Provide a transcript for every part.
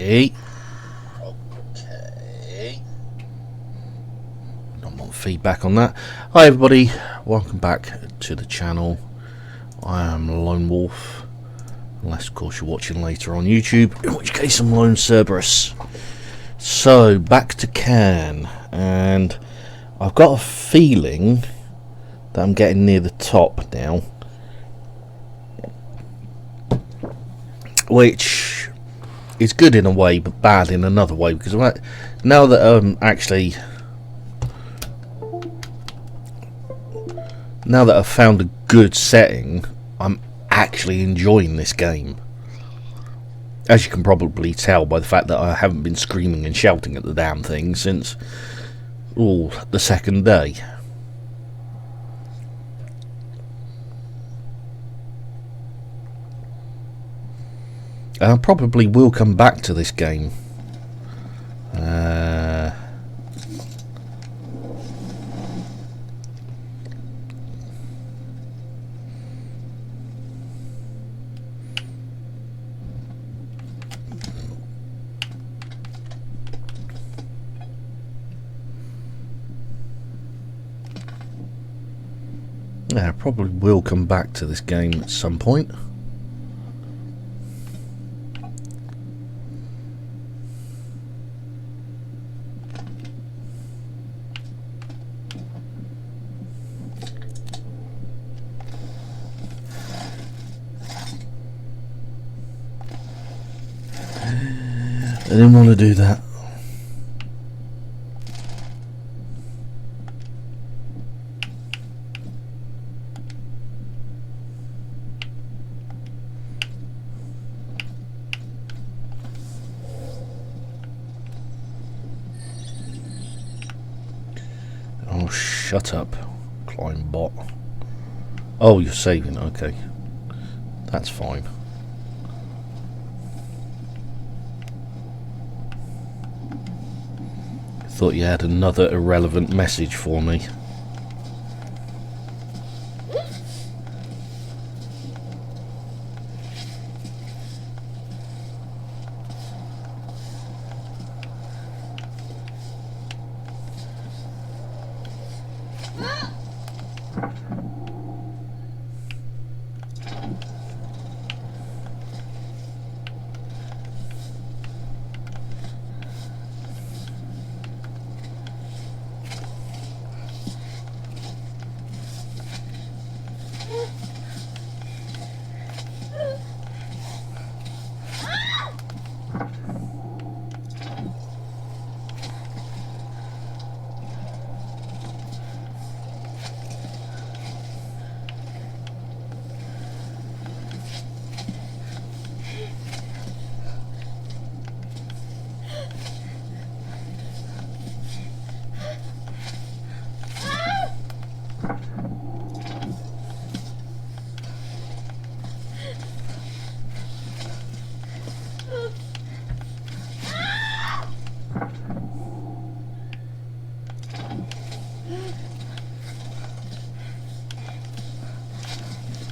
Okay. Okay. Don't want feedback on that. Hi everybody, welcome back to the channel. I am Lone Wolf, unless of course you're watching later on YouTube, in which case I'm Lone Cerberus. So back to CAIRN, and I've got a feeling that I'm getting near the top now, which is good in a way but bad in another way, because now that now that I've found a good setting, I'm actually enjoying this game, as you can probably tell by the fact that I haven't been screaming and shouting at the damn thing since the second day. I probably will come back to this game. I probably will come back to this game at some point. I didn't want to do that. Oh, shut up, climb bot. Oh, you're saving, okay. That's fine. Thought you had another irrelevant message for me.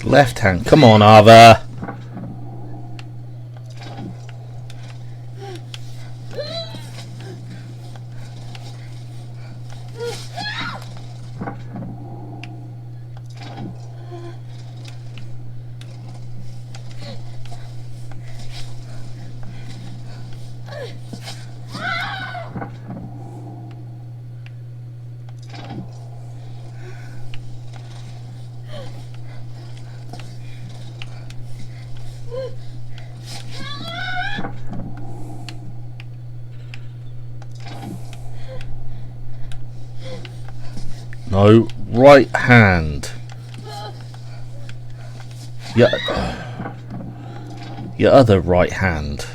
Left hand, come on, Ava. No, right hand. Your other right hand.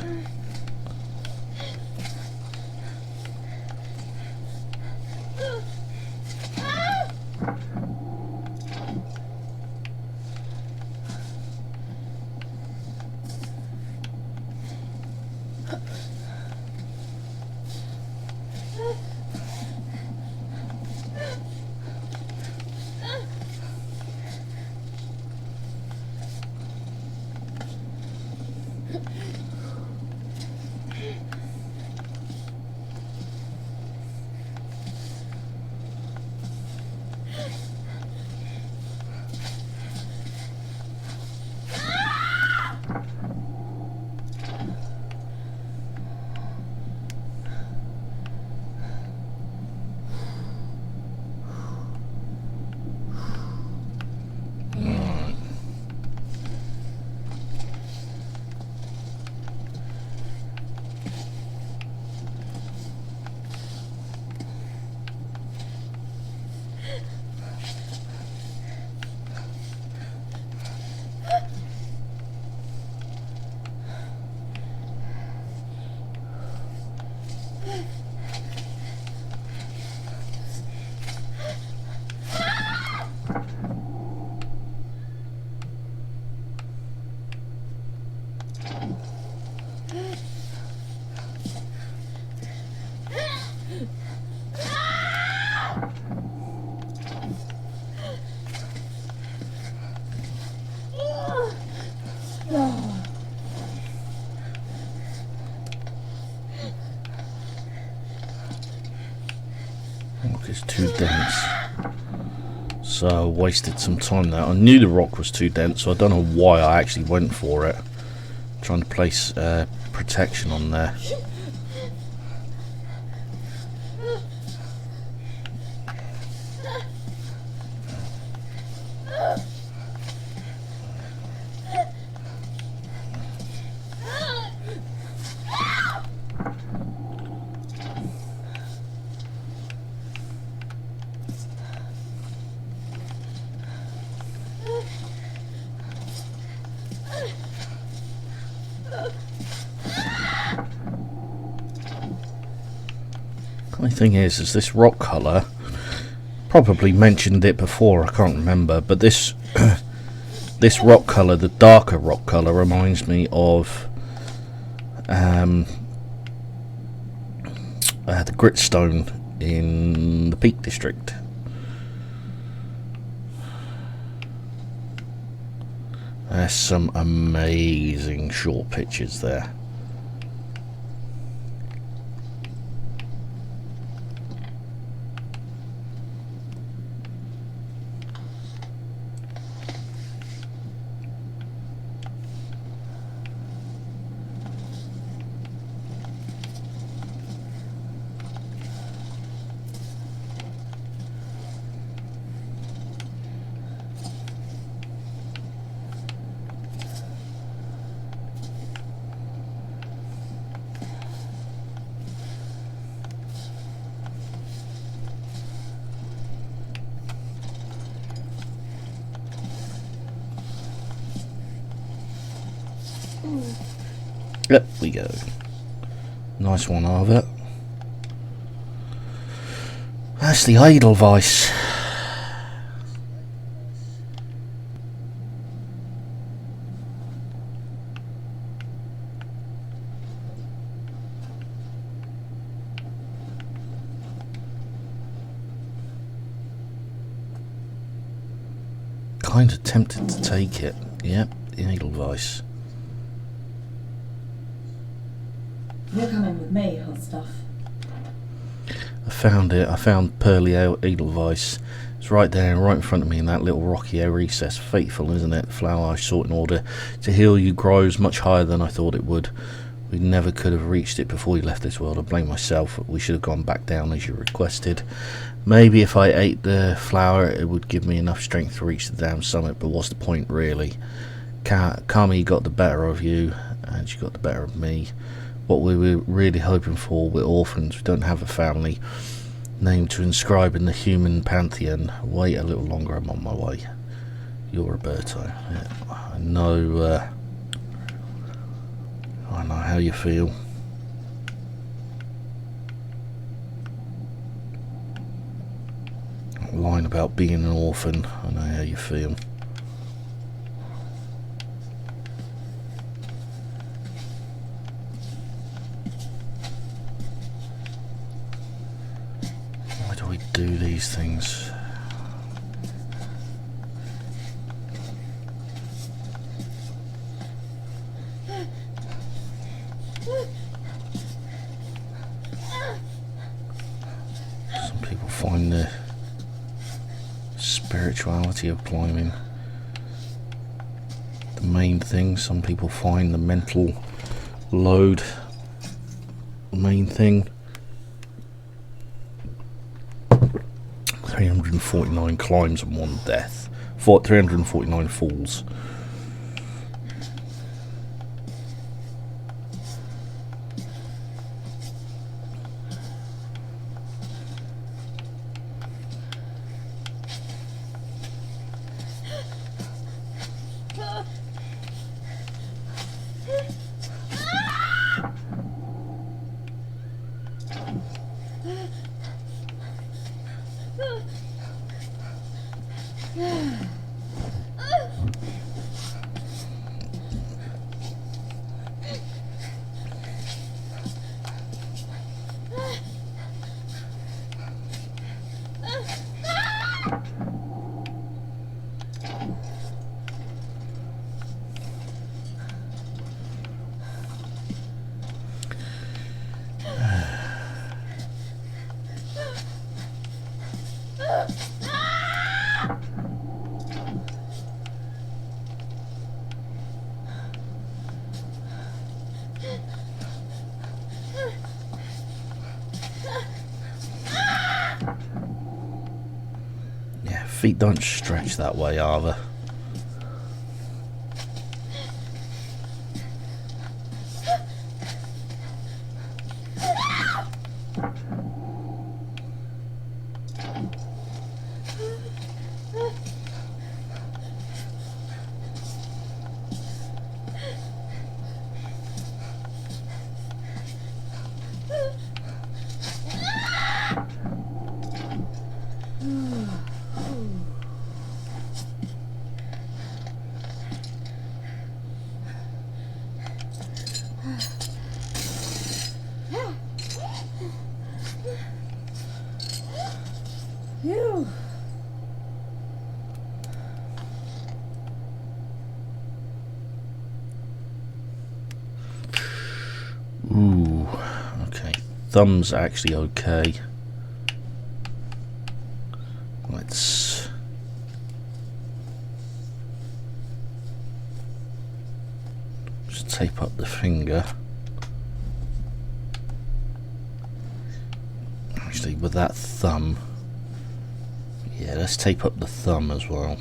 rock is too dense. So I wasted some time there. I knew the rock was too dense, so I don't know why I actually went for it. Trying to place protection on there. The thing is this rock colour, probably mentioned it before, I can't remember, but this this rock colour, the darker rock colour, reminds me of the gritstone in the Peak District. There's some amazing short pictures there. There we go. Nice one of it. That's the Edelweiss. Kind of tempted to take it. Yep, the Edelweiss. You're coming with me, hot stuff. I found it. I found Pearly Edelweiss. It's right there, right in front of me in that little rocky recess. Fateful, isn't it? The flower I sought in order to heal you grows much higher than I thought it would. We never could have reached it before you left this world. I blame myself. We should have gone back down as you requested. Maybe if I ate the flower, it would give me enough strength to reach the damn summit, but what's the point, really? Kami got the better of you, and she got the better of me. What we were really hoping for, we're orphans, we don't have a family name to inscribe in the human pantheon. Wait a little longer, I'm on my way. You're Roberto. Yeah, I know how you feel. That line about being an orphan, I know how you feel. Do these things. Some people find the spirituality of climbing the main thing. Some people find the mental load the main thing. 349 climbs and 1 death. 349 falls. feet don't stretch that way either. Phew. Ooh, okay. Thumb's actually okay. Let's just tape up the finger. Actually, with that thumb, yeah, let's tape up the thumb as well.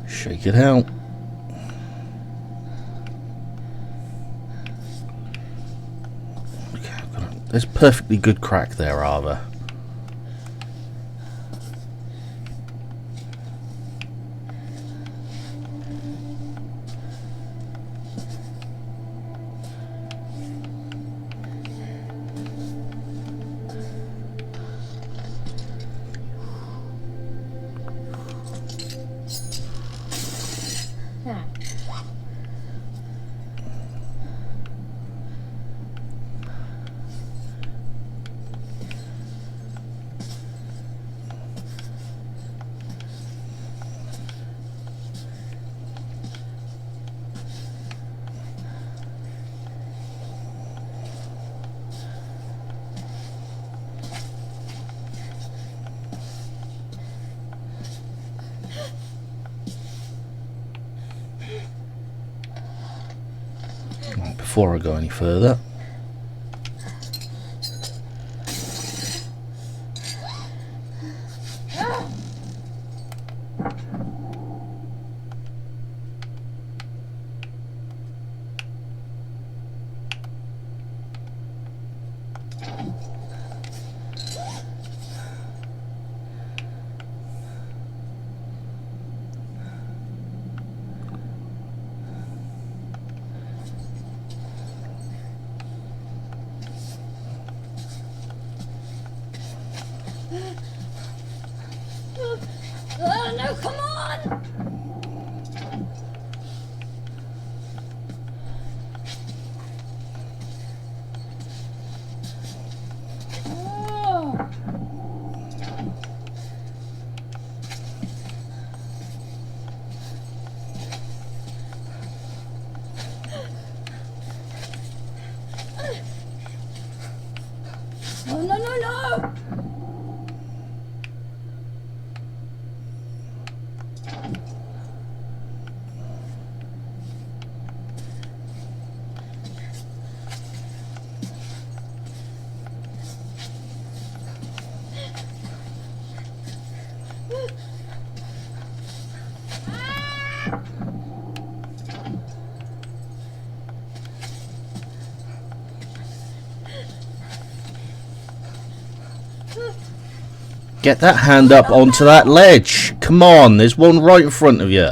Shake it out. Okay, there's perfectly good crack there, are there? Before I go any further, Get that hand up onto that ledge. Come on, there's one right in front of you.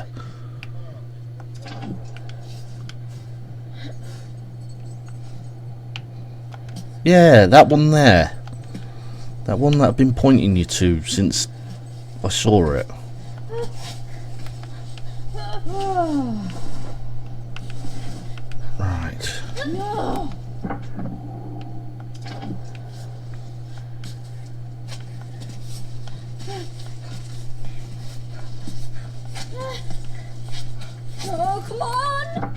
Yeah, that one there. That one that I've been pointing you to since I saw it. Right. No. Oh, come on!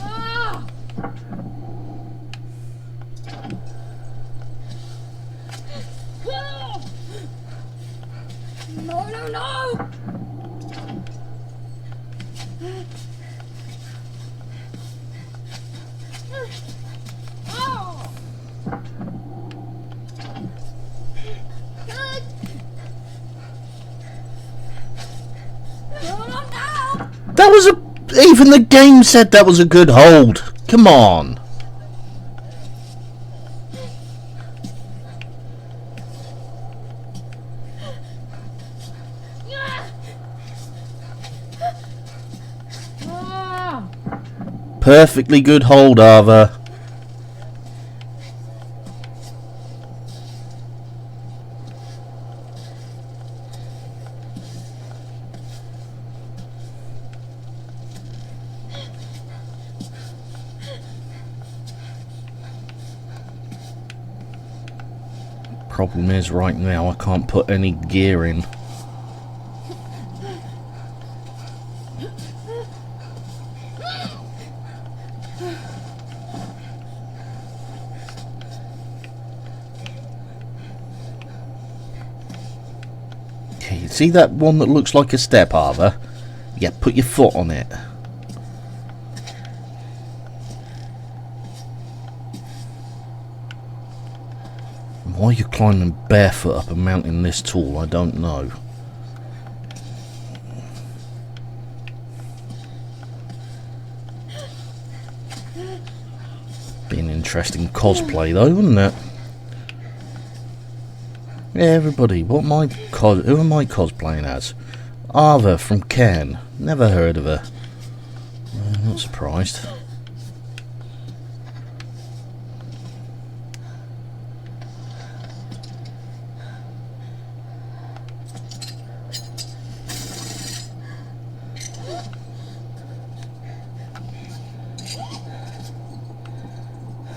Ah! No, no, no! Oh! That was a... Even the game said that was a good hold. Come on. Perfectly good hold, Ava. Problem is, right now I can't put any gear in. Okay, you see that one that looks like a step, Ava? Yeah, put your foot on it. Why are you climbing barefoot up a mountain this tall? I don't know. Be an interesting cosplay though, wouldn't it? Yeah, everybody, who am I cosplaying as? Ava from CAIRN. Never heard of her. Not surprised.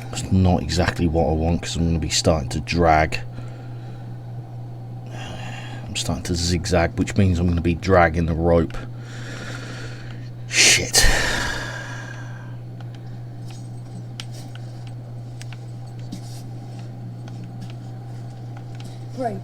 That's not exactly what I want, because I'm going to be starting to drag. I'm starting to zigzag, which means I'm going to be dragging the rope. Shit. Great.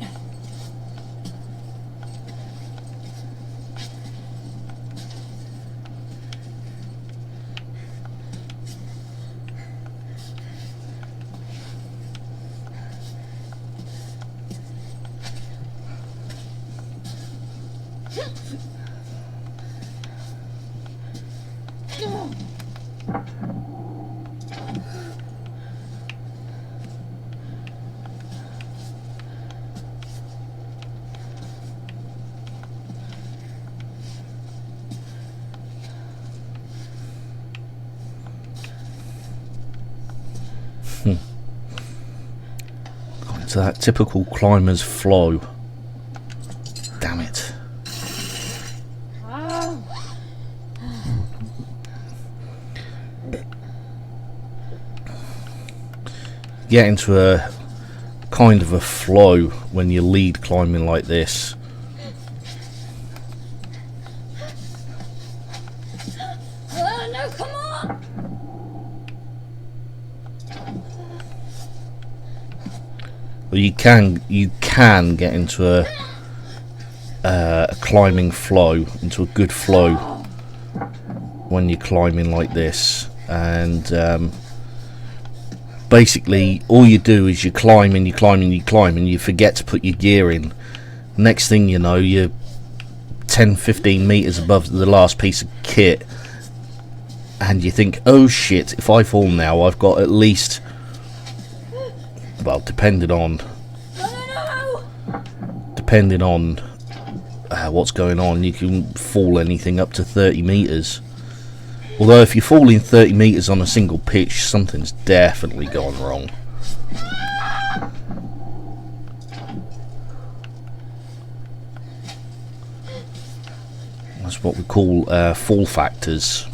To that typical climber's flow. Damn it. Get into a kind of a flow when you lead climbing like this. No, come on! Well, you can get into a climbing flow, into a good flow when you're climbing like this, and basically all you do is you climb and you climb and you climb and you forget to put your gear in. Next thing you know, you're 10-15 meters above the last piece of kit and you think, oh shit, if I fall now, I've got at least, well, depending on what's going on, you can fall anything up to 30 meters. Although if you're falling 30 meters on a single pitch, something's definitely gone wrong. That's what we call fall factors,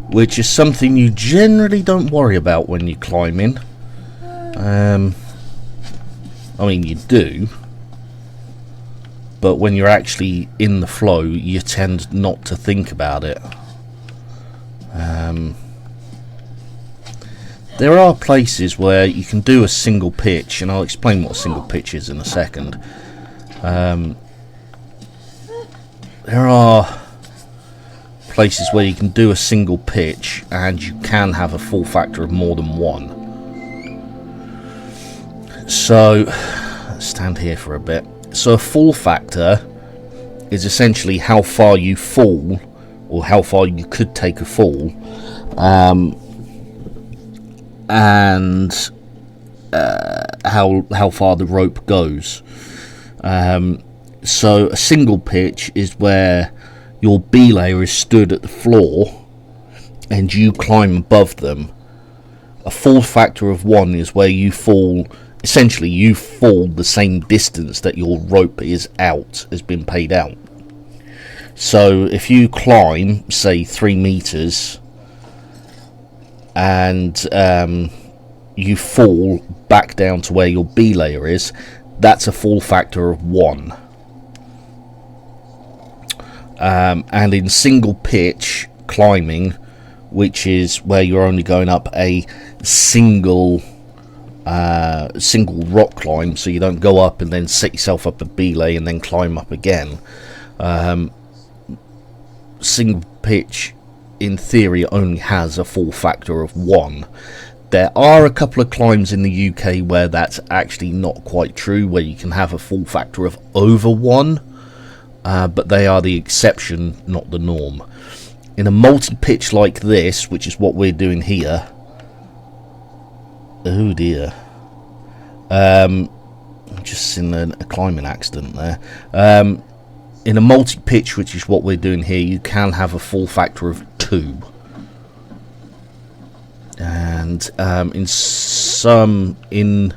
which is something you generally don't worry about when you're climbing. I mean, you do, but when you're actually in the flow, you tend not to think about it. There are places where you can do a single pitch, and I'll explain what a single pitch is in a second. There are places where you can do a single pitch and you can have a fall factor of more than 1. So, let's stand here for a bit. So a fall factor is essentially how far you fall, or how far you could take a fall, and how far the rope goes. So a single pitch is where your belayer is stood at the floor and you climb above them. A fall factor of 1 is where you fall, essentially you fall the same distance that your rope has been paid out. So if you climb, say 3 meters, and you fall back down to where your belayer is, that's a fall factor of 1. And in single pitch climbing, which is where you're only going up a single rock climb, so you don't go up and then set yourself up a belay and then climb up again. Single pitch in theory only has a fall factor of 1. There are a couple of climbs in the UK where that's actually not quite true, where you can have a fall factor of over 1, but they are the exception, not the norm. In a multi-pitch like this, which is what we're doing here, oh dear, just in a climbing accident there. In a multi-pitch, which is what we're doing here, you can have a fall factor of 2. And in some, I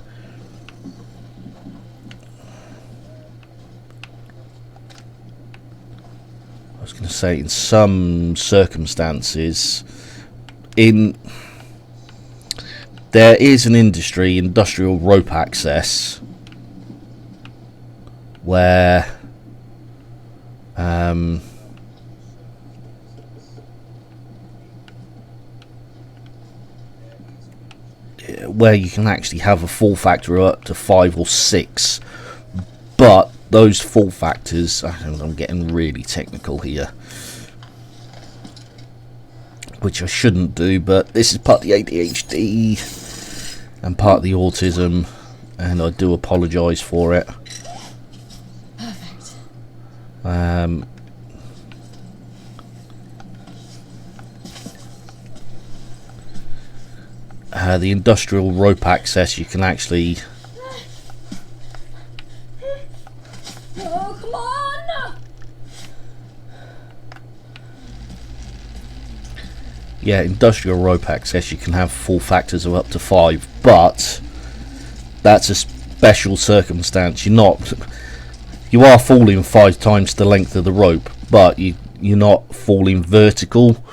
was going to say, in some circumstances, there is an industry, industrial rope access, where you can actually have a fall factor up to 5 or 6, but those fall factors, I'm getting really technical here, which I shouldn't do, but this is part of the ADHD and part of the autism, and I do apologise for it. Perfect. The industrial rope access, you can actually... Oh, come on! Yeah, industrial rope access, you can have fall factors of up to 5, but that's a special circumstance. You are falling 5 times the length of the rope, but you're not falling vertical.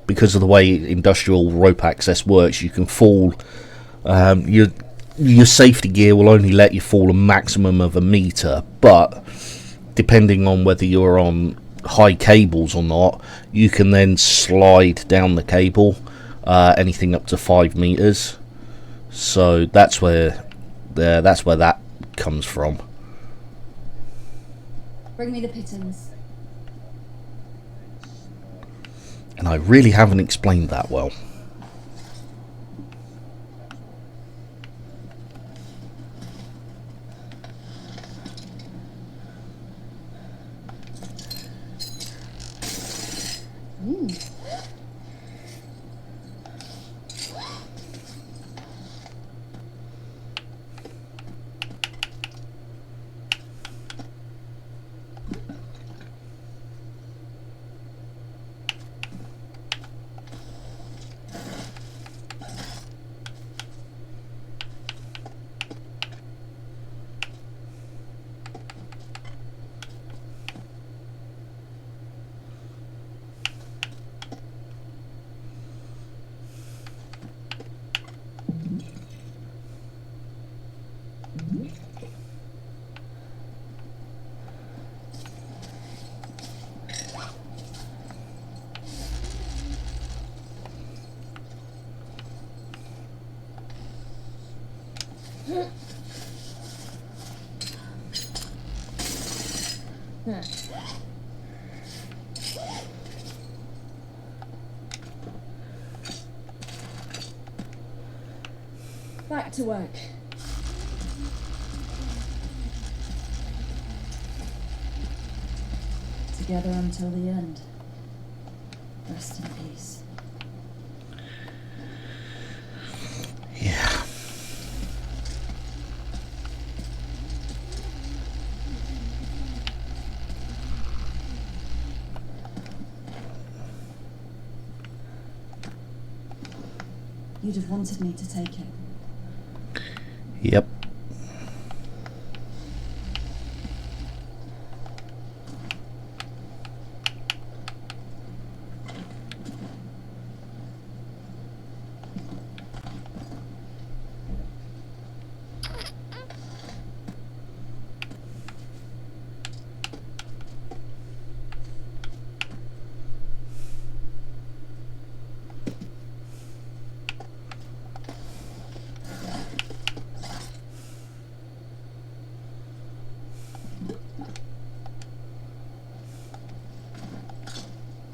Because of the way industrial rope access works, you can fall, your safety gear will only let you fall a maximum of 1 meter, but depending on whether you're on high cables or not, you can then slide down the cable anything up to 5 meters. So that's where that comes from. Bring me the pittance. And I really haven't explained that well. Back to work. Together until the end. Rest in peace. Yeah. You'd have wanted me to take it. Yep.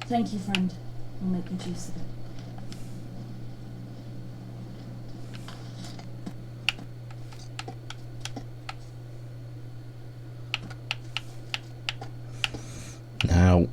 Thank you, friend. I'll make good use of it. Now,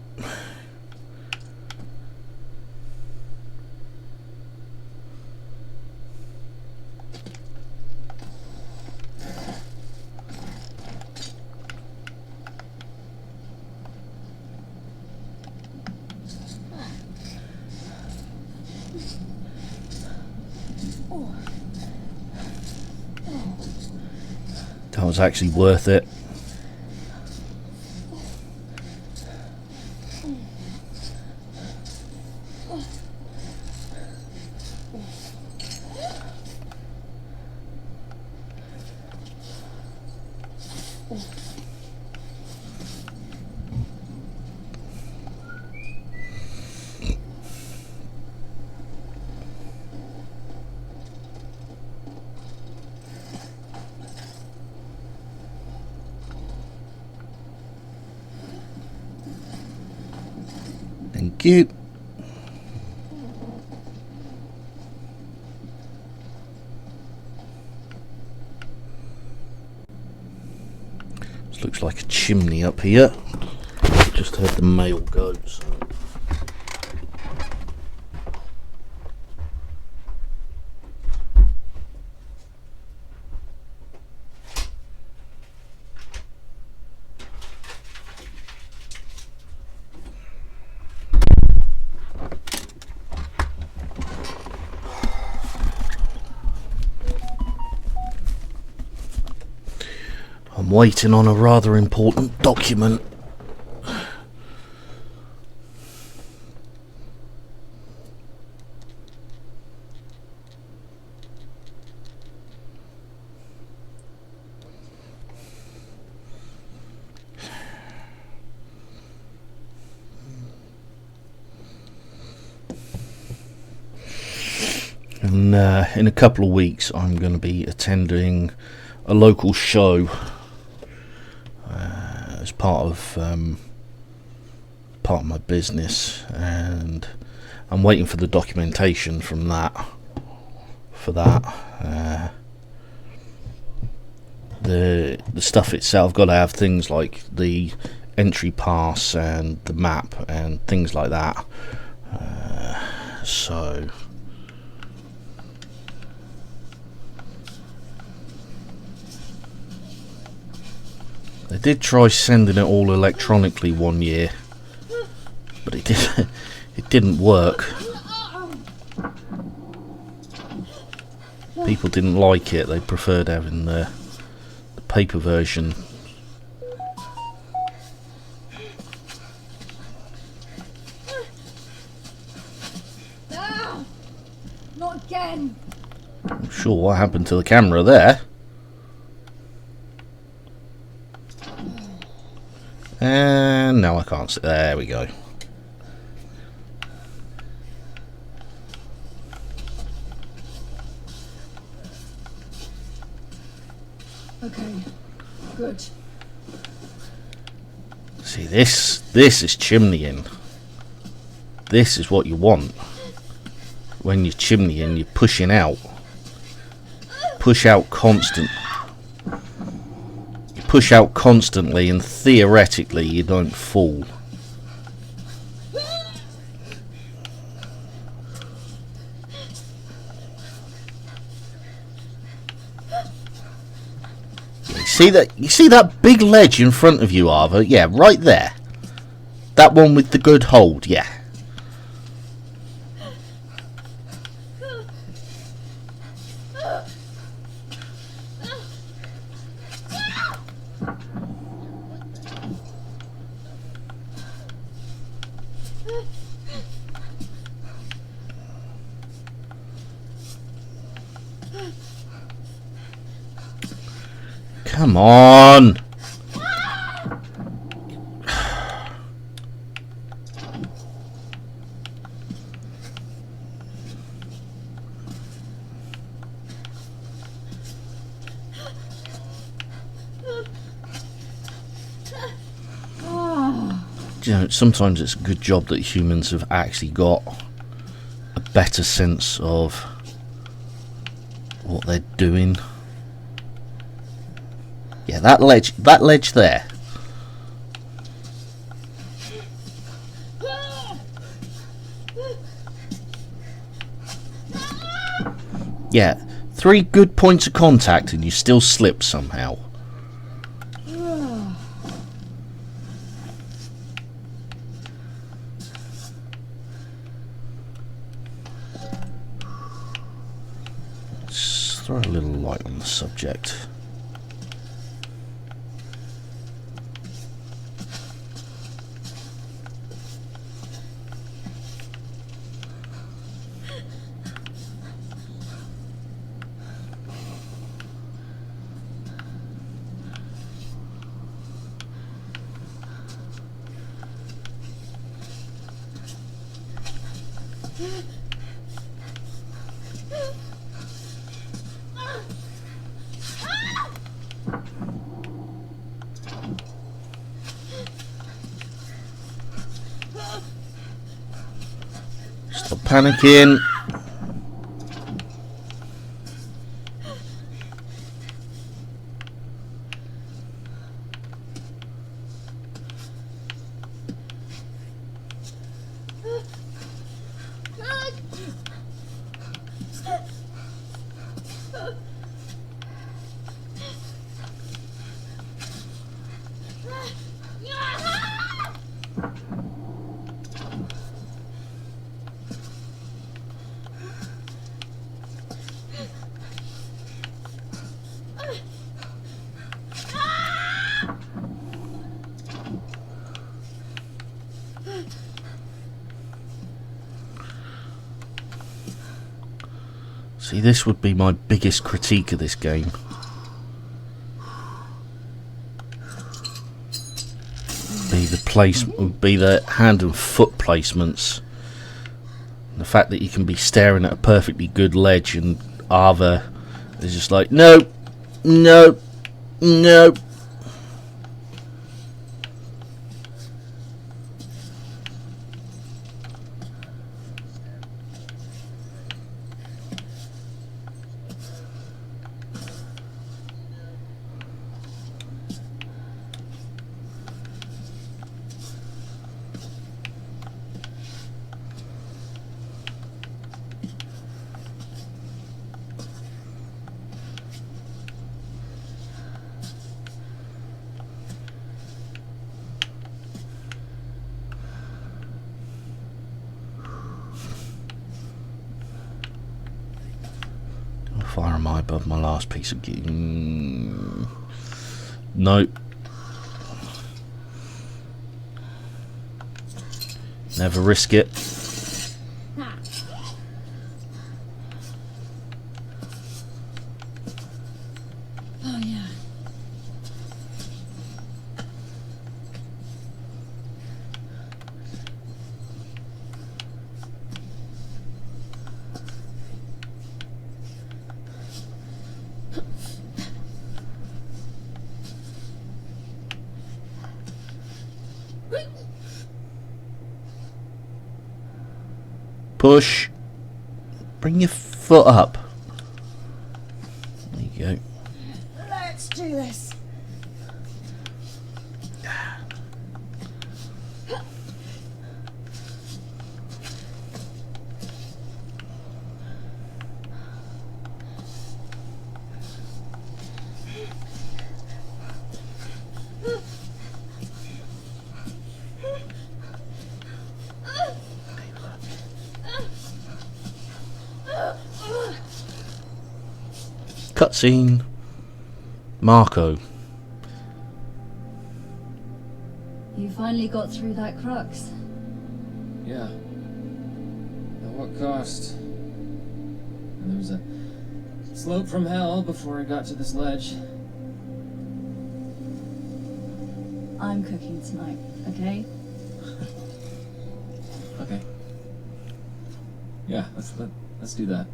that was actually worth it. Thank you. This looks like a chimney up here. Just heard the mail go, so. I'm waiting on a rather important document. And in a couple of weeks I'm going to be attending a local show as part of my business, and I'm waiting for the documentation from that. For that, the stuff itself, I've got to have things like the entry pass and the map and things like that. So. They did try sending it all electronically one year, but it didn't work. People didn't like it. They preferred having the paper version. No! Not again! I'm not sure what happened to the camera there. And now I can't see. There we go. Okay, good. See, this is chimneying. This is what you want. When you're chimneying, you're pushing out. Push out constant. You push out constantly, and theoretically, you don't fall. You see that big ledge in front of you, Arva? Yeah, right there. That one with the good hold, yeah. Come on! You know, sometimes it's a good job that humans have actually got a better sense of what they're doing. Yeah, that ledge there. Yeah, 3 good points of contact and you still slip somehow. Let's throw a little light on the subject. Stop panicking. See, this would be my biggest critique of this game. Be the hand and foot placements. The fact that you can be staring at a perfectly good ledge and Arva is just like, no, no, no. How far am I above my last piece of gear? No. Never risk it. Oh, yeah. Push. Bring your foot up. There you go. Let's do this. Cutscene. Marco. You finally got through that crux. Yeah. At what cost? And there was a slope from hell before I got to this ledge. I'm cooking tonight, okay? Okay. Yeah, let's do that.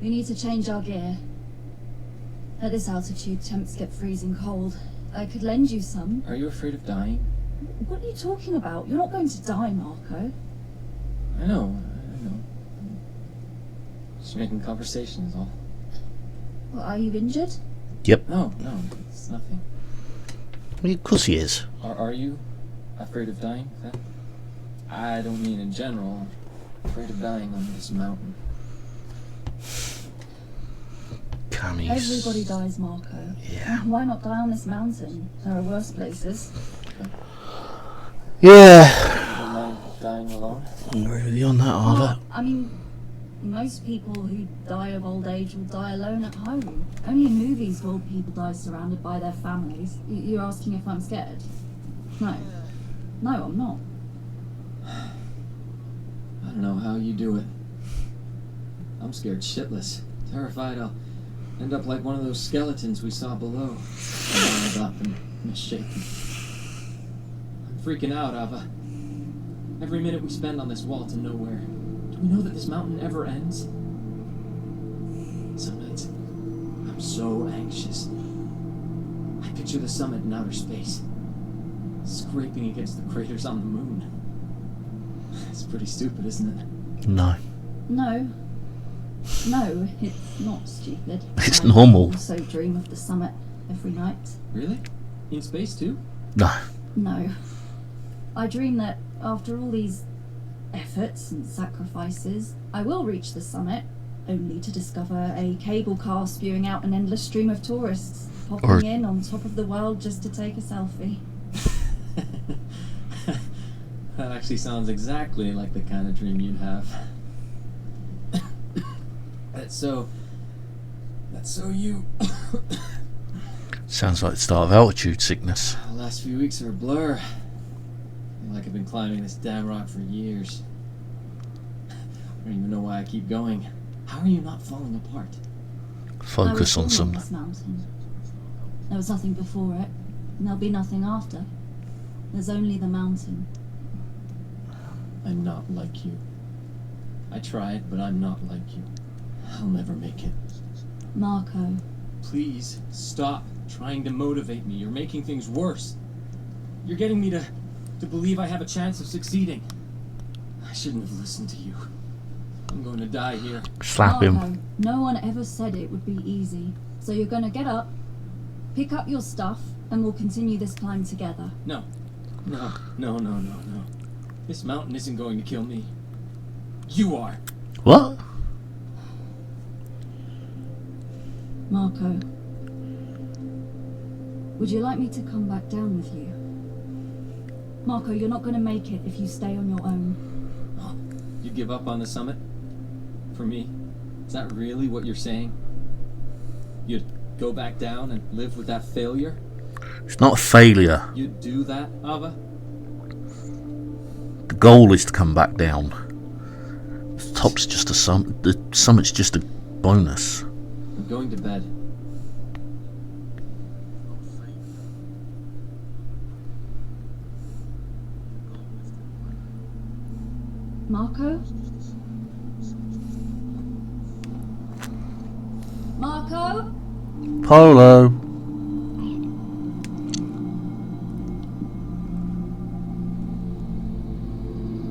We need to change our gear. At this altitude, temps get freezing cold. I could lend you some. Are you afraid of dying? What are you talking about? You're not going to die, Marco. I know. Just making conversation is all. Well, are you injured? Yep. No, it's nothing. Well, of course he is. Are you afraid of dying then? I don't mean in general. I'm afraid of dying on this mountain. Cammy's. Everybody dies, Marco. Yeah. Why not die on this mountain? There are worse places. Yeah. You don't mind dying alone? I agree with you on that, Arthur. Well, I mean, most people who die of old age will die alone at home. Only in movies will people die surrounded by their families. You're asking if I'm scared? No. No, I'm not. I don't know how you do it. I'm scared shitless. Terrified I'll end up like one of those skeletons we saw below. All up and misshapen. I'm freaking out, Ava. Every minute we spend on this wall to nowhere. Do we know that this mountain ever ends? Some nights, I'm so anxious. I picture the summit in outer space, scraping against the craters on the moon. It's pretty stupid, isn't it? No. No. No, it's not stupid. It's I normal. also dream of the summit every night. Really? In space too? No. No. I dream that after all these efforts and sacrifices, I will reach the summit, only to discover a cable car spewing out an endless stream of tourists, popping in on top of the world just to take a selfie. That actually sounds exactly like the kind of dream you'd have. That's so you. Sounds like the start of altitude sickness. The last few weeks are a blur. I feel like I've been climbing this damn rock for years. I don't even know why I keep going. How are you not falling apart? Focus I on was born some. this mountain. There was nothing before it, and there'll be nothing after. There's only the mountain. I'm not like you. I tried, but I'm not like you. I'll never make it. Marco, Please stop trying to motivate me. You're making things worse. You're getting me to believe I have a chance of succeeding. I shouldn't have listened to you. I'm going to die here. Slap Marco, him. no one ever said it would be easy. So you're gonna get up, pick up your stuff, and we'll continue this climb together. No. This mountain isn't going to kill me. You are. What? Marco, would you like me to come back down with you? Marco, you're not gonna make it if you stay on your own. Oh, you give up on the summit? For me? Is that really what you're saying? You'd go back down and live with that failure? It's not a failure. You'd do that, Ava? The goal is to come back down. The top's just a the summit's just a bonus. I'm going to bed. Marco? Marco? Polo.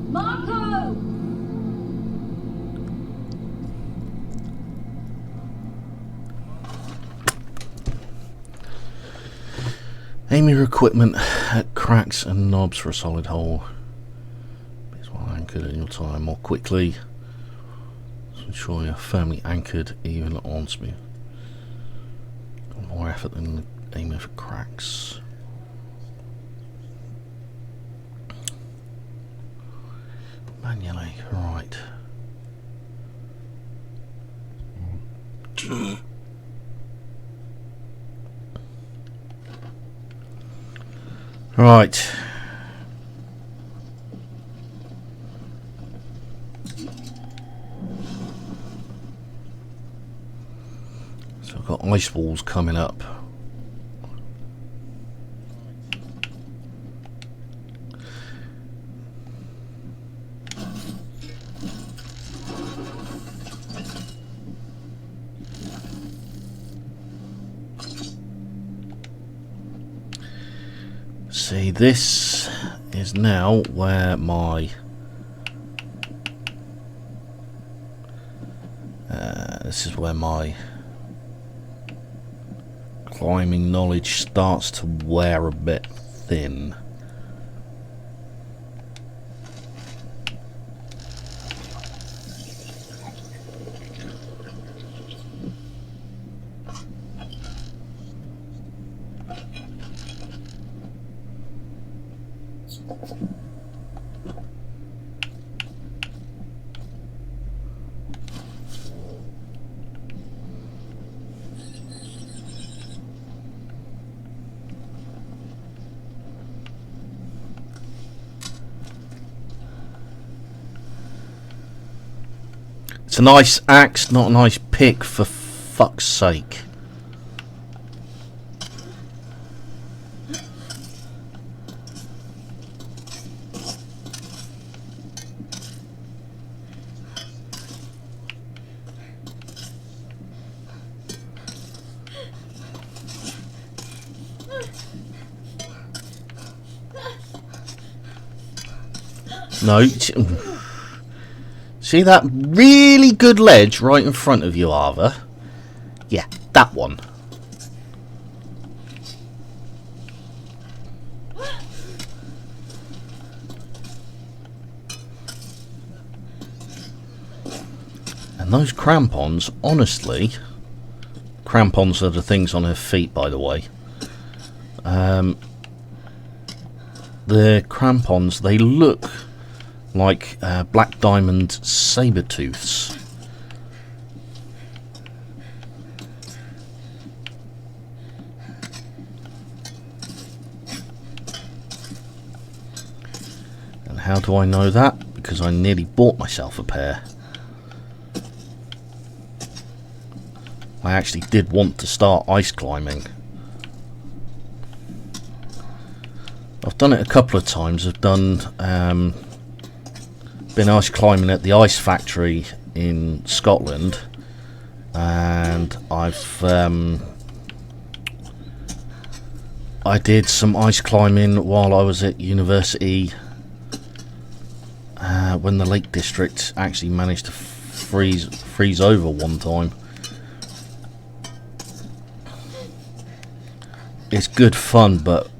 Marco! Aim your equipment at cracks and knobs for a solid hole. It's well anchored in your tire more quickly. So ensure you're firmly anchored even on smooth. More effort than aiming for cracks. Manually, right. Right. So I've got ice walls coming up. See, this is now where my climbing knowledge starts to wear a bit thin. It's a nice axe, not a nice pick, for fuck's sake. No. See that really good ledge right in front of you, Arthur? Yeah, that one. And those crampons, honestly... Crampons are the things on her feet, by the way. The crampons, they look like Black Diamond saber-tooths. And how do I know that? Because I nearly bought myself a pair. I actually did want to start ice climbing. I've done it a couple of times. I've done been ice climbing at the ice factory in Scotland, and I did some ice climbing while I was at university when the Lake District actually managed to freeze over one time. It's good fun, but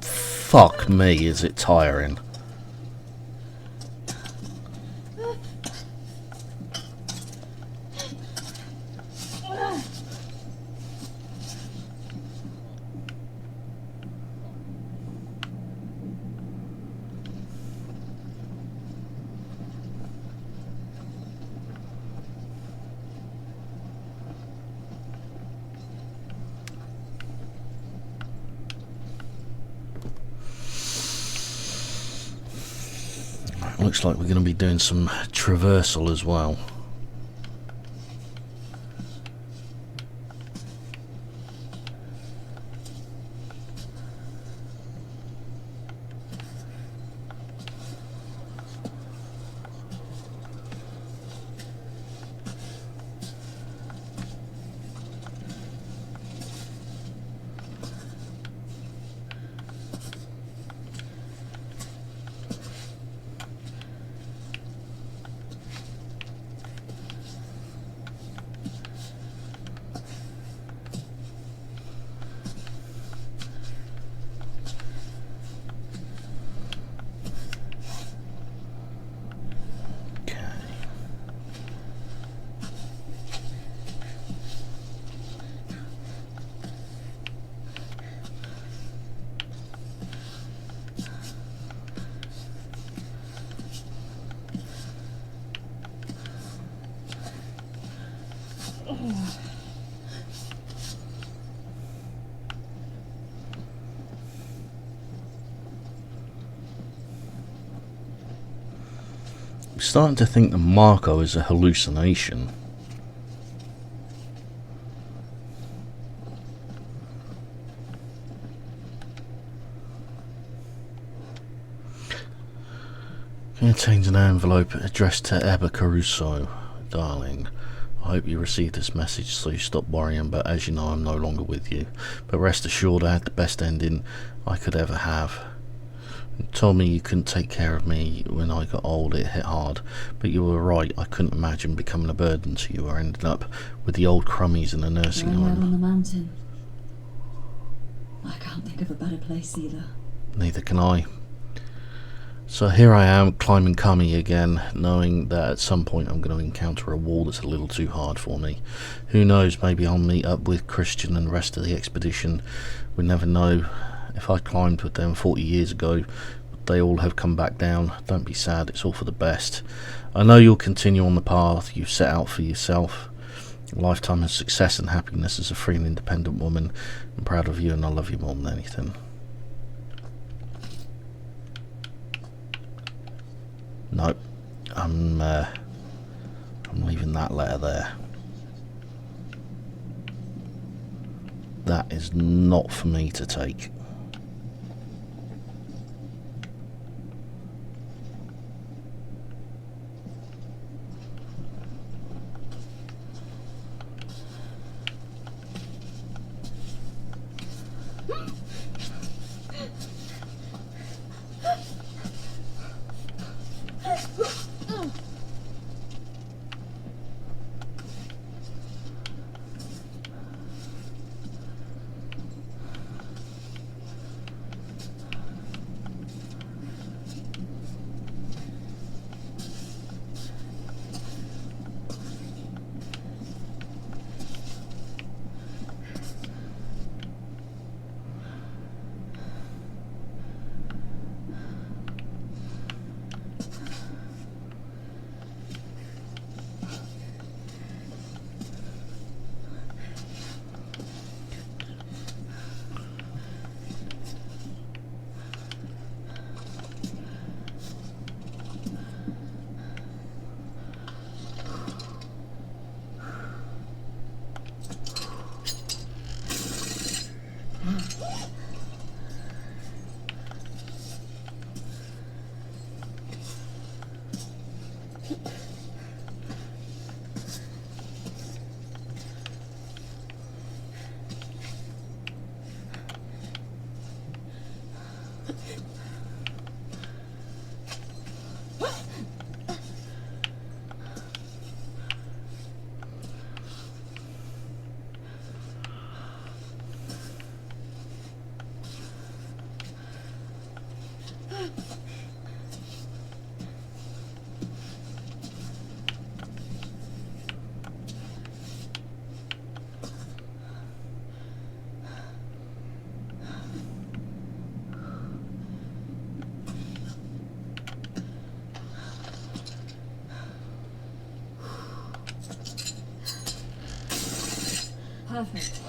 fuck me, is it tiring. Looks like we're going to be doing some traversal as well. I'm starting to think the Marco is a hallucination. Contains an envelope addressed to Ebba Caruso. Darling, I hope you received this message so you stop worrying, but as you know I'm no longer with you. But rest assured I had the best ending I could ever have. You told me you couldn't take care of me when I got old. It hit hard, but you were right. I couldn't imagine becoming a burden to you or ending up with the old crummies in a nursing Going out home. on the mountain. I can't think of a better place either. Neither can I. So here I am, climbing Kami again, knowing that at some point I'm going to encounter a wall that's a little too hard for me. Who knows, maybe I'll meet up with Christian and the rest of the expedition. We never know. If I climbed with them 40 years ago, would they all have come back down? Don't be sad, it's all for the best. I know you'll continue on the path you've set out for yourself. A lifetime of success and happiness as a free and independent woman. I'm proud of you and I love you more than anything. Nope, I'm leaving that letter there. That is not for me to take. Perfect.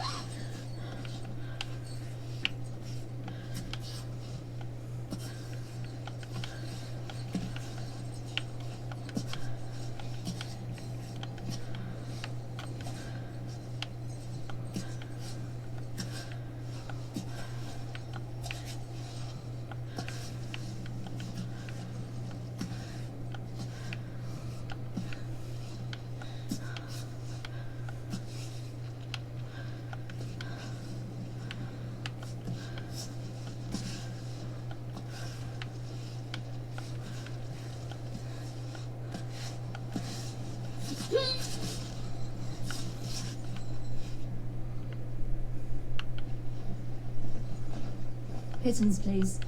Pittons, please.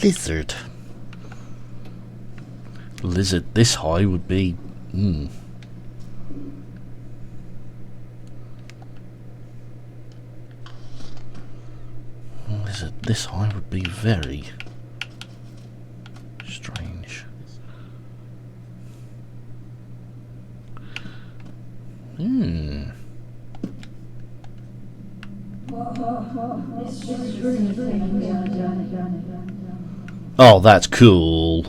lizard. Lizard this high would be... Lizard this high would be very strange. Oh, that's cool.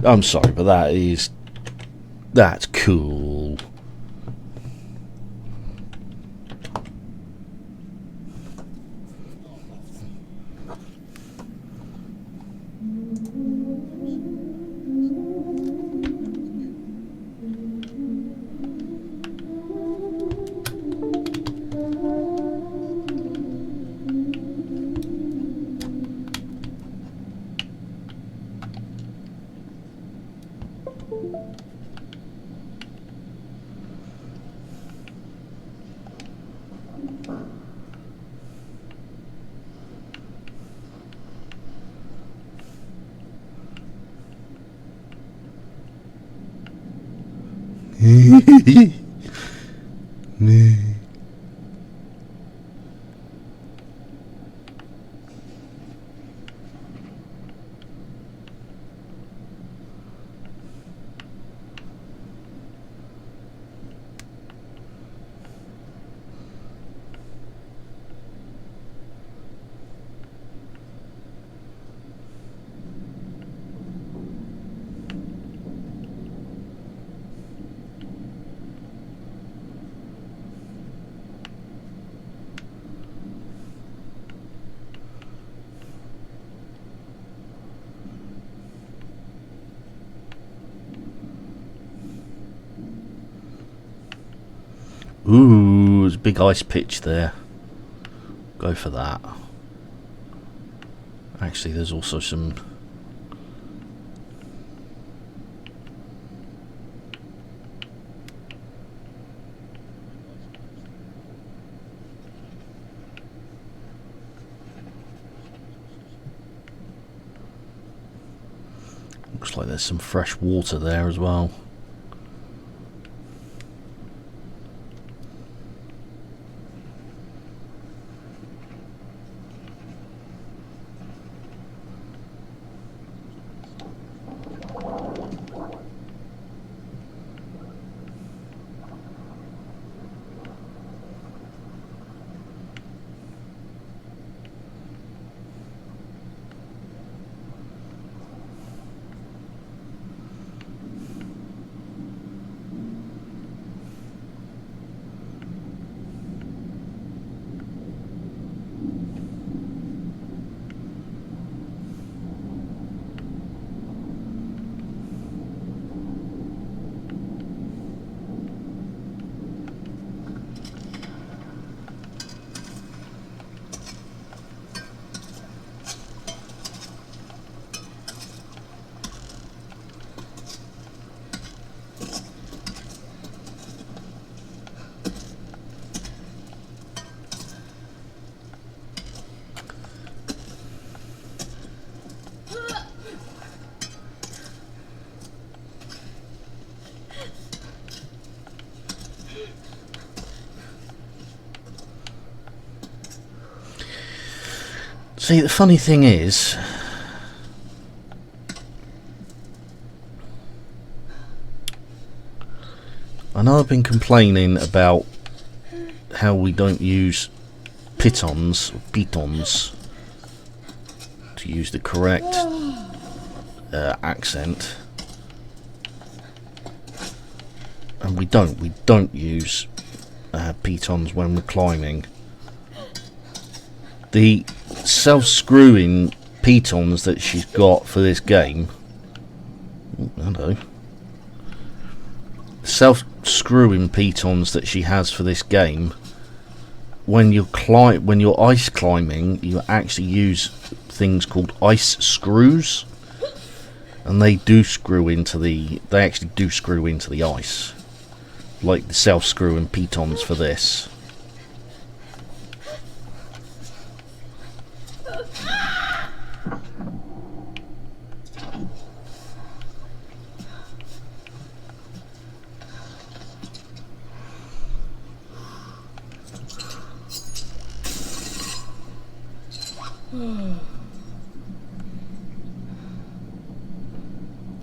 I'm sorry, but that's cool. Ooh, there's a big ice pitch there. Go for that. Actually, there's also some... Looks like there's some fresh water there as well. See, the funny thing is, I know I've been complaining about how we don't use pitons to use the correct accent, and we don't use pitons when we're climbing. The self-screwing pitons that she's got for this game, hello, self-screwing pitons that she has for this game, when you're ice climbing, you actually use things called ice screws, and they actually do screw into the ice, like the self-screwing pitons for this.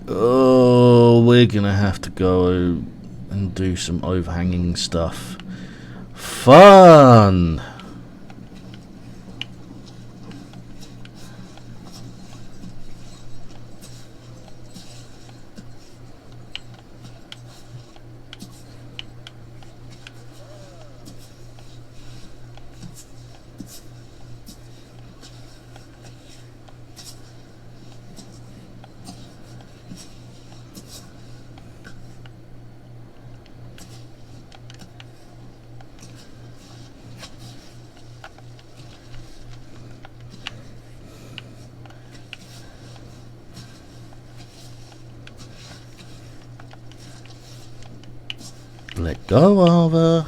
Oh, we're gonna have to go and do some overhanging stuff. Fun! Let go of her.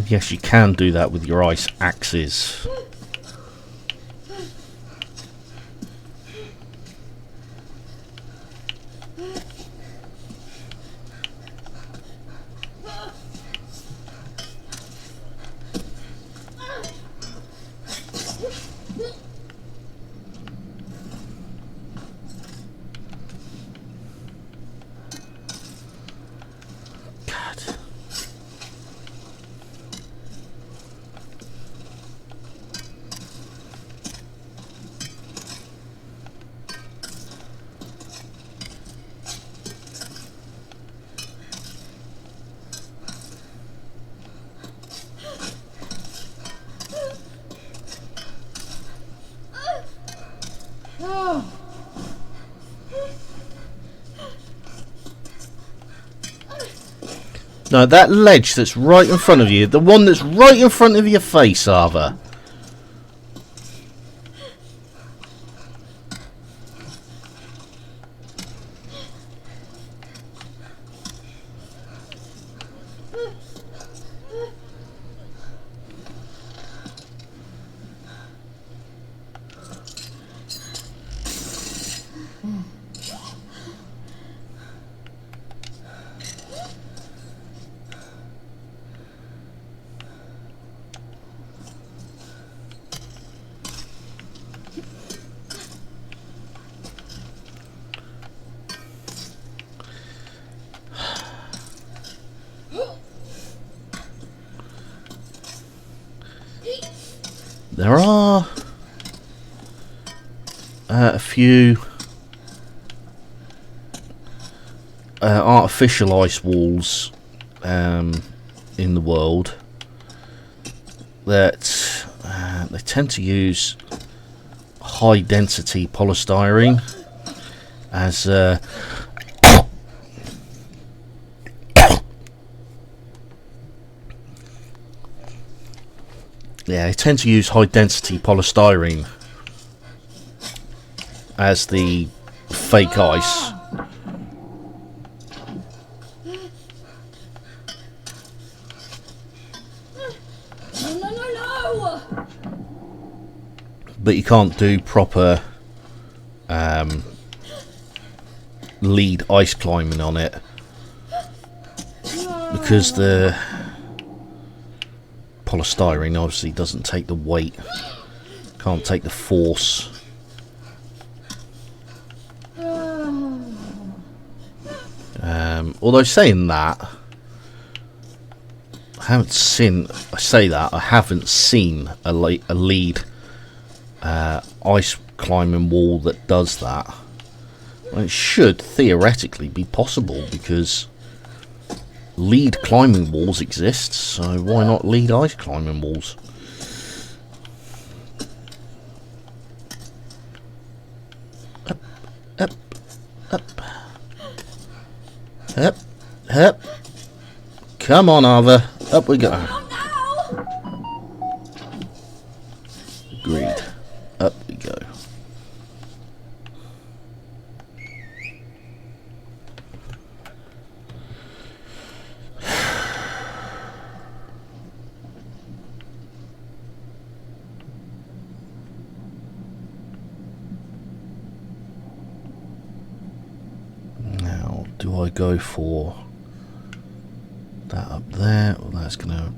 Yes, you can do that with your ice axes. God. No, that ledge that's right in front of you, the one that's right in front of your face, Arthur. There are a few artificial ice walls in the world that they tend to use high density polystyrene as yeah, they tend to use high density polystyrene as the fake ice. No. But you can't do proper lead ice climbing on it because the polystyrene obviously doesn't take the weight, can't take the force. Although saying that, I haven't seen a lead ice climbing wall that does that. Well, it should theoretically be possible because lead climbing walls exist, so why not lead ice climbing walls? Up, up, up, up, up, Come on, Arthur. Up we go. Not now! Agreed. Up we go. Now, do I go for that up there? Well, that's gonna.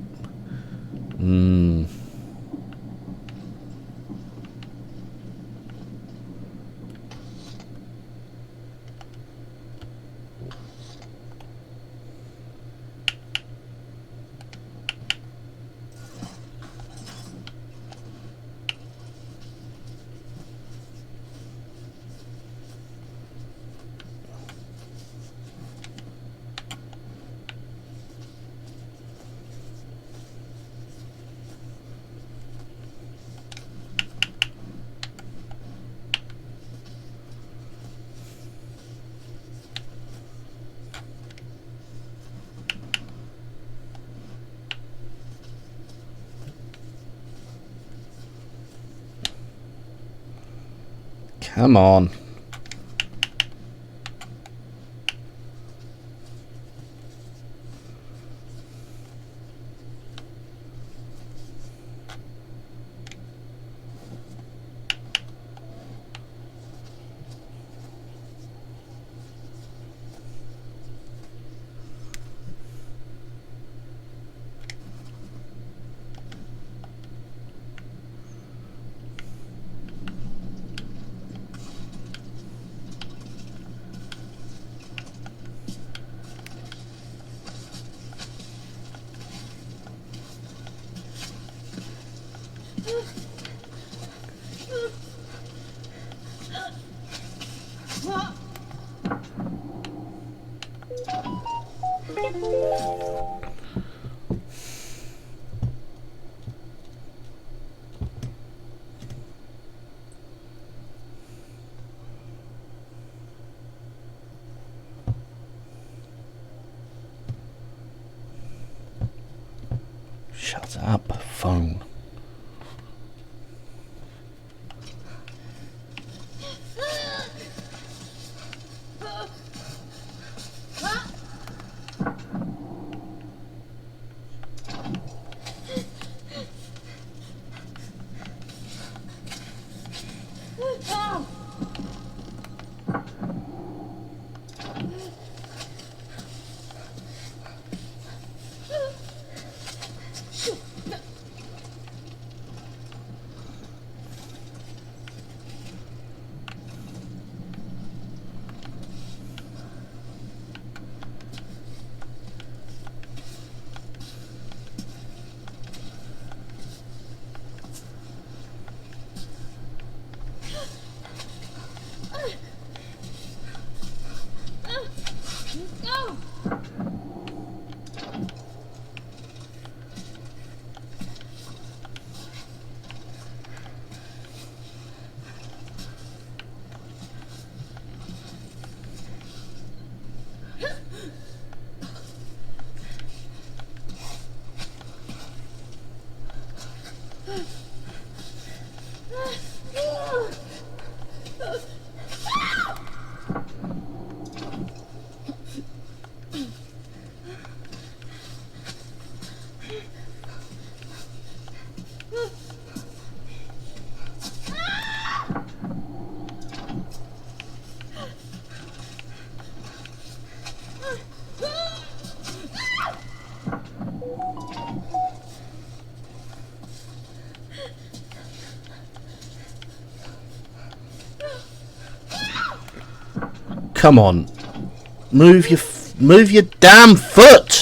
Come on. Shut up, phone. Come on, move your damn foot.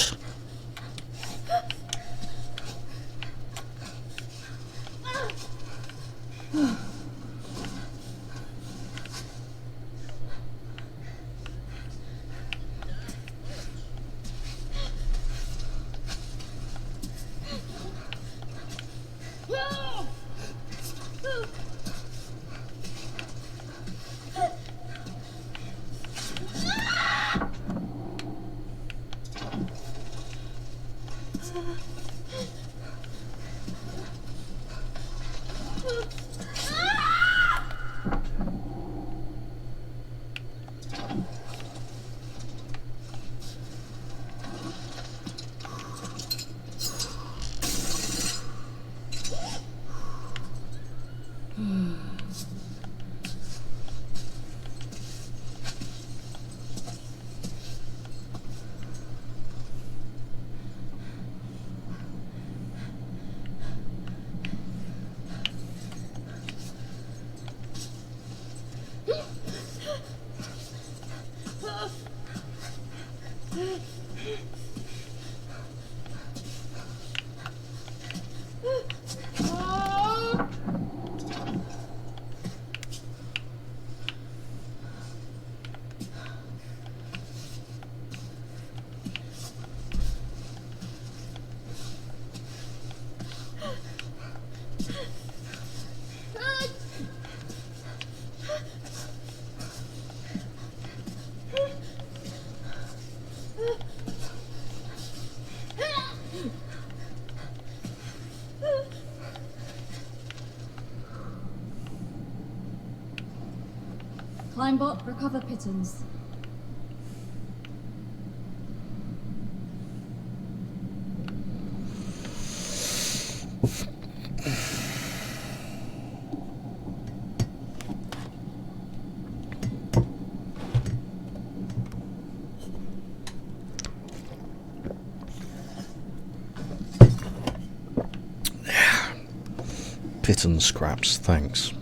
Climbot, recover pittance. Pittance scraps, thanks.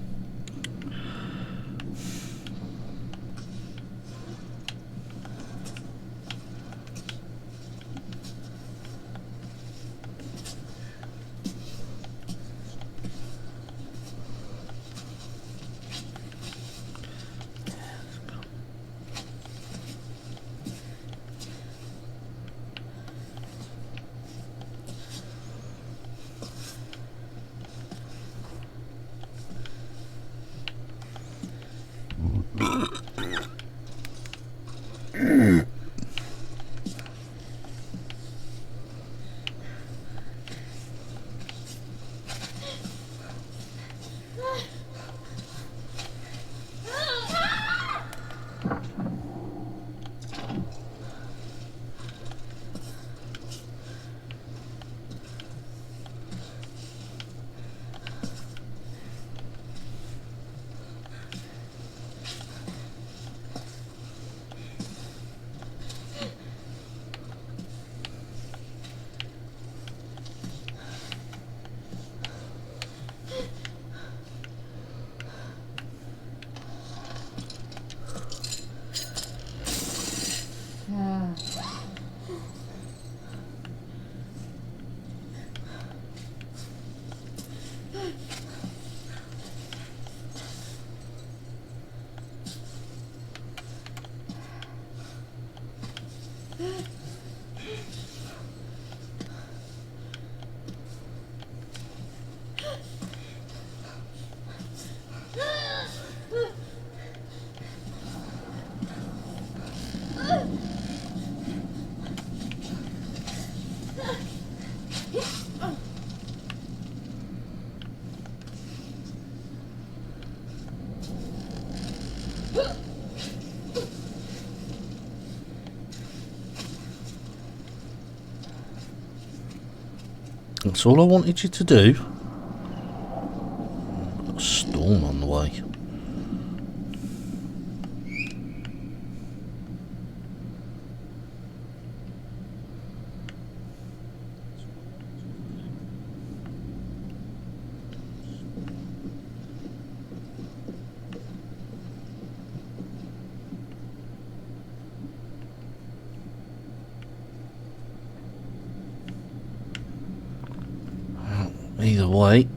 That's all I wanted you to do. Got a storm on the way. Either way,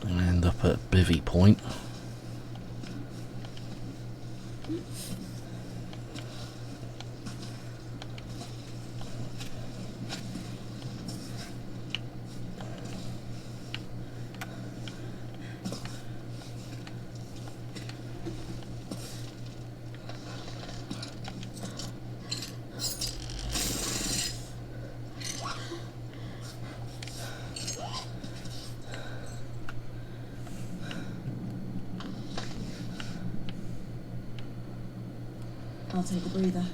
I end up at Bivvy Point. I'll take a breather.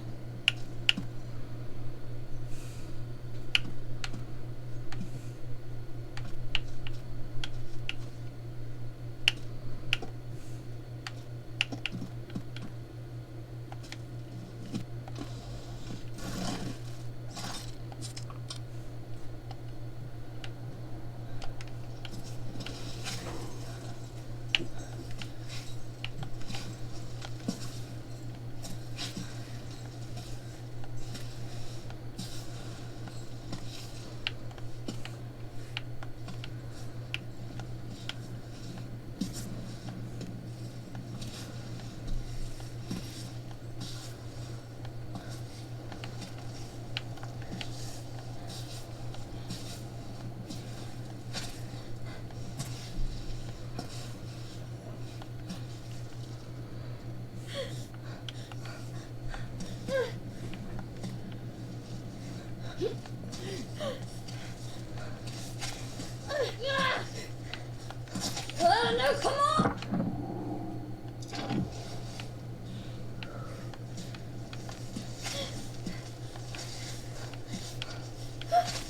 No, come on!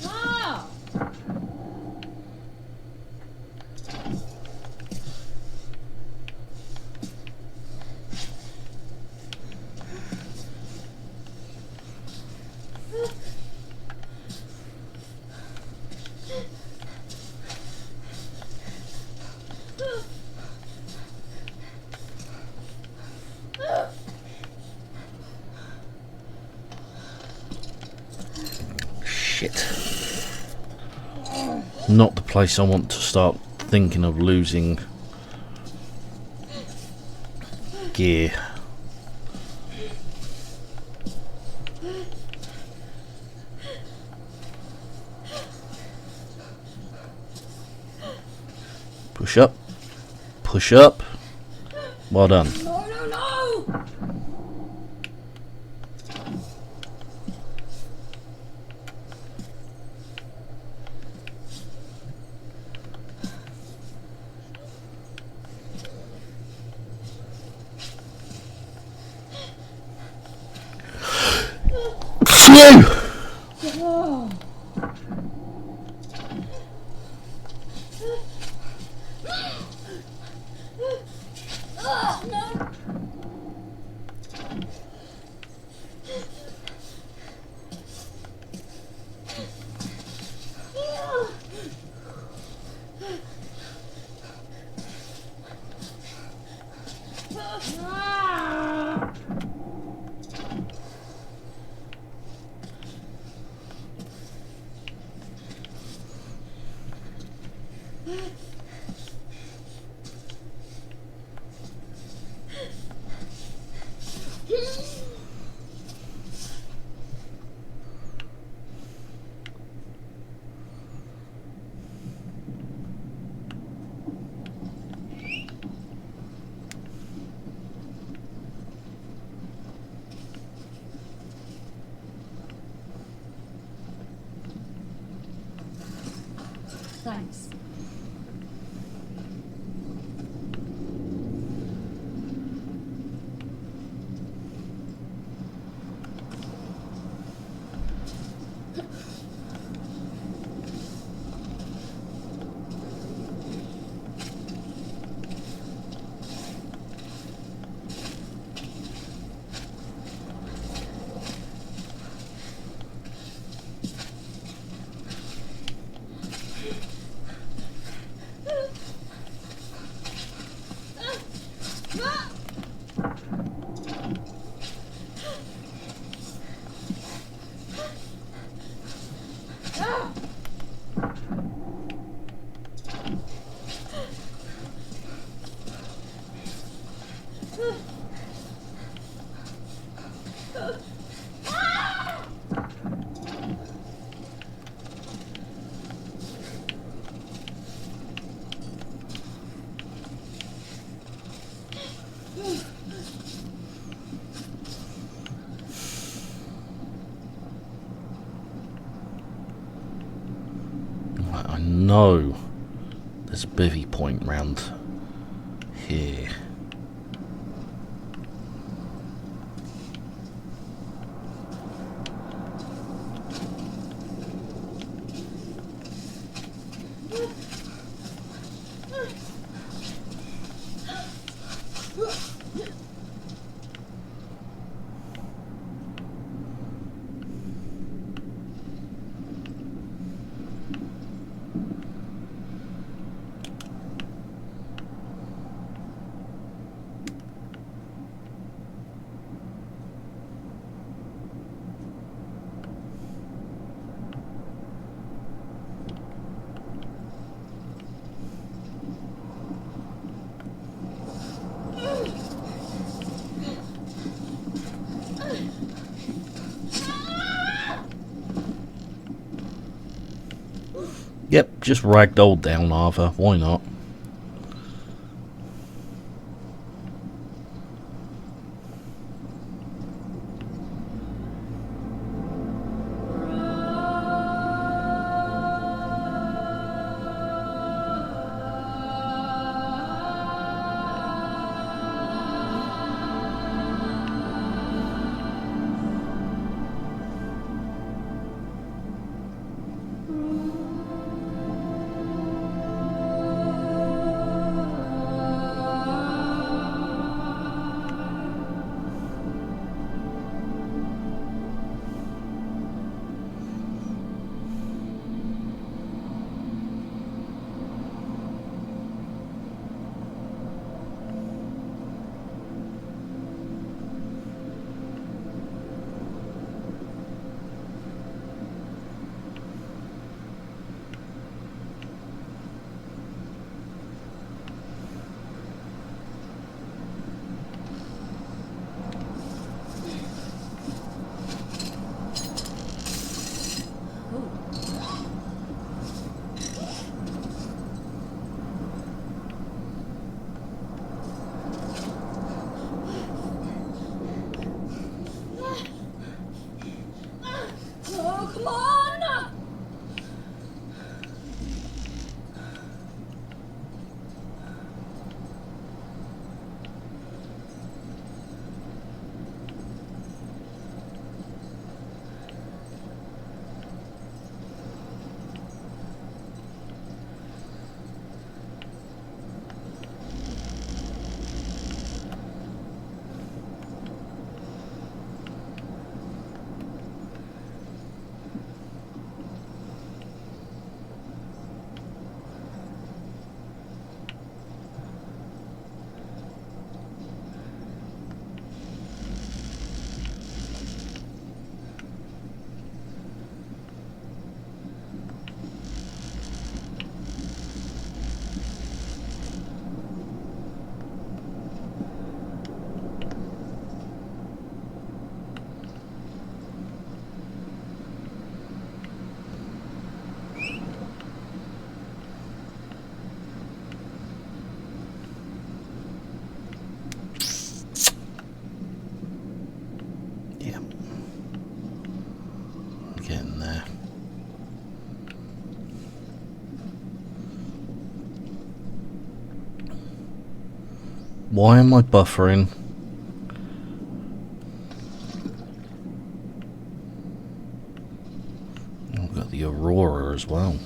Ah! Shit. Not the place I want to start thinking of losing gear. Push up. Push up. Well done. No, no, no! Phew! Oh. No. Thanks. I know there's a bivvy point round here. Yep, just ragdoll down, Arthur. Why not? Oh, come on! Yeah. Getting there. Why am I buffering? I've got the Aurora as well.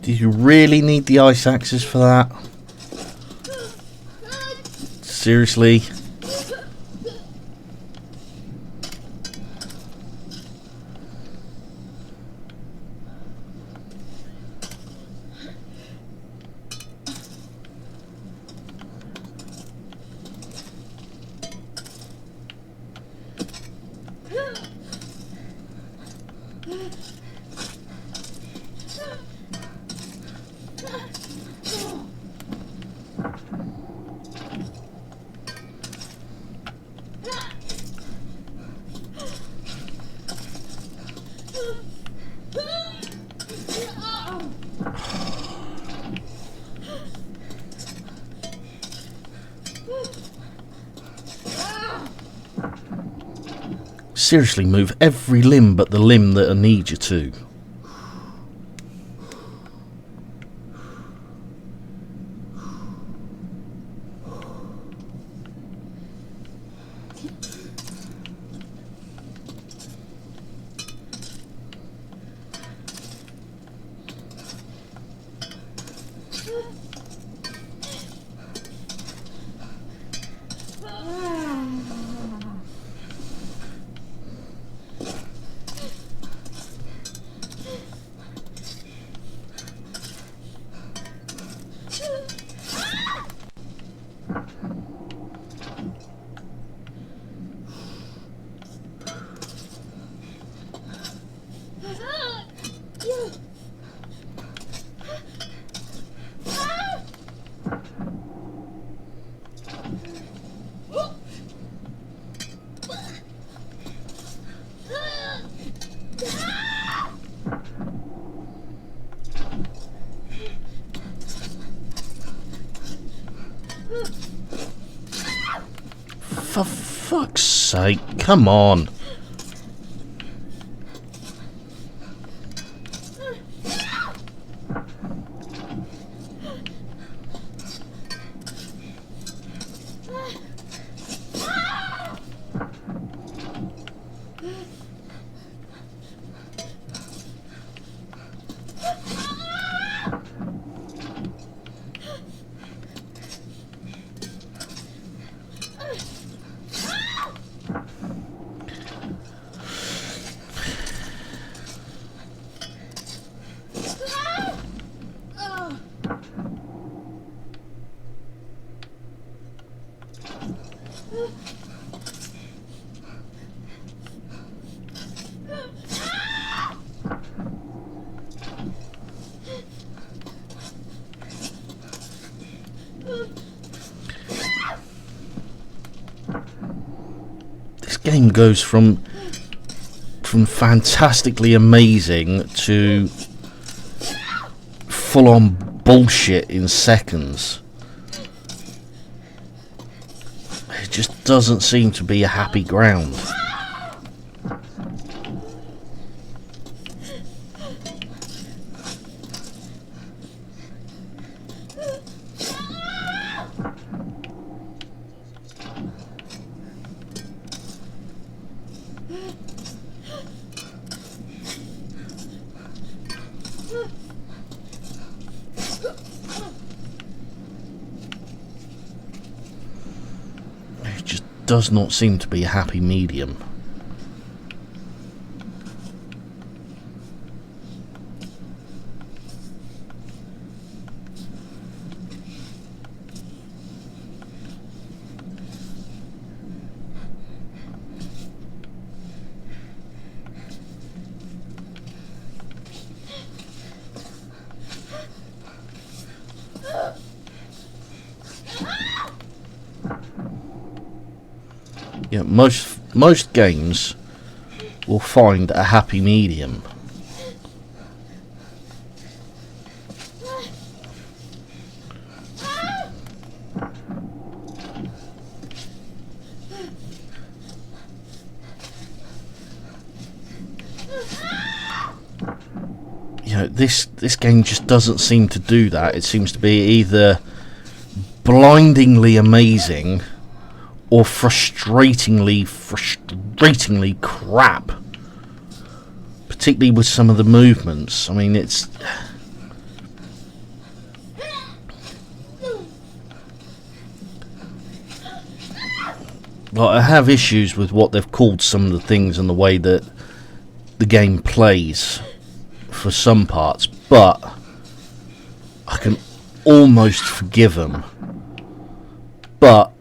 Did you really need the ice axes for that? Seriously? Seriously, move every limb but the limb that I need you to. For fuck's sake, come on. This game goes from fantastically amazing to full-on bullshit in seconds. It just doesn't seem to be a happy ground. It just does not seem to be a happy medium. Yeah, most games will find a happy medium. You know, this game just doesn't seem to do that. It seems to be either blindingly amazing or frustratingly crap, particularly with some of the movements. I mean, it's like, I have issues with what they've called some of the things and the way that the game plays for some parts, but I can almost forgive them. But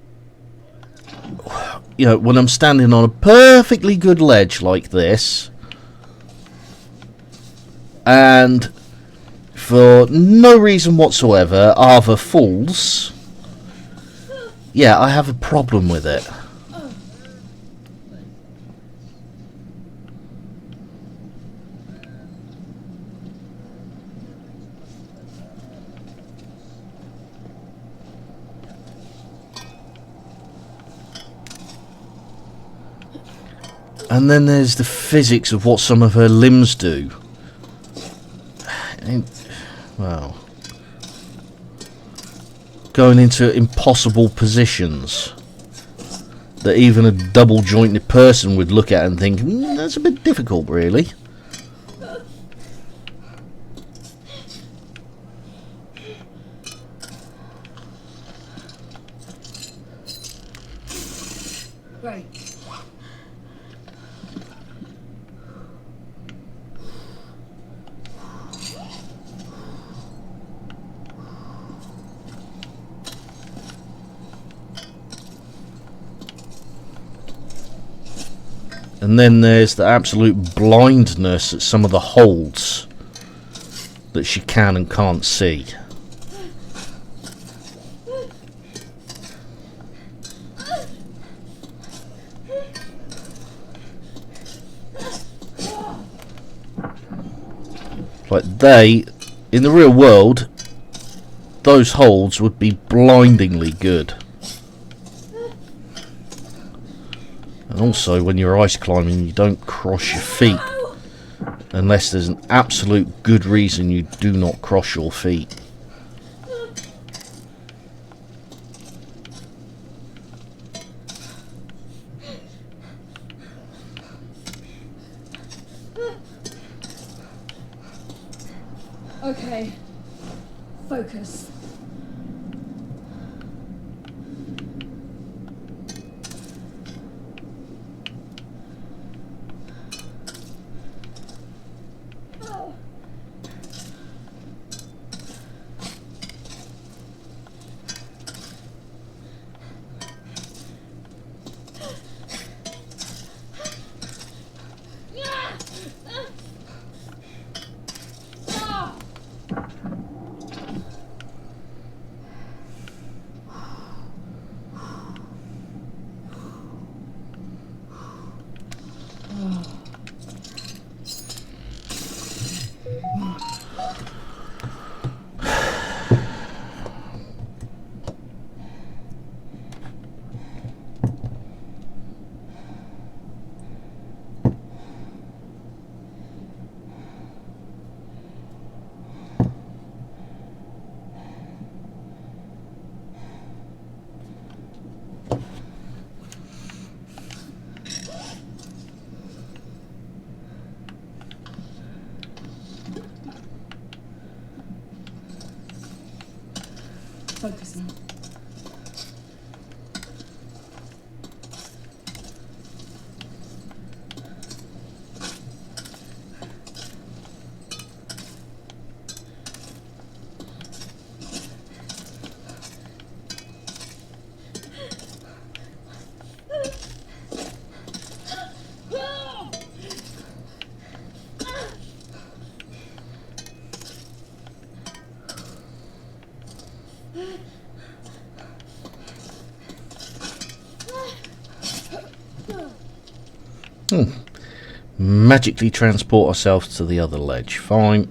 you know, when I'm standing on a perfectly good ledge like this, and for no reason whatsoever, Ava falls, yeah, I have a problem with it. And then there's the physics of what some of her limbs do. Well, going into impossible positions that even a double jointed person would look at and think, that's a bit difficult, really. Great. And then there's the absolute blindness at some of the holds that she can and can't see. Like, they, in the real world, those holds would be blindingly good. And also, when you're ice climbing, you don't cross your feet. Unless there's an absolute good reason you do not cross your feet. Okay. Focus. Focus now. Magically transport ourselves to the other ledge. Fine.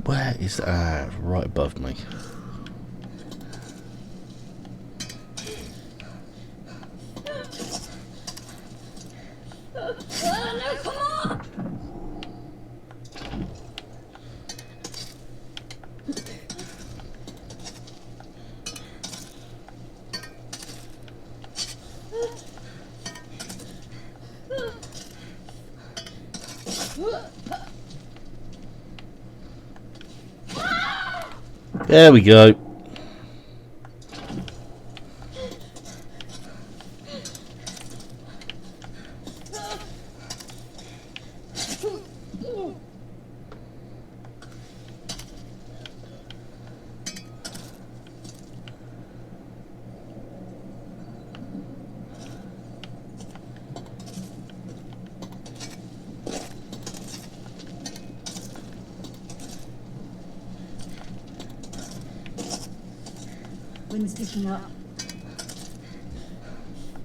Where is that? Right above me. No, come on! There we go. Wind's picking up.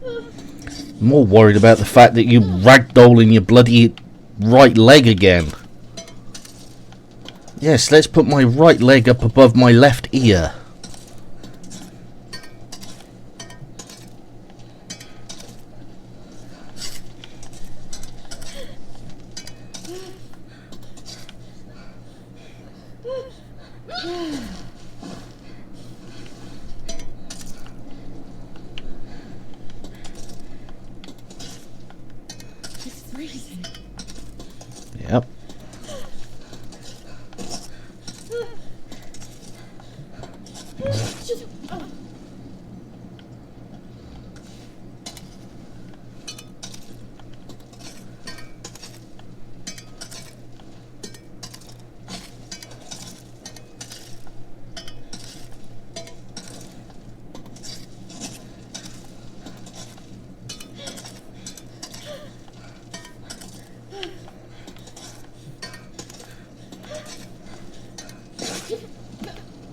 I'm more worried about the fact that you ragdolling your bloody right leg again. Yes, let's put my right leg up above my left ear. freezing. Yep.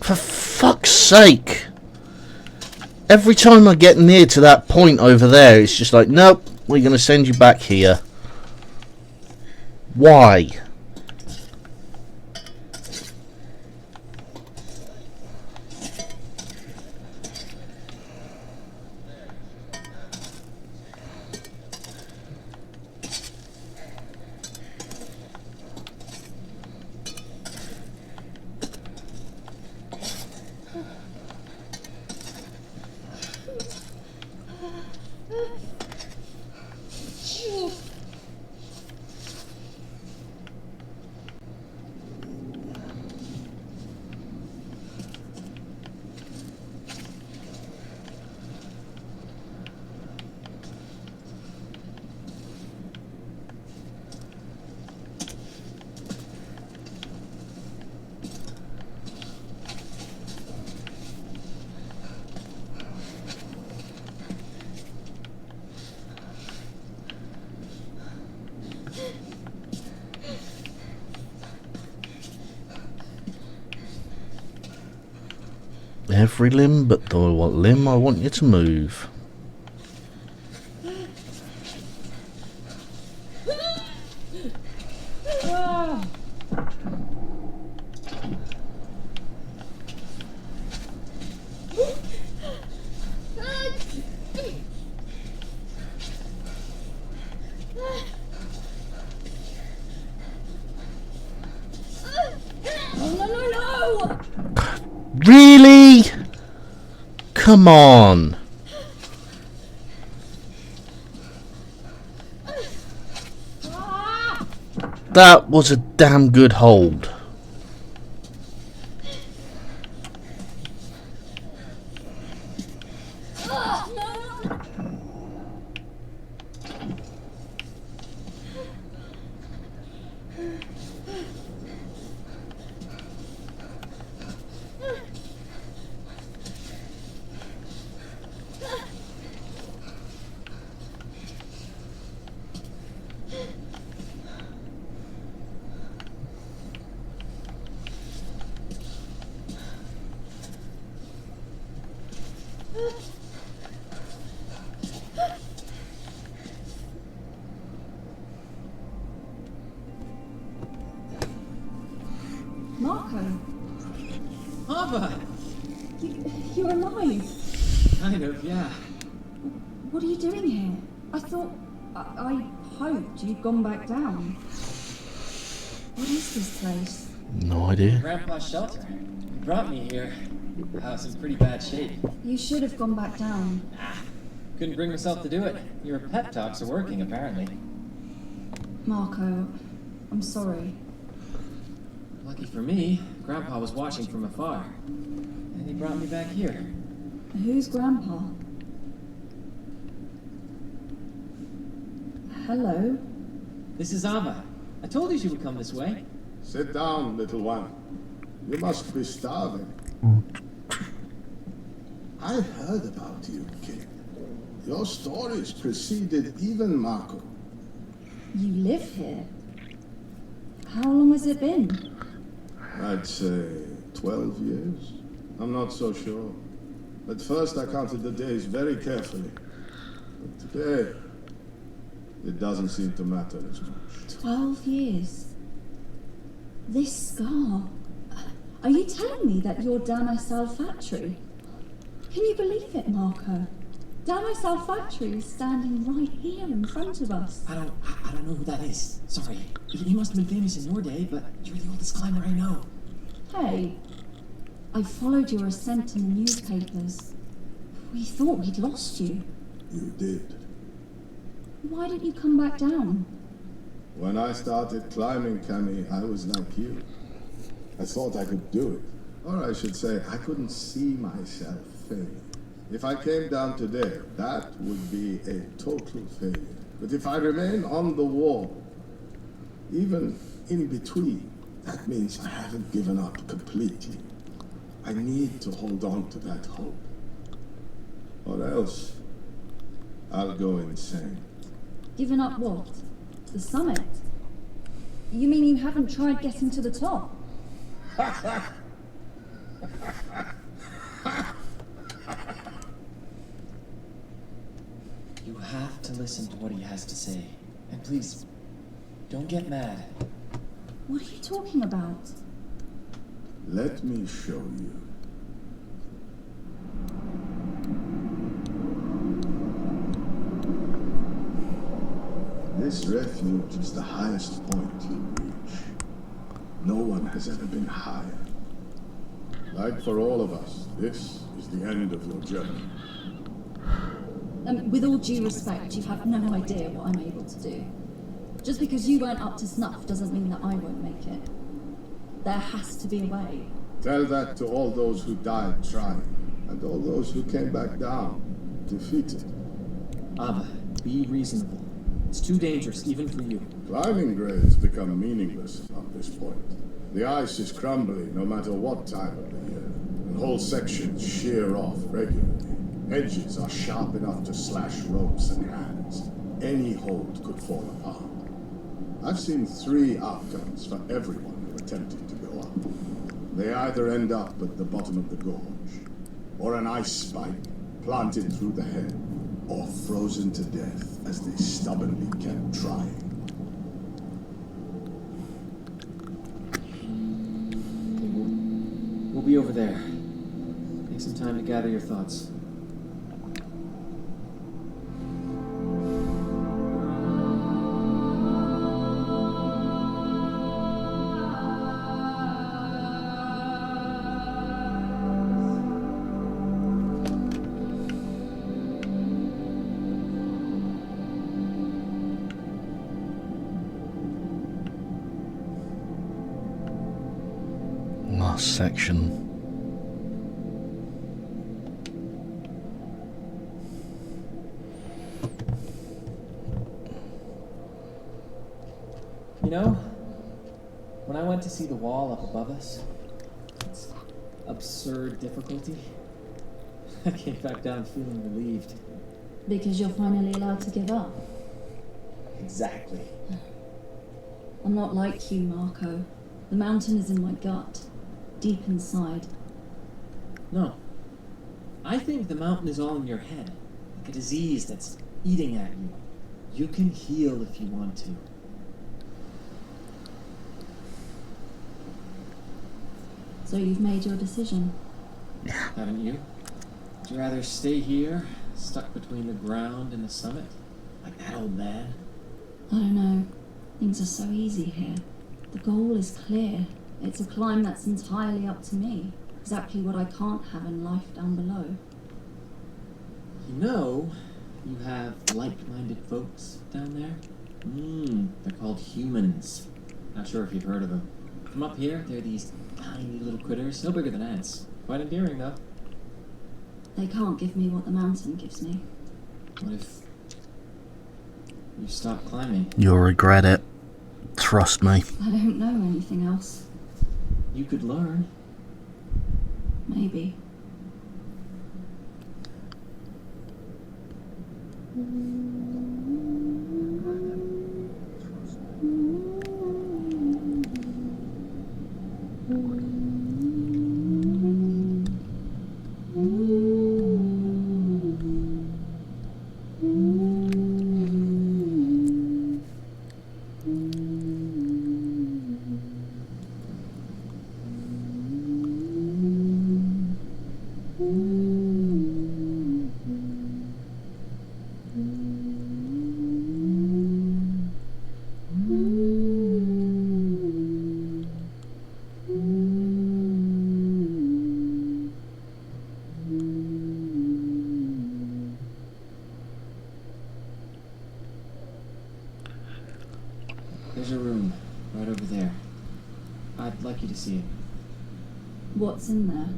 For fuck's sake! Every time I get near to that point over there, it's just like, nope, we're going to send you back here. Why? Every limb but the limb I want you to move. Really? Come on. That was a damn good hold. Marco, Ava! you're alive. Kind of, yeah. What are you doing here? I thought... I hoped you'd gone back down. What is this place? No idea. Grandpa's shelter. He brought me here. I was in pretty bad shape. You should have gone back down. Couldn't bring myself to do it. Your pep talks are working, apparently. Marco, I'm sorry. Lucky for me, Grandpa was watching from afar. And he brought me back here. Who's Grandpa? Hello? This is Ava. I told you she would come this way. Sit down, little one. You must be starving. I heard about you, kid. Your stories preceded even Marco. You live here? How long has it been? I'd say 12 years. I'm not so sure. At first I counted the days very carefully. But today, it doesn't seem to matter as much. 12 years. This scar. Are you telling me that you're Damisal Factory? Can you believe it, Marco? Damisal Factory is standing right here in front of us. I don't know who that is. Sorry. He must have been famous in your day, but you're the oldest climber I know. Hey, I followed your ascent in the newspapers. We thought we'd lost you. You did. Why didn't you come back down? When I started climbing, Cammy, I was like you. I thought I could do it. Or I should say, I couldn't see myself failing. If I came down today, that would be a total failure. But if I remain on the wall, even in between, that means I haven't given up completely. I need to hold on to that hope. Or else, I'll go insane. Given up what? The summit? You mean you haven't tried getting to the top? You have to listen to what he has to say. And please, don't get mad. What are you talking about? Let me show you. This refuge is the highest point you reach. No one has ever been higher. Like for all of us, this is the end of your journey. With all due respect, you have no idea what I'm able to do. Just because you weren't up to snuff doesn't mean that I won't make it. There has to be a way. Tell that to all those who died trying, and all those who came back down, defeated. Ava, be reasonable. It's too dangerous, even for you. Climbing grades become meaningless at this point. The ice is crumbling no matter what time of the year, and whole sections shear off regularly. Edges are sharp enough to slash ropes and hands. Any hold could fall apart. I've seen 3 outcomes for everyone who attempted to go up. They either end up at the bottom of the gorge, or an ice spike planted through the head, or frozen to death as they stubbornly kept trying. Okay, we'll be over there. Take some time to gather your thoughts. Last section. You know, when I went to see the wall up above us, its absurd difficulty, I came back down feeling relieved. Because you're finally allowed to give up. Exactly. I'm not like you, Marco. The mountain is in my gut, deep inside. No. I think the mountain is all in your head, like a disease that's eating at you. You can heal if you want to. So you've made your decision. Haven't you? Would you rather stay here, stuck between the ground and the summit, like that old man? I don't know. Things are so easy here. The goal is clear. It's a climb that's entirely up to me. Exactly what I can't have in life down below. You know, you have like-minded folks down there? They're called humans. Not sure if you've heard of them. From up here, they're these tiny little critters, no bigger than ants. Quite endearing, though. They can't give me what the mountain gives me. What if you stop climbing? You'll regret it. Trust me. I don't know anything else. You could learn. Maybe. There's a room right over there. I'd like you to see it. What's in there?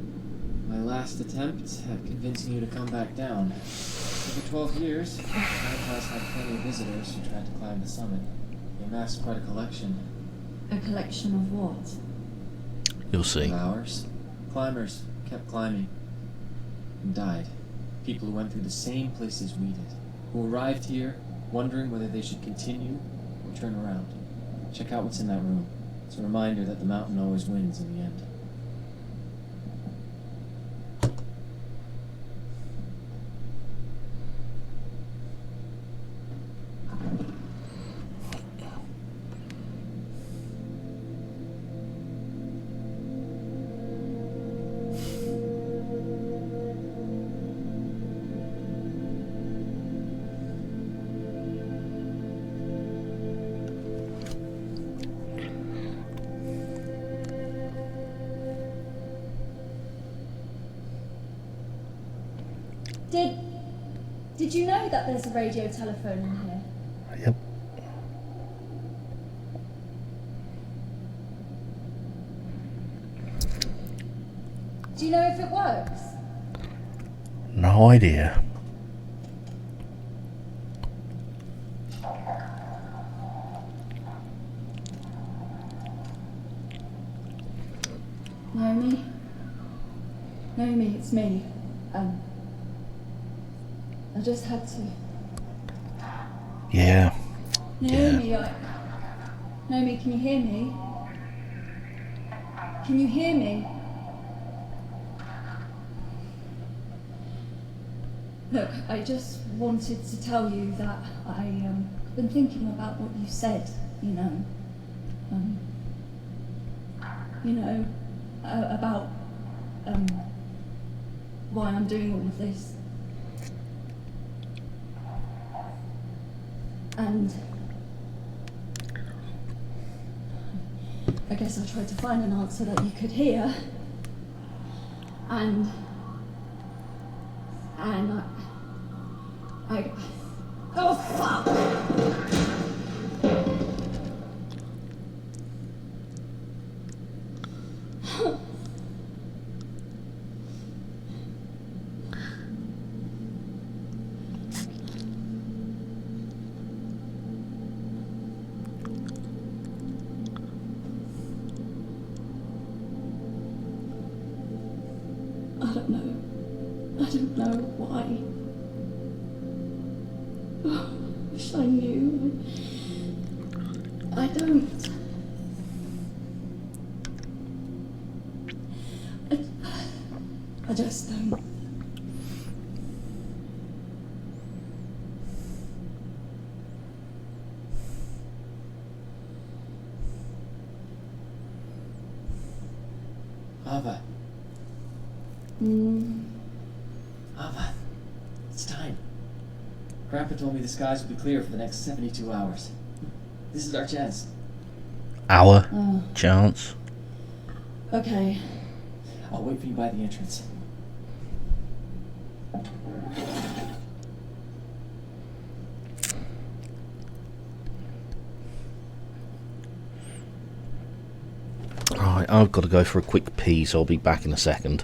My last attempt at convincing you to come back down. Over 12 years, the has had plenty of visitors who tried to climb the summit. They amassed quite a collection. A collection of what? You'll see. Of ours. Climbers kept climbing and died. People who went through the same places we did. Who arrived here wondering whether they should continue or turn around. Check out what's in that room. It's a reminder that the mountain always wins in the end. Did you know that there's a radio telephone in here? Yep. Do you know if it works? No idea. Naomi? Naomi, it's me. I just had to. Yeah. Naomi, Naomi, can you hear me? Can you hear me? Look, I just wanted to tell you that I've been thinking about what you said, about why I'm doing all of this. And I guess I tried to find an answer that you could hear. And I oh fuck! I don't know why. Oh, I wish I knew. I don't. I just don't. Ava. Ava. It's time. Grandpa told me the skies will be clear for the next 72 hours. This is our chance. Our chance. Okay. I'll wait for you by the entrance. Alright, I've got to go for a quick pee, so I'll be back in a second.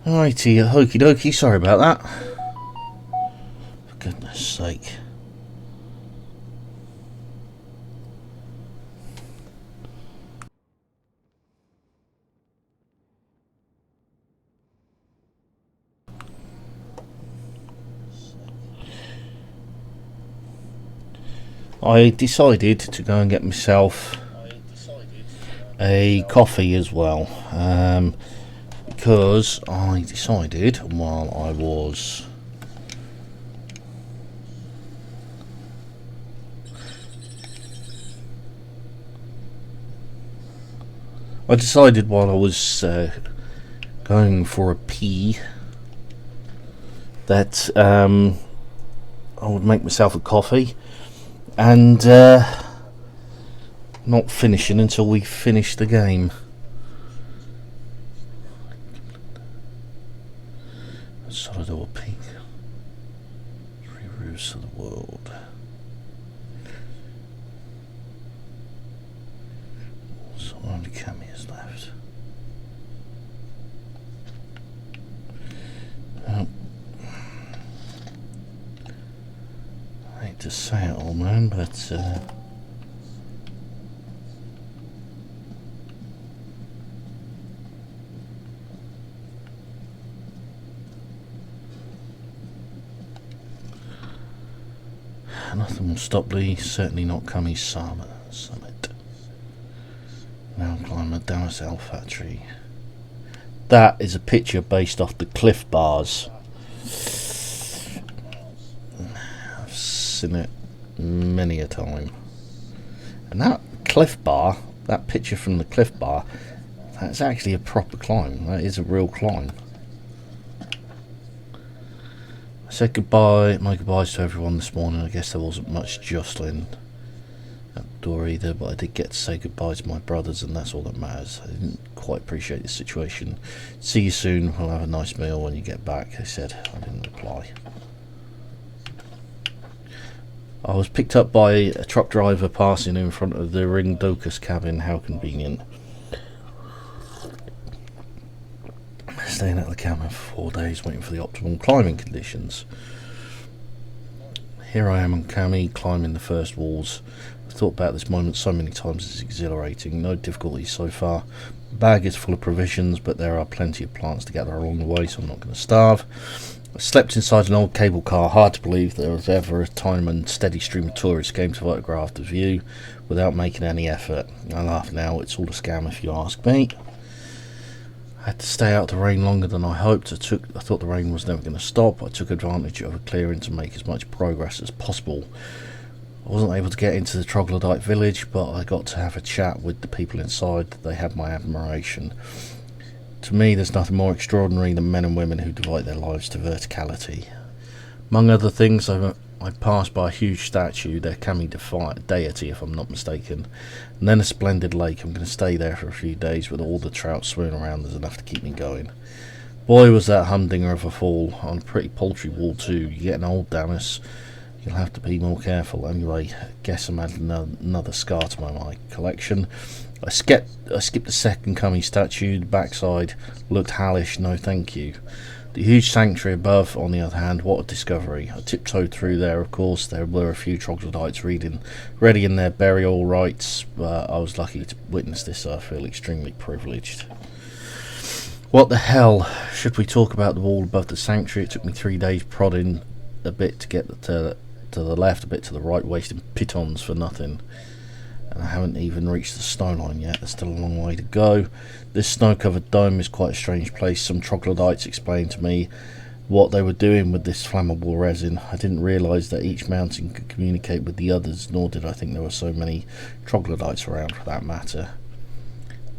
Righty, hokey dokey, sorry about that. For goodness sake. I decided to go and get myself a coffee as well, because I decided while I was going for a pee that I would make myself a coffee and not finishing until we finish the game. Solidor Peak. 3 roofs of the world. So only cameos left. Oh. I hate to say it, old man, but nothing will stop Lee, certainly not Cummy's summit. Now climb a Dallas L factory. That is a picture based off the cliff bars. I've seen it many a time. And that cliff bar, that picture from the cliff bar, that's actually a proper climb. That is a real climb. I said goodbye, my goodbyes to everyone this morning. I guess there wasn't much jostling at the door either, but I did get to say goodbye to my brothers, and that's all that matters. I didn't quite appreciate the situation. See you soon, we'll have a nice meal when you get back, they said. I didn't reply. I was picked up by a truck driver passing in front of the Ring Docus cabin. How convenient. Staying at the cabin for 4 days, waiting for the optimal climbing conditions. Here I am on Cami, climbing the first walls. I've thought about this moment so many times, it's exhilarating. No difficulties so far. The bag is full of provisions, but there are plenty of plants to gather along the way, so I'm not going to starve. I slept inside an old cable car. Hard to believe there was ever a time when steady stream of tourists came to photograph the view without making any effort. I laugh now, it's all a scam if you ask me. I had to stay out the rain longer than I hoped. I thought the rain was never going to stop. I took advantage of a clearing to make as much progress as possible. I wasn't able to get into the troglodyte village, but I got to have a chat with the people inside. They had my admiration. To me, there's nothing more extraordinary than men and women who devote their lives to verticality. Among other things, I passed by a huge statue, their Kami deity if I'm not mistaken, and then a splendid lake. I'm going to stay there for a few days with all the trout swimming around. There's enough to keep me going. Boy, was that humdinger of a fall on a pretty paltry wall too. You're getting old, Danis. You'll have to be more careful. Anyway, guess I'm adding another scar to my collection. I skipped the second Kami statue. The backside looked hellish, no thank you. The huge sanctuary above, on the other hand, what a discovery. I tiptoed through there, of course. There were a few troglodytes ready in their burial rites, but I was lucky to witness this, so I feel extremely privileged. What the hell? Should we talk about the wall above the sanctuary? It took me 3 days prodding a bit to get to the left, a bit to the right, wasting pitons for nothing. And I haven't even reached the snow line yet. There's still a long way to go. This snow-covered dome is quite a strange place. Some troglodytes explained to me what they were doing with this flammable resin. I didn't realise that each mountain could communicate with the others, nor did I think there were so many troglodytes around for that matter.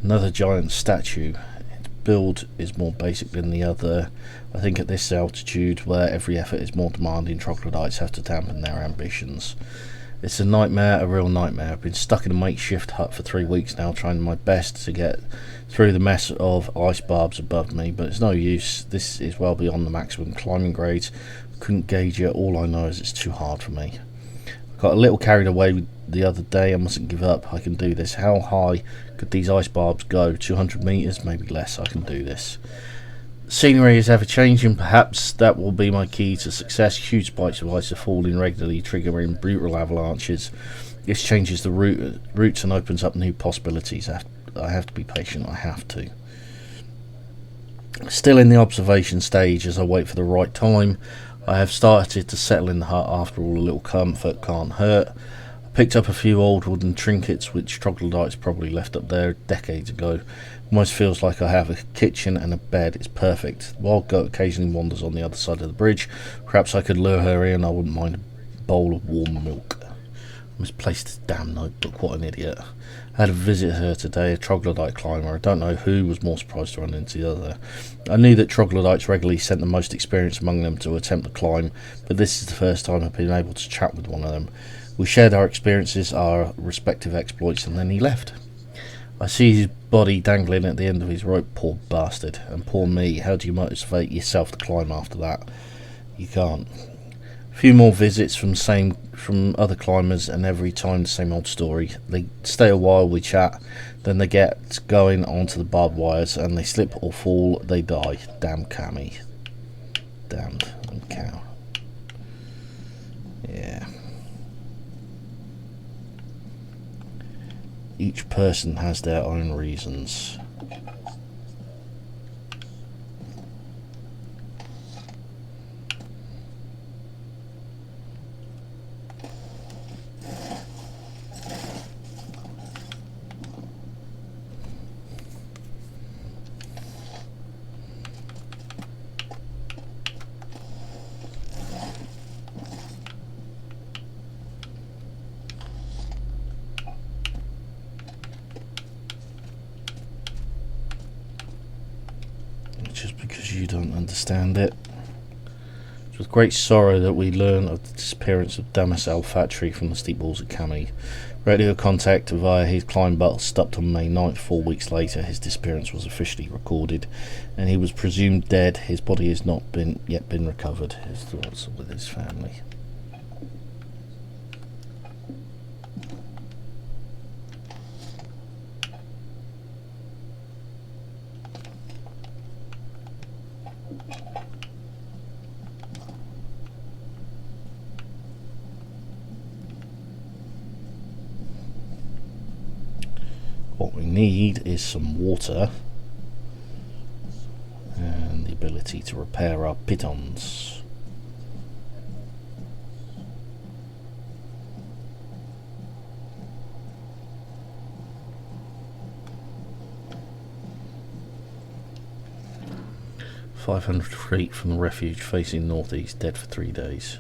Another giant statue. Its build is more basic than the other. I think at this altitude, where every effort is more demanding, troglodytes have to dampen their ambitions. It's a nightmare, a real nightmare. I've been stuck in a makeshift hut for 3 weeks now, trying my best to get through the mess of ice barbs above me, but it's no use. This is well beyond the maximum climbing grades. Couldn't gauge it. All I know is it's too hard for me. I got a little carried away the other day. I mustn't give up. I can do this. How high could these ice barbs go? 200 meters, maybe less. I can do this. Scenery is ever changing. Perhaps that will be my key to success. Huge spikes of ice are falling regularly, triggering brutal avalanches. This changes the routes and opens up new possibilities. I have to be patient. I have to. Still in the observation stage as I wait for the right time. I have started to settle in the hut. After all, a little comfort can't hurt. I picked up a few old wooden trinkets which troglodytes probably left up there decades ago. Almost feels like I have a kitchen and a bed. It's perfect. The wild goat occasionally wanders on the other side of the bridge. Perhaps I could lure her in. I wouldn't mind a bowl of warm milk. I misplaced this damn notebook. What an idiot. I had a visitor today, a troglodyte climber. I don't know who was more surprised to run into the other. I knew that troglodytes regularly sent the most experienced among them to attempt the climb, but this is the first time I've been able to chat with one of them. We shared our experiences, our respective exploits, and then he left. I see his body dangling at the end of his rope. Poor bastard. And poor me. How do you motivate yourself to climb after that? You can't. A few more visits from other climbers, and every time the same old story. They stay a while, we chat, then they get going onto the barbed wires, and they slip or fall, they die. Damn Cammy. Damned cow. Yeah. Each person has their own reasons. Just because you don't understand it. It's with great sorrow that we learn of the disappearance of Damascene Factory from the steep walls of Cami. Radio contact via his climb button stopped on May 9th. 4 weeks later, his disappearance was officially recorded, and he was presumed dead. His body has not yet been recovered. His thoughts are with his family. What we need is some water and the ability to repair our pitons. "500 feet from the refuge, facing northeast, dead for 3 days.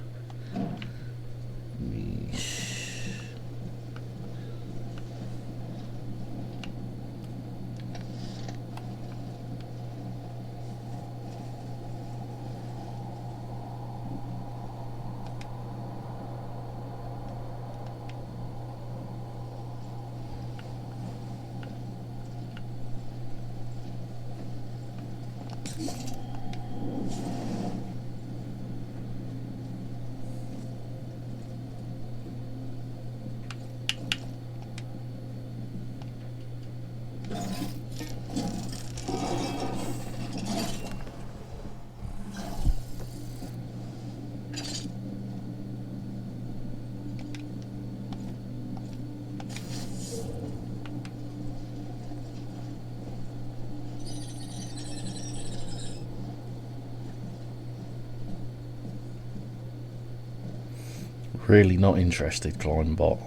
Really not interested, Climbot.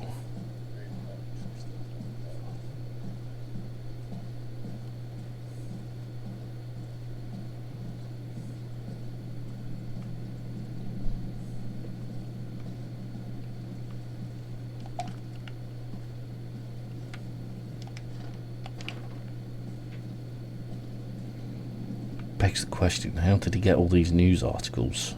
Begs the question, how did he get all these news articles?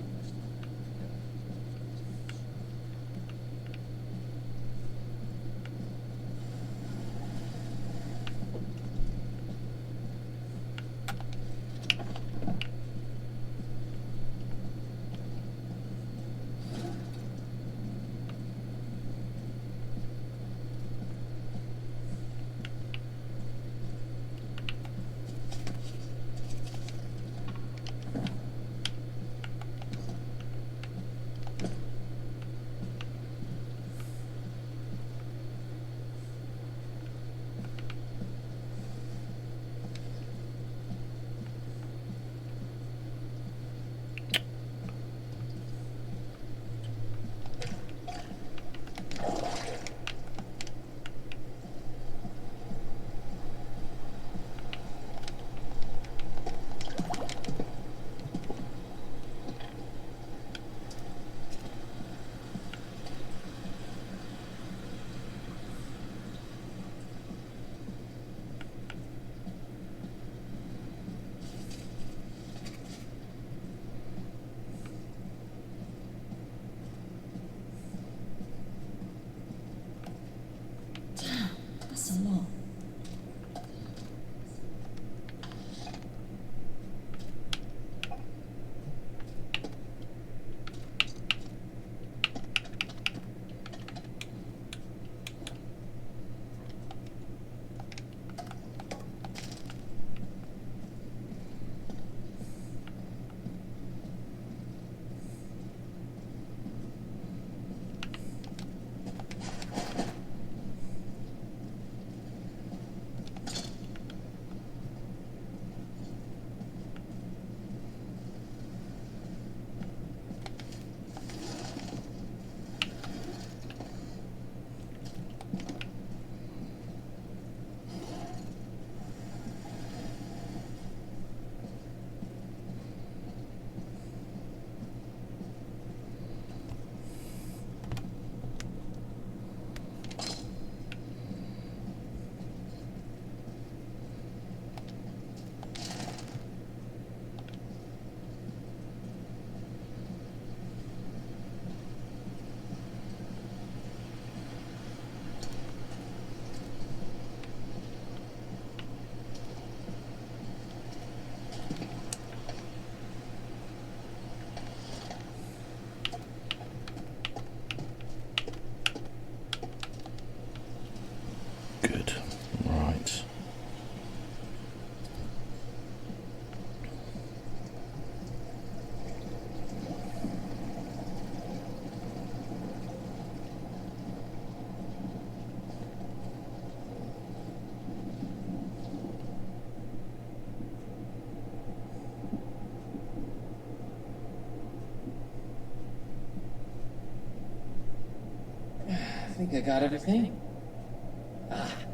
think I got everything.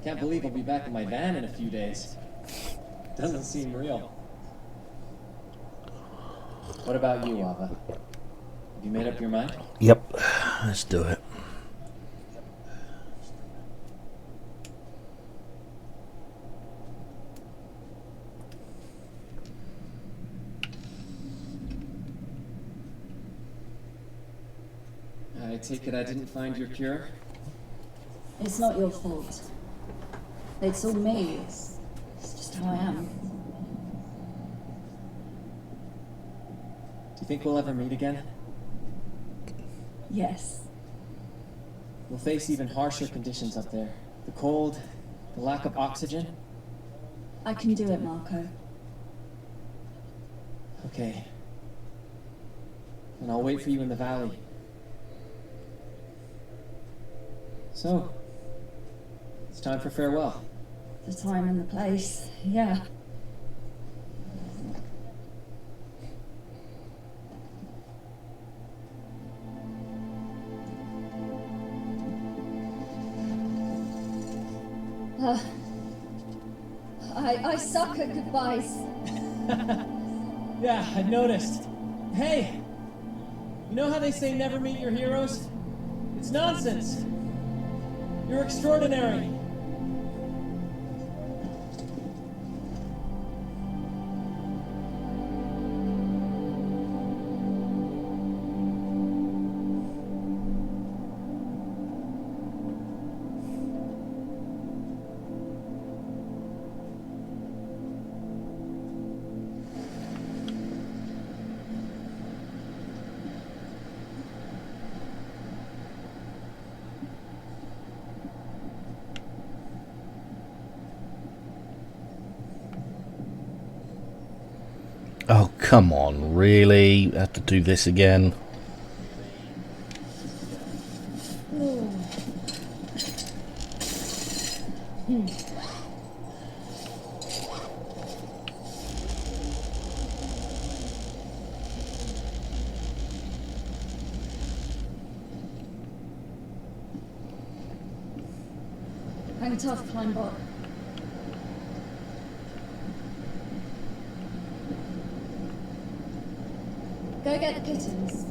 Can't believe I'll be back in my van in a few days. Doesn't seem real. What about you, Ava? Have you made up your mind? Yep, let's do it. I take it I didn't find your cure? It's not your fault. It's all me. It's just how I am. Do you think we'll ever meet again? Yes. We'll face even harsher conditions up there. The cold, the lack of oxygen. I can do it, Marco. Okay. And I'll wait for you in the valley. So, it's time for farewell. The time and the place, yeah. I suck at goodbyes. Yeah, I've noticed. Hey! You know how they say never meet your heroes? It's nonsense. You're extraordinary. Oh, come on, really? Have to do this again? Hang tough, Climbot. Go get the kittens.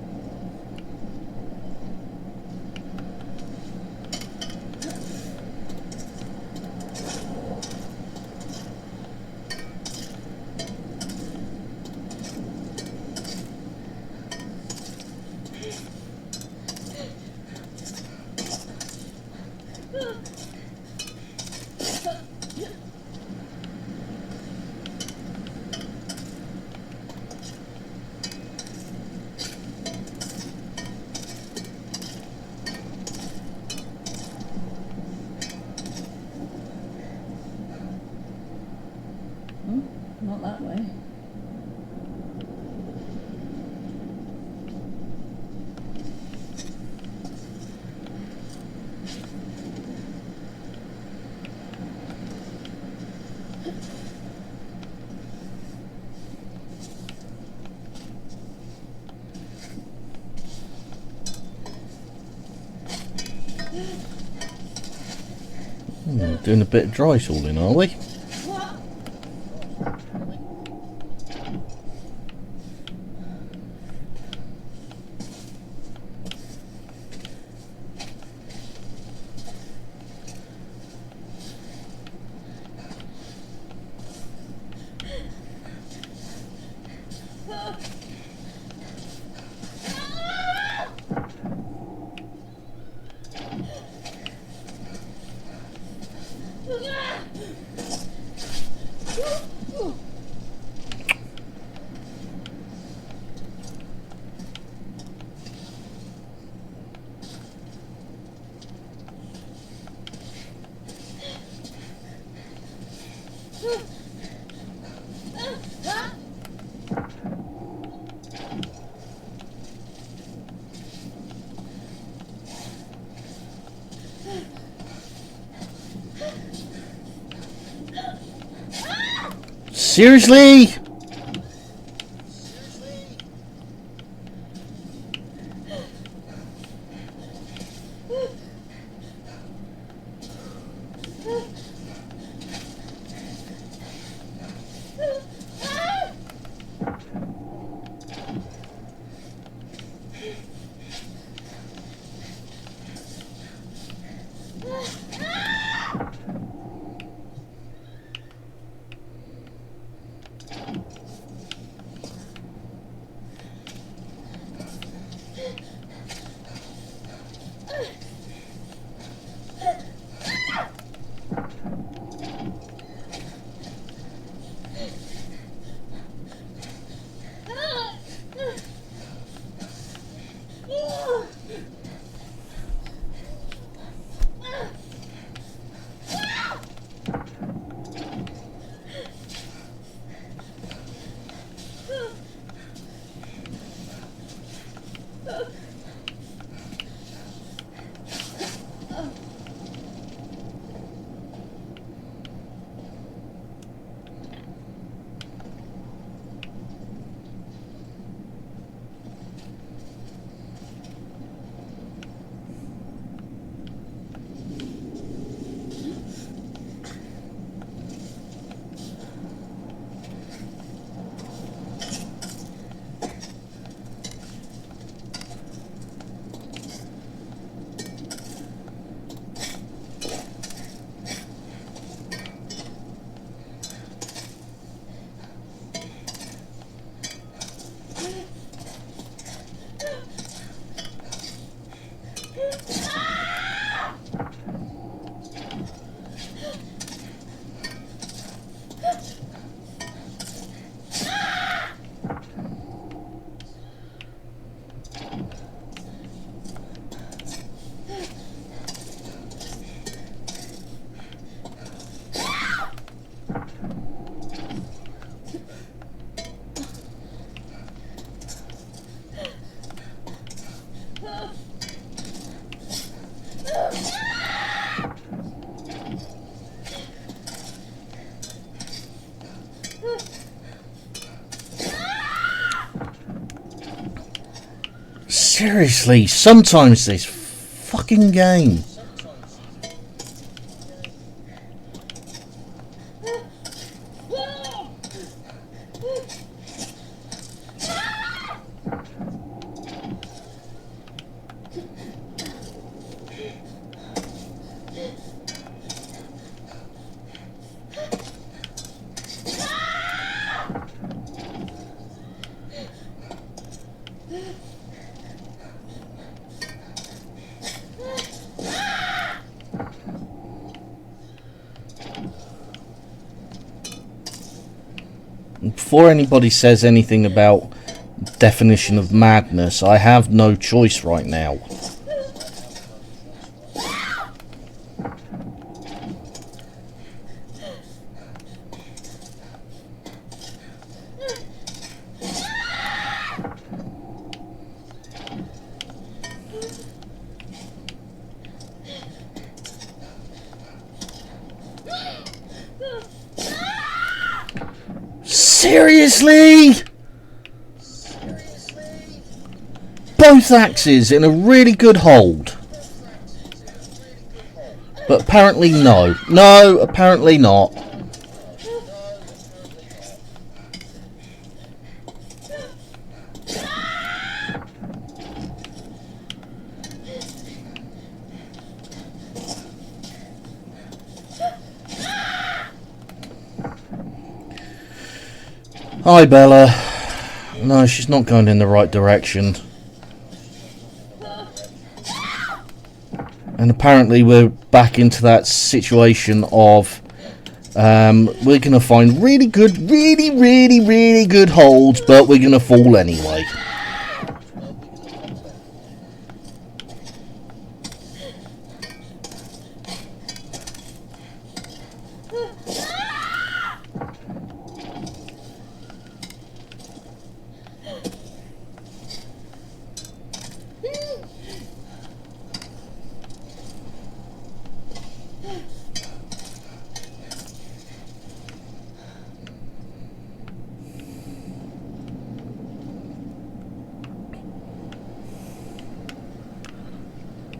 Not that way. Doing a bit of dry tooling, are we? Seriously? Seriously, sometimes this fucking game. Before anybody says anything about definition of madness, I have no choice right now. Seriously? Both axes in a really good hold. But apparently no. No, apparently not. Hi, Bella. No, she's not going in the right direction. And apparently we're back into that situation of we're going to find really good, really good holds, but we're going to fall anyway.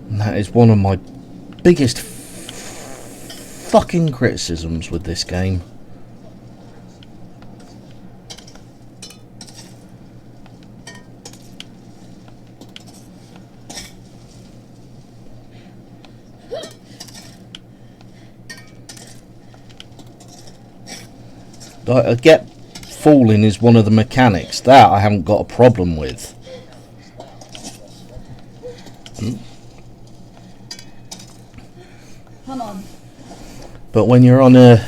And that is one of my biggest fucking criticisms with this game. I get falling is one of the mechanics. That I haven't got a problem with. Come on. But when you're on a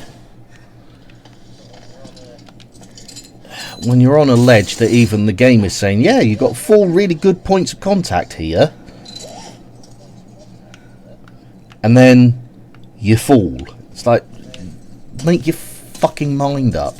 ledge that even the game is saying, yeah, you've got 4 really good points of contact here, and then you fall. It's like, make your fucking mind up.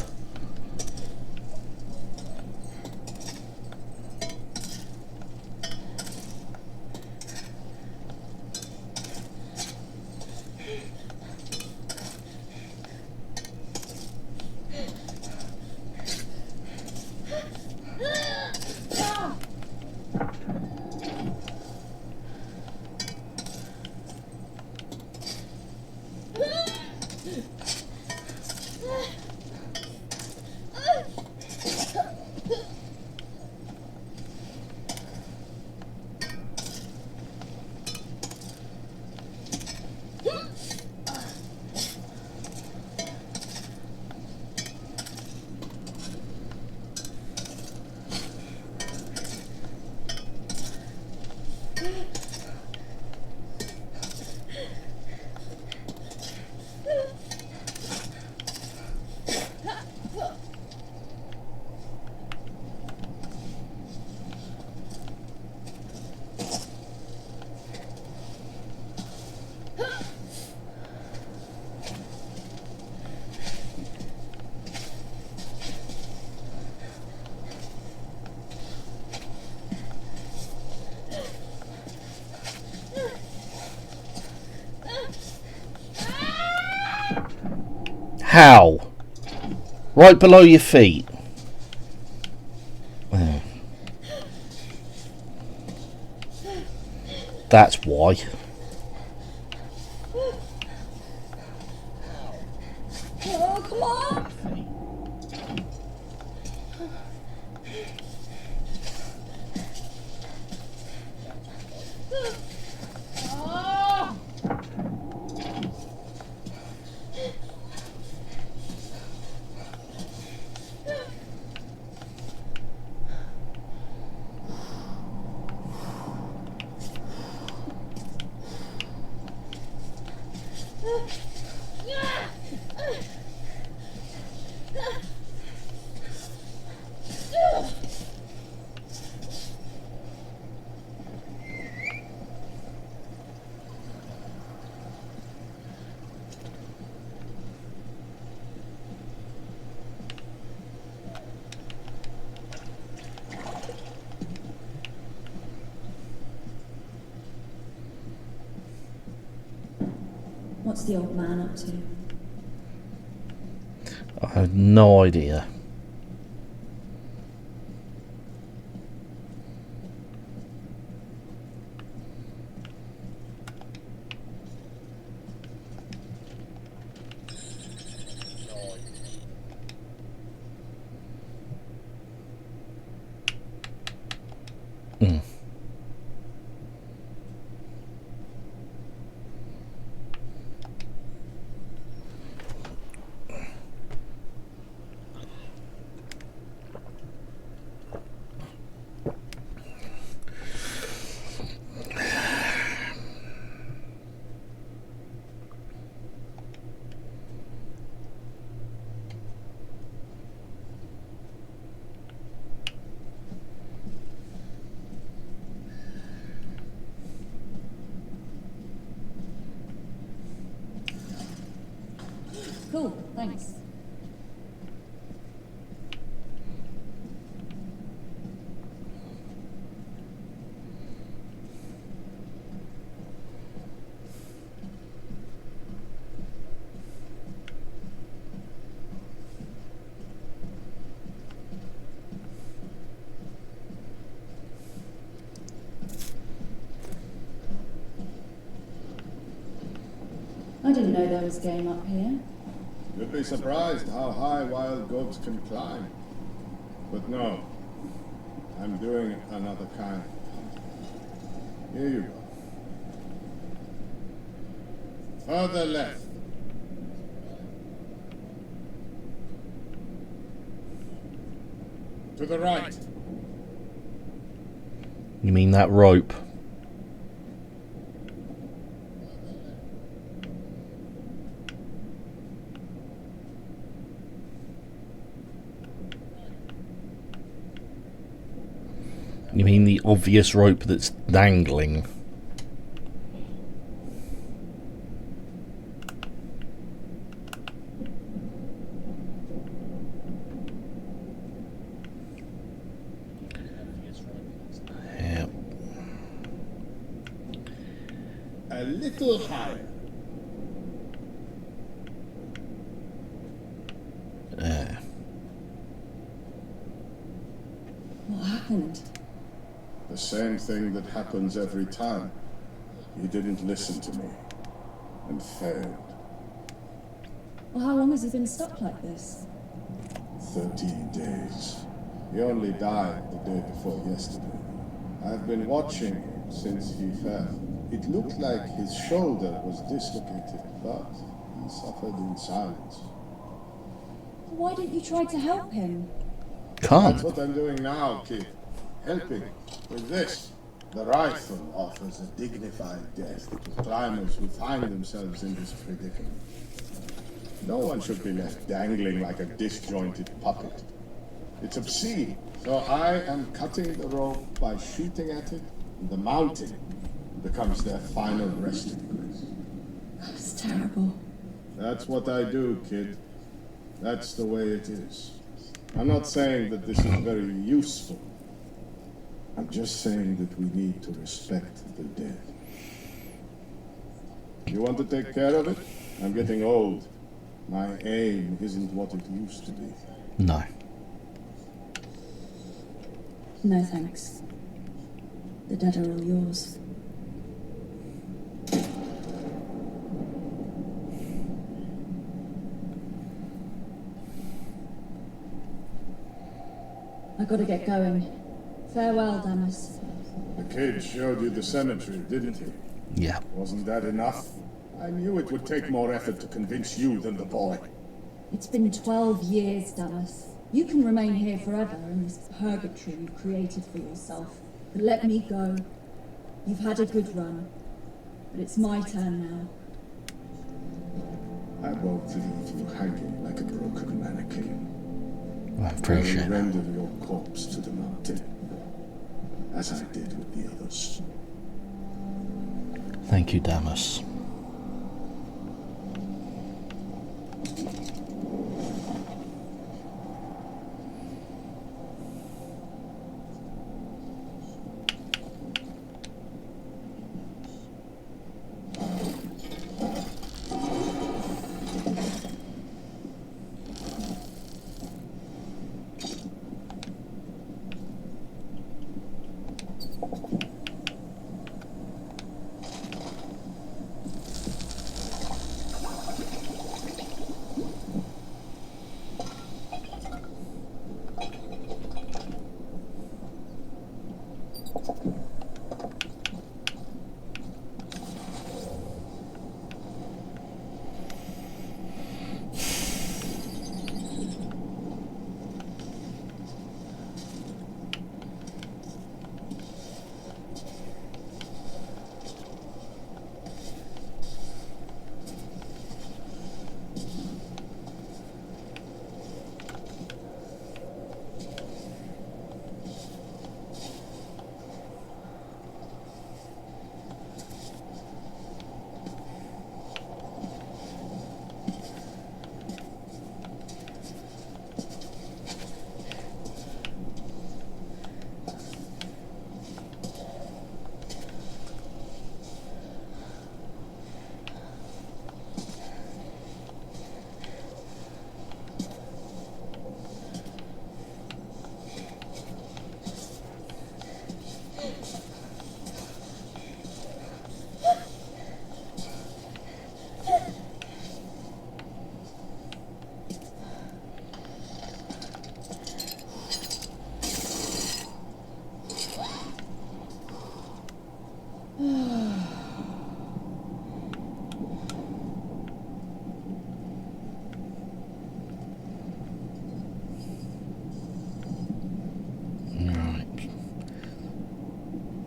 How? Right below your feet. There. That's why. Oh, come on! What's the old man up to? I have no idea. Mm. Cool, thanks. I didn't know there was game up here. You'd be surprised how high wild goats can climb. But no, I'm doing another kind. Here you go. Further left. To the right. You mean that rope? You mean the obvious rope that's dangling? Yeah. A little higher. What happened? The same thing that happens every time. You didn't listen to me. And failed. Well, how long has he been stuck like this? 13 days. He only died the day before yesterday. I've been watching him since he fell. It looked like his shoulder was dislocated, but he suffered in silence. Why didn't you try to help him? That's Can't. what I'm doing now, kid. Helping with this. The rifle offers a dignified death to climbers who find themselves in this predicament. No one should be left dangling like a disjointed puppet. It's obscene, so I am cutting the rope by shooting at it, and the mountain becomes their final resting place. That's terrible. That's what I do, kid. That's the way it is. I'm not saying that this is very useful. I'm just saying that we need to respect the dead. You want to take care of it? I'm getting old. My aim isn't what it used to be. No. No thanks. The dead are all yours. I gotta get going. Farewell, Damas. The kid showed you the cemetery, didn't he? Yeah. Wasn't that enough? I knew it would take more effort to convince you than the boy. It's been 12 years, Damas. You can remain here forever in this purgatory you've created for yourself. But let me go. You've had a good run. But it's my turn now. I won't leave you hanging like a broken mannequin. I appreciate I will that. render your corpse to the mountain, as I did with the others. Thank you, Damas.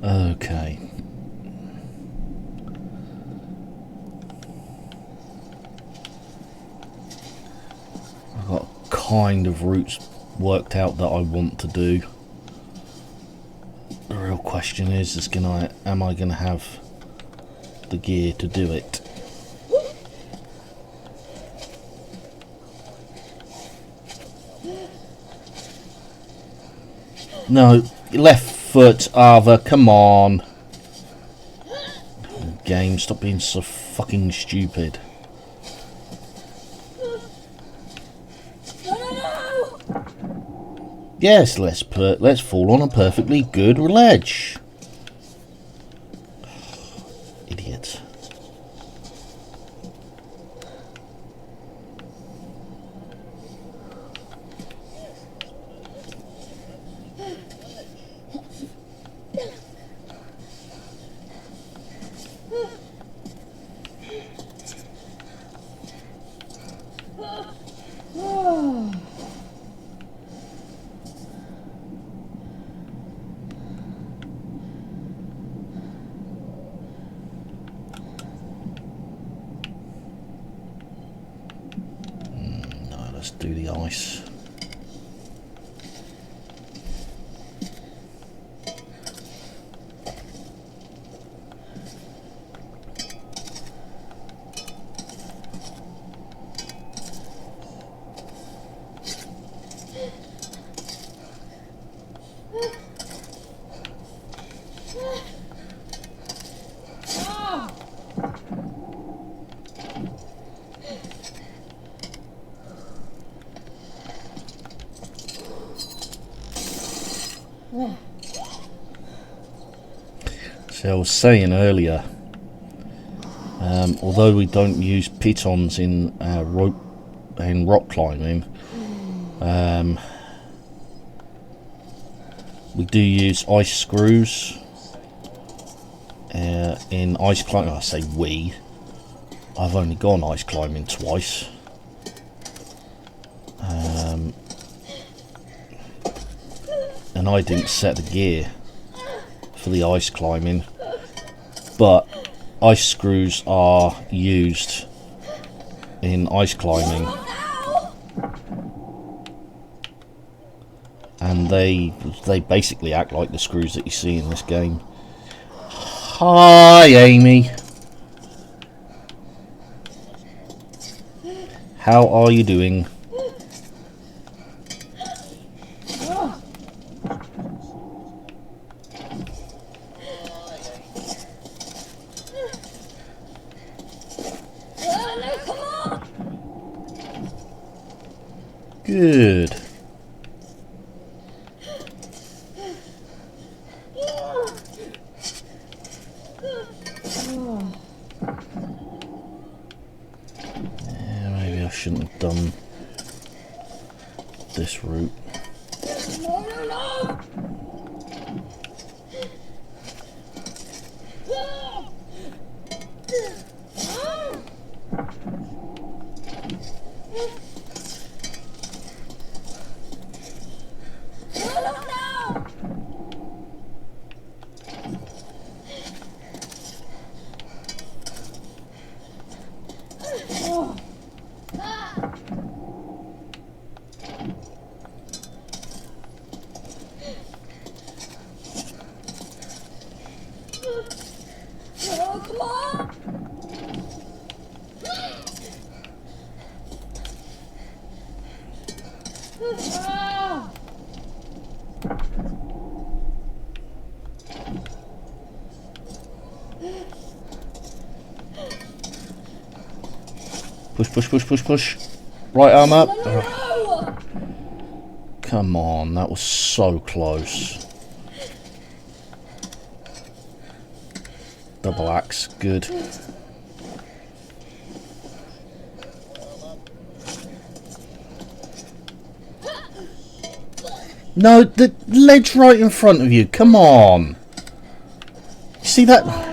Okay. I've got kind of routes worked out that I want to do. The real question is am I gonna have the gear to do it? No, left foot, Ava, come on. Game, stop being so fucking stupid. Yes, let's fall on a perfectly good ledge. Idiot. Let's do the ice. So I was saying earlier, although we don't use pitons in rock climbing, we do use ice screws in ice climbing. I say we. I've only gone ice climbing twice. And I didn't set the gear for the ice climbing, but ice screws are used in ice climbing, and they basically act like the screws that you see in this game. Hi, Amy. How are you doing? Good. Yeah, maybe I shouldn't have done this route. Push, push, push, push, push. Right arm up. Oh. Come on, that was so close. Double axe, good. No, the ledge right in front of you. Come on. See that?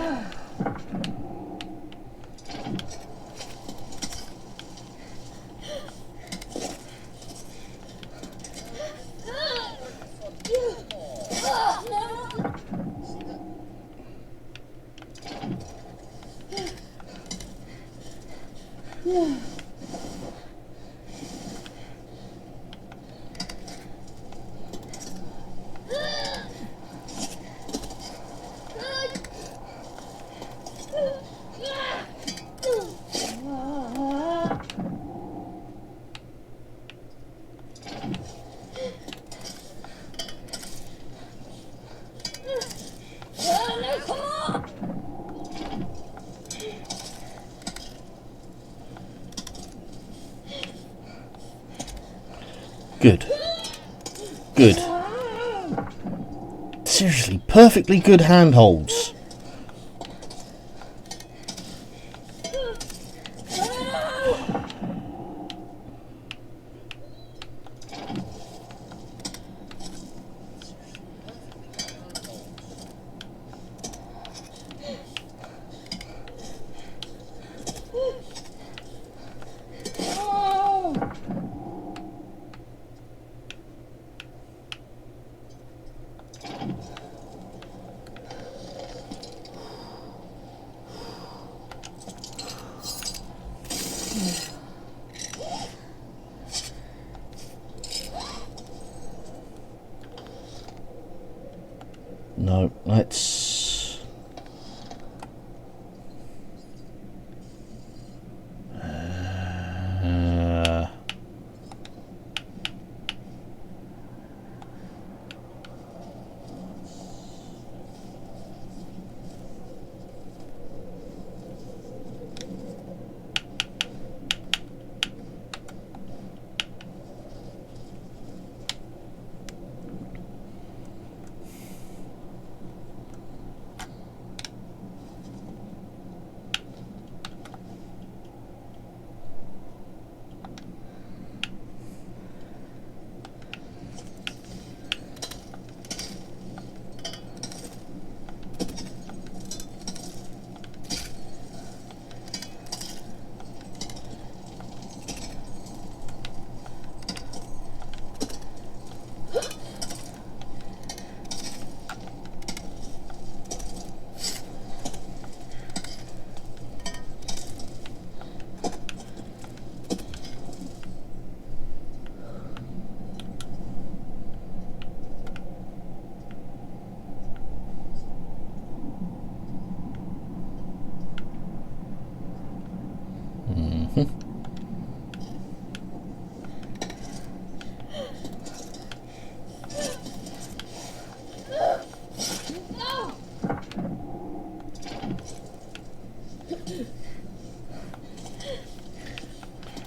Good. Good. Seriously, perfectly good handholds. No, let's...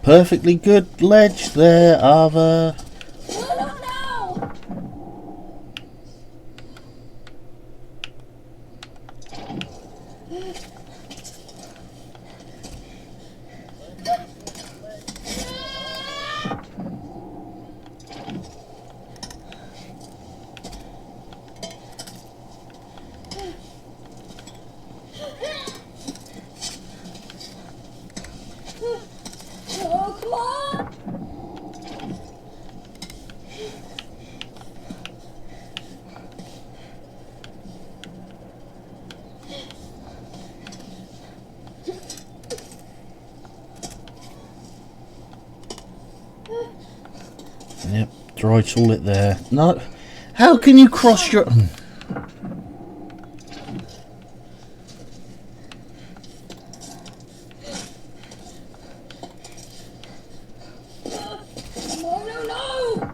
perfectly good ledge there, Ava. No, no, no! Oh, come on! Yep, dry toilet there. No, how can you cross your... No, no, no!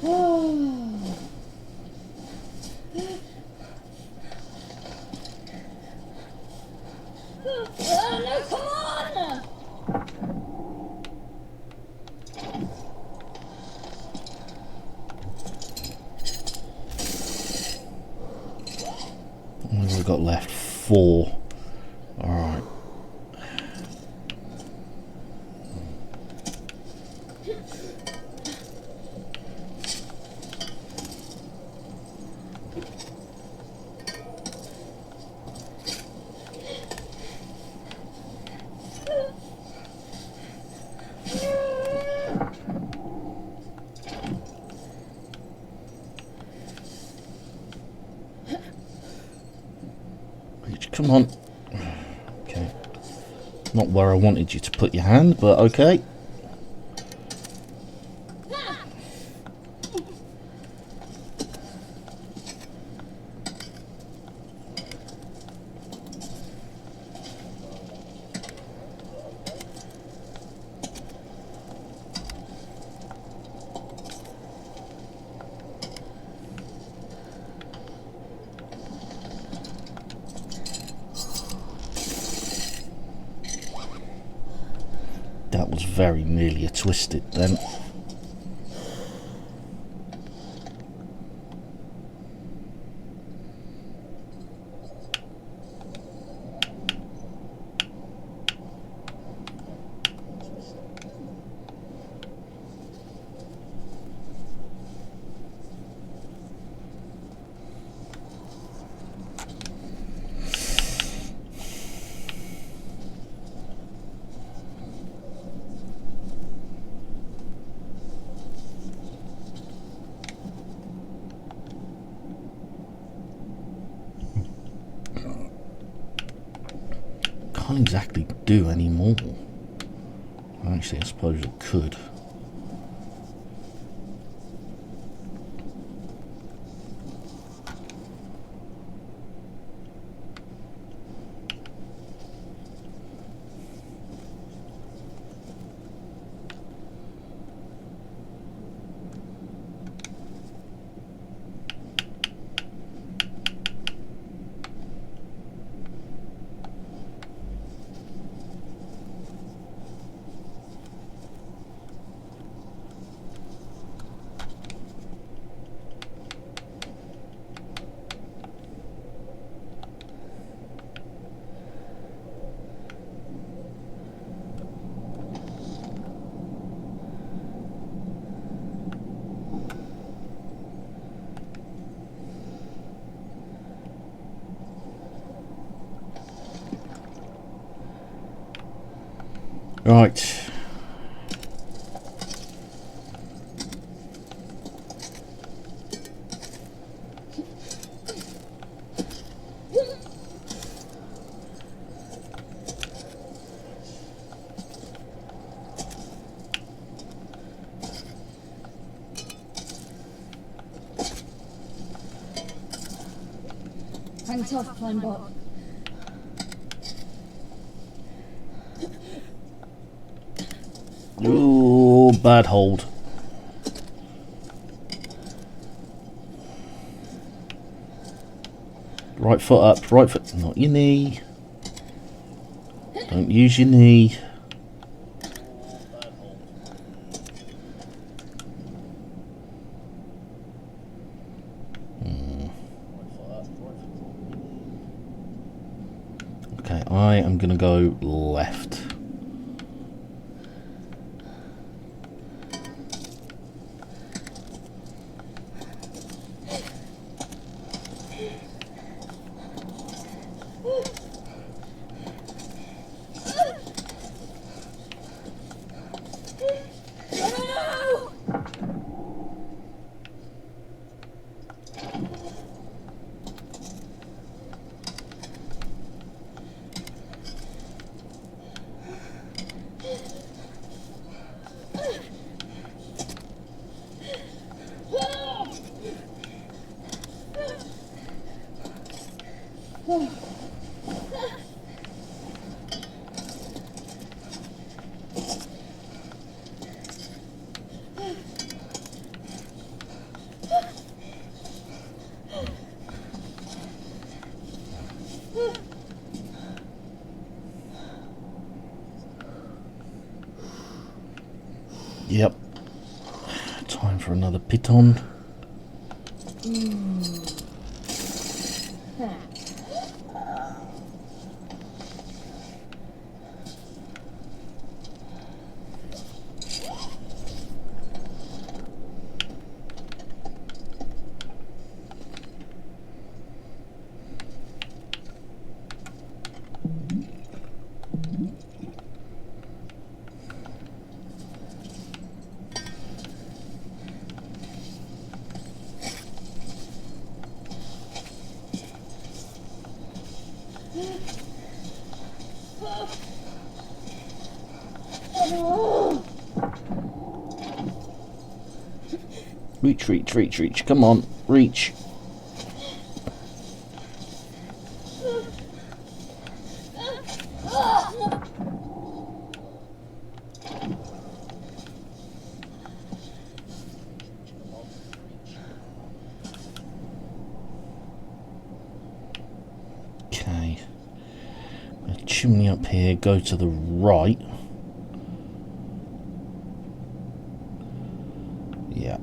Oh, no! No, come on! What have we got left? 4. Alright. Come on. Okay. Not where I wanted you to put your hand, but okay. That was very nearly a twisted then. Can't exactly do any more. Actually, I suppose I could. Right. Hang tough, Climbot. Ooh, bad hold. Right foot up, right foot, not your knee. Don't use your knee. Okay, I am going to go left. Yep. Time for another piton. Reach, reach, reach, reach. Come on, reach. Okay. A chimney up here, go to the right. Yeah.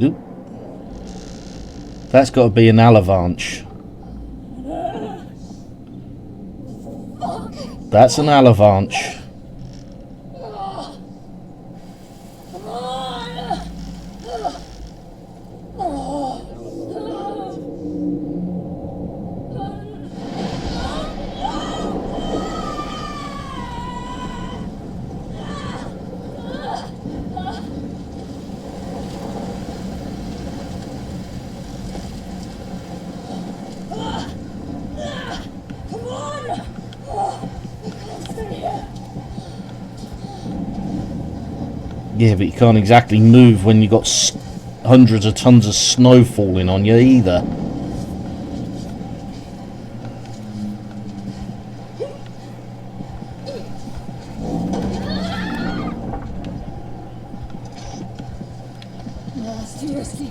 Oop. That's got to be an alavanche. That's an alavanche. Yeah, but you can't exactly move when you've got hundreds of tons of snow falling on you either. That's too risky.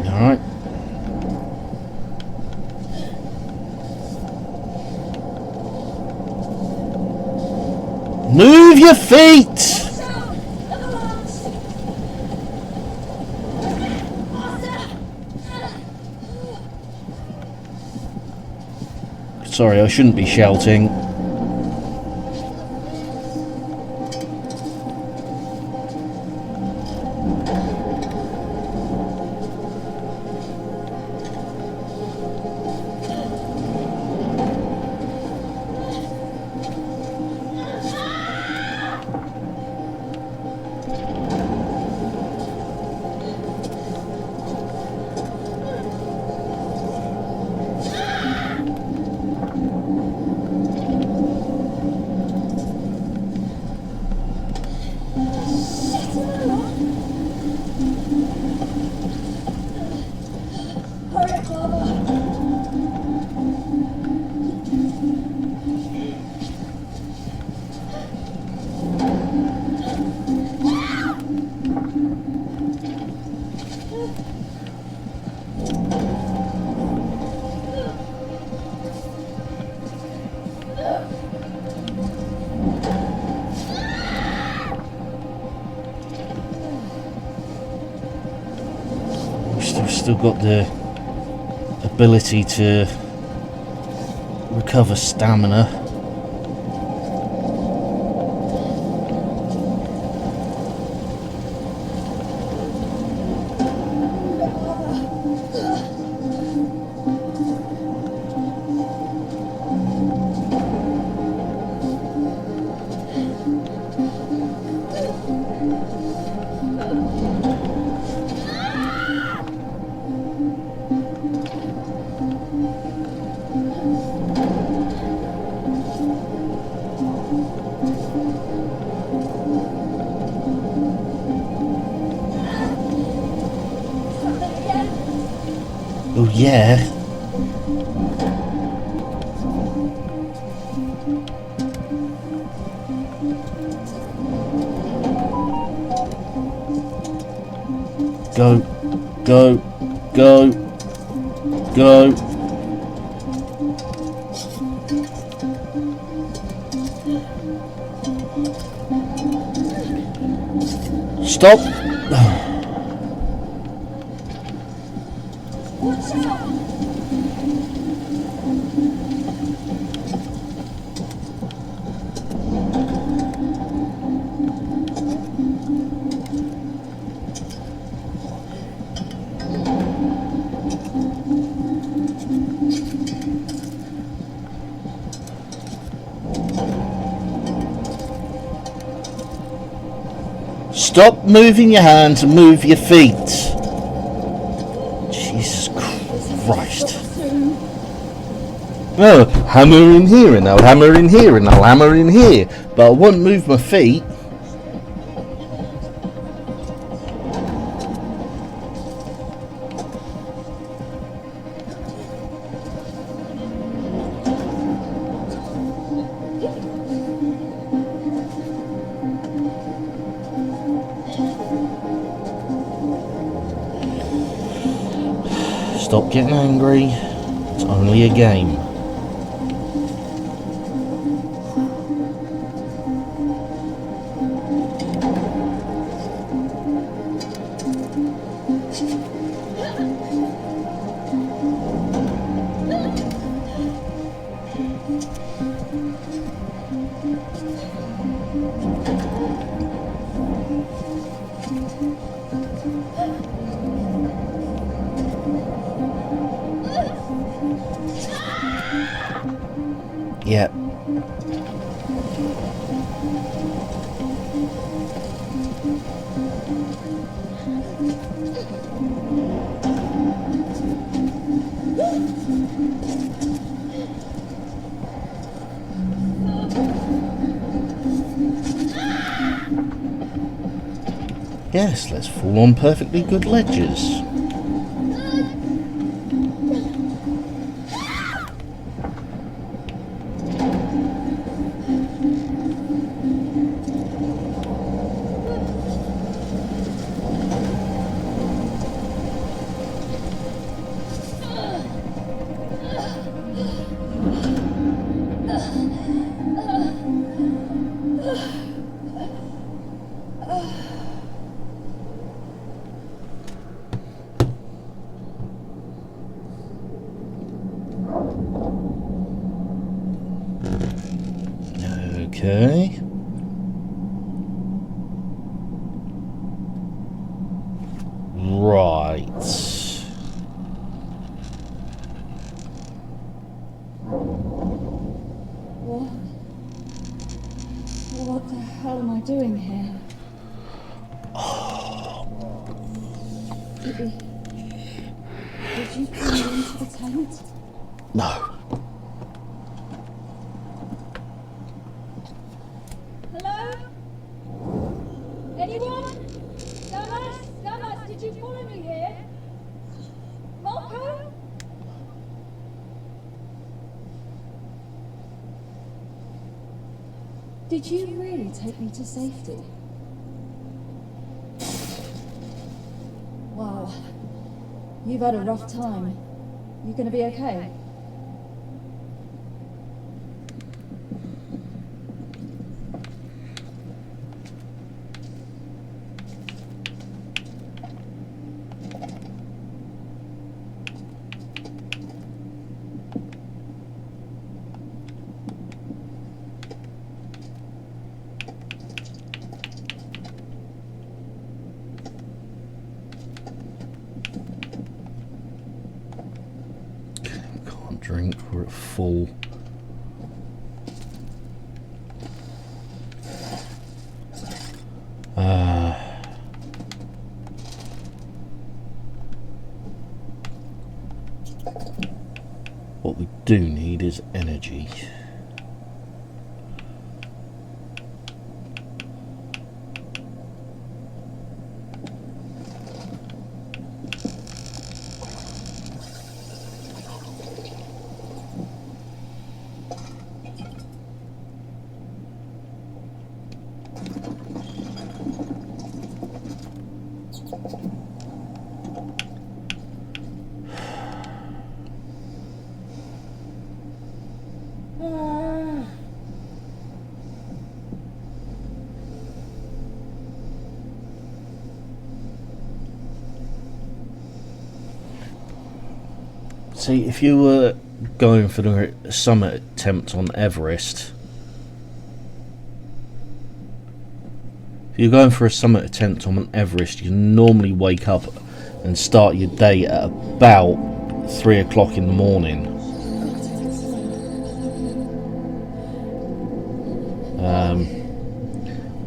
Alright. Move your feet! Sorry, I shouldn't be shouting. we've still got the ability to recover stamina. Oh yeah. Go, go, go, go. Stop. Watch out! Stop moving your hands and move your feet. Jesus Christ. Soon. Oh, hammer in here and I'll hammer in here and I'll hammer in here. But I won't move my feet. Stop getting angry. It's only a game. Yep. Yes, let's fall on perfectly good ledges. Okay. Right. What the hell am I doing here? Did you come into the tent? No. Hello? Anyone? Damas, did you follow me here? Marco? Did you really take me to safety? Wow. You've had a rough time. You gonna be okay? drink. We're at full. What we do need is energy. See, if you were going for the summit attempt on Everest, if you're going for a summit attempt on Everest, you normally wake up and start your day at about 3 o'clock in the morning.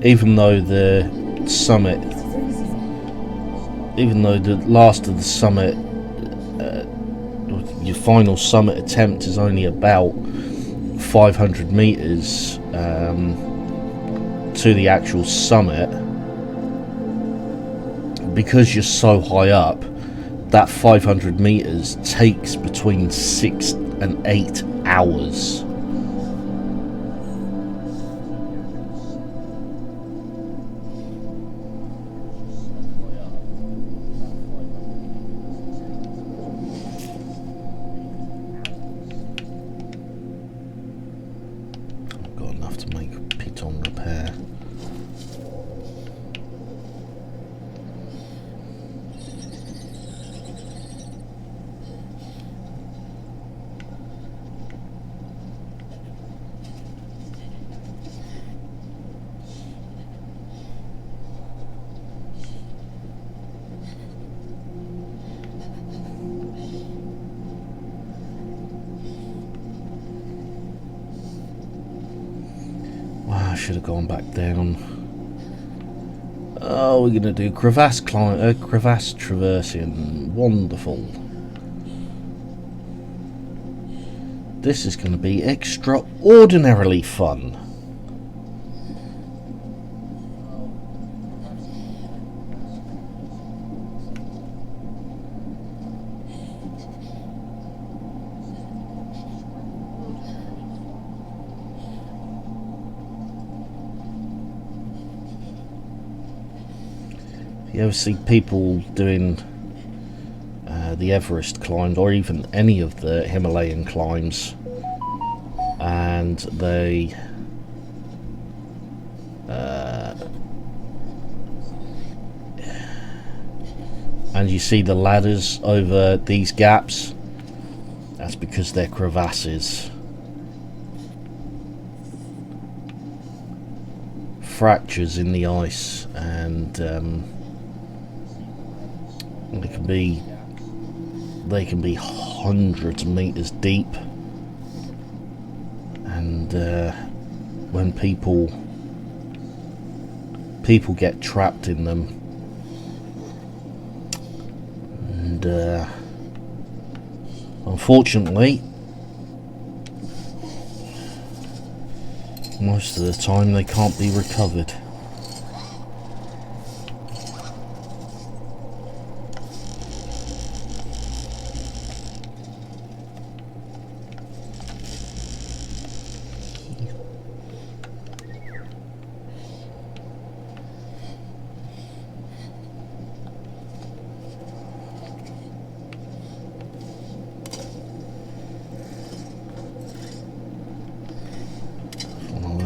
Even though the last of the summit, your final summit attempt is only about 500 meters to the actual summit, because you're so high up, that 500 meters takes between 6 and 8 hours. I should have gone back down. Oh, we're gonna do crevasse traversing. Wonderful. This is gonna be extraordinarily fun. You ever see people doing the Everest climb, or even any of the Himalayan climbs, and they and you see the ladders over these gaps? That's because they're crevasses. Fractures in the ice, and they can be hundreds of meters deep, and when people get trapped in them, and unfortunately most of the time they can't be recovered.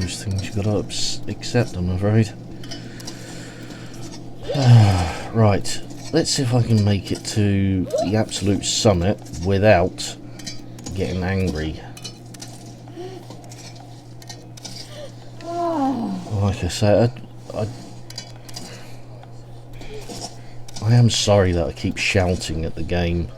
Things you've got to accept, I'm afraid. Right, let's see if I can make it to the absolute summit without getting angry. Like I said, I am sorry that I keep shouting at the game.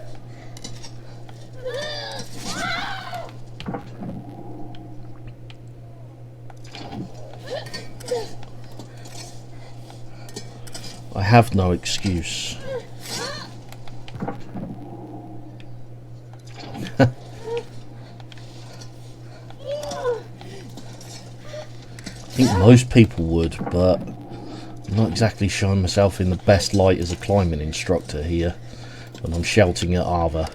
have no excuse. I think most people would, but I'm not exactly showing myself in the best light as a climbing instructor here when I'm shouting at Ava.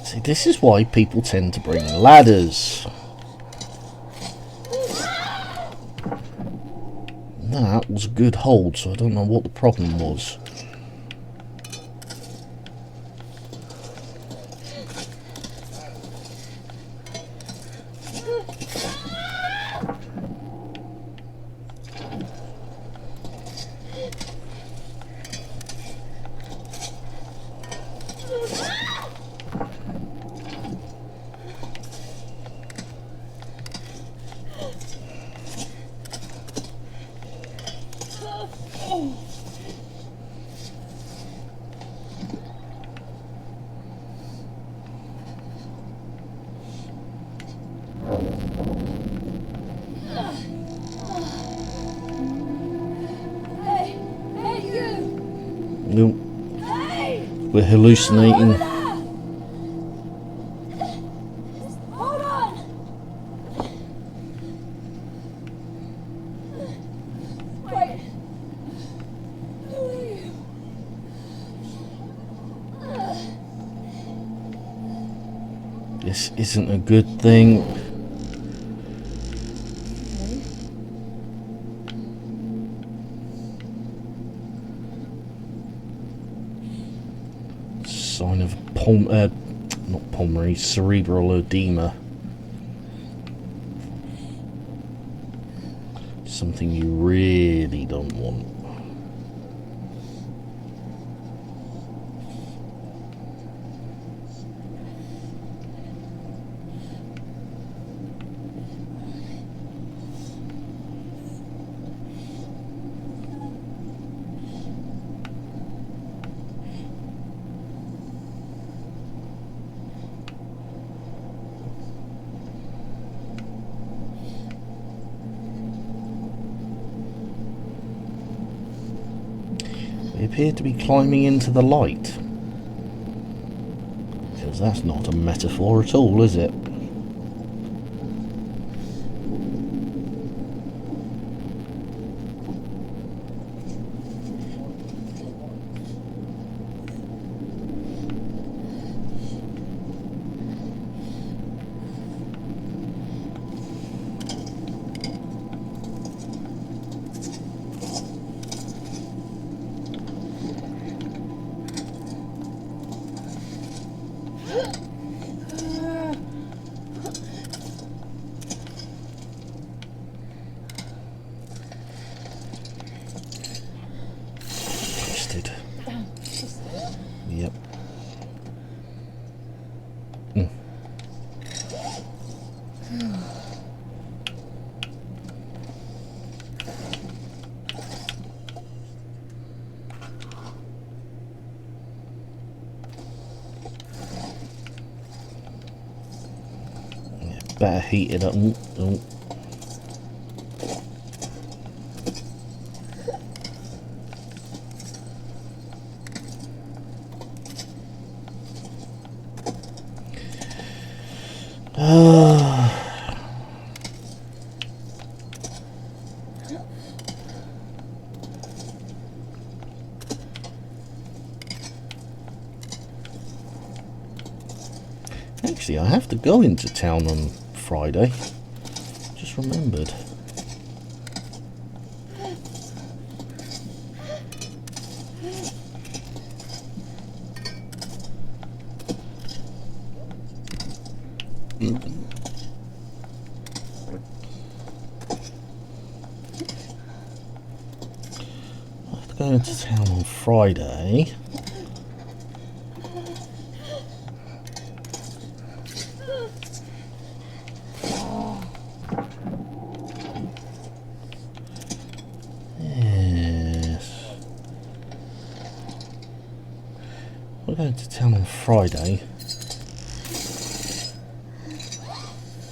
See, this is why people tend to bring ladders. That was a good hold, so I don't know what the problem was. No, we're hallucinating. Hold on! Wait. Who are you? This isn't a good thing. Sign of not pulmonary, cerebral edema. Something you really don't want. They appear to be climbing into the light. Because that's not a metaphor at all, is it? Twisted. Yep. Better heat it up. Oh. Actually, I have to go into town on Friday. Just remembered. I have to go into town on Friday. We're going to town on Friday.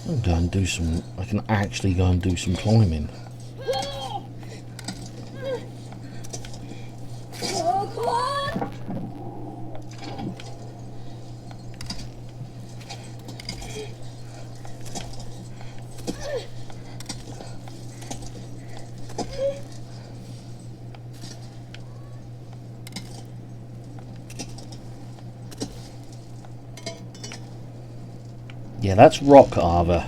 I'll go and do some. I can actually go and do some climbing. Yeah, that's rock arbor.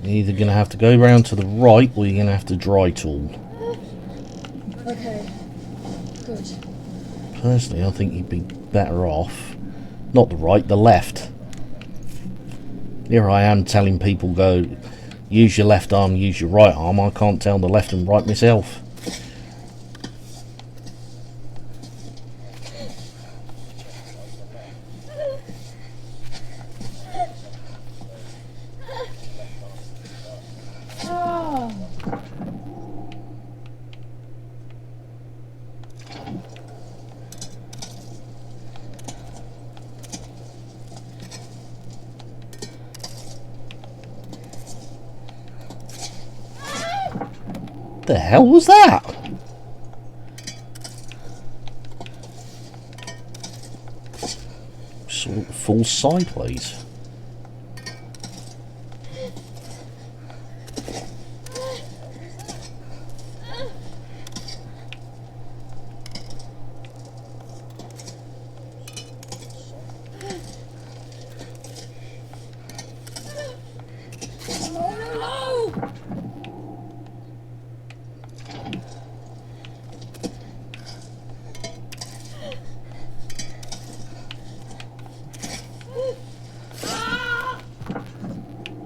You're either going to have to go round to the right or you're going to have to dry tool. Okay, good. Personally, I think you'd be better off. Not the right, the left. Here I am telling people go, use your left arm, use your right arm. I can't tell the left and right myself. The hell was that? Sort of falls sideways.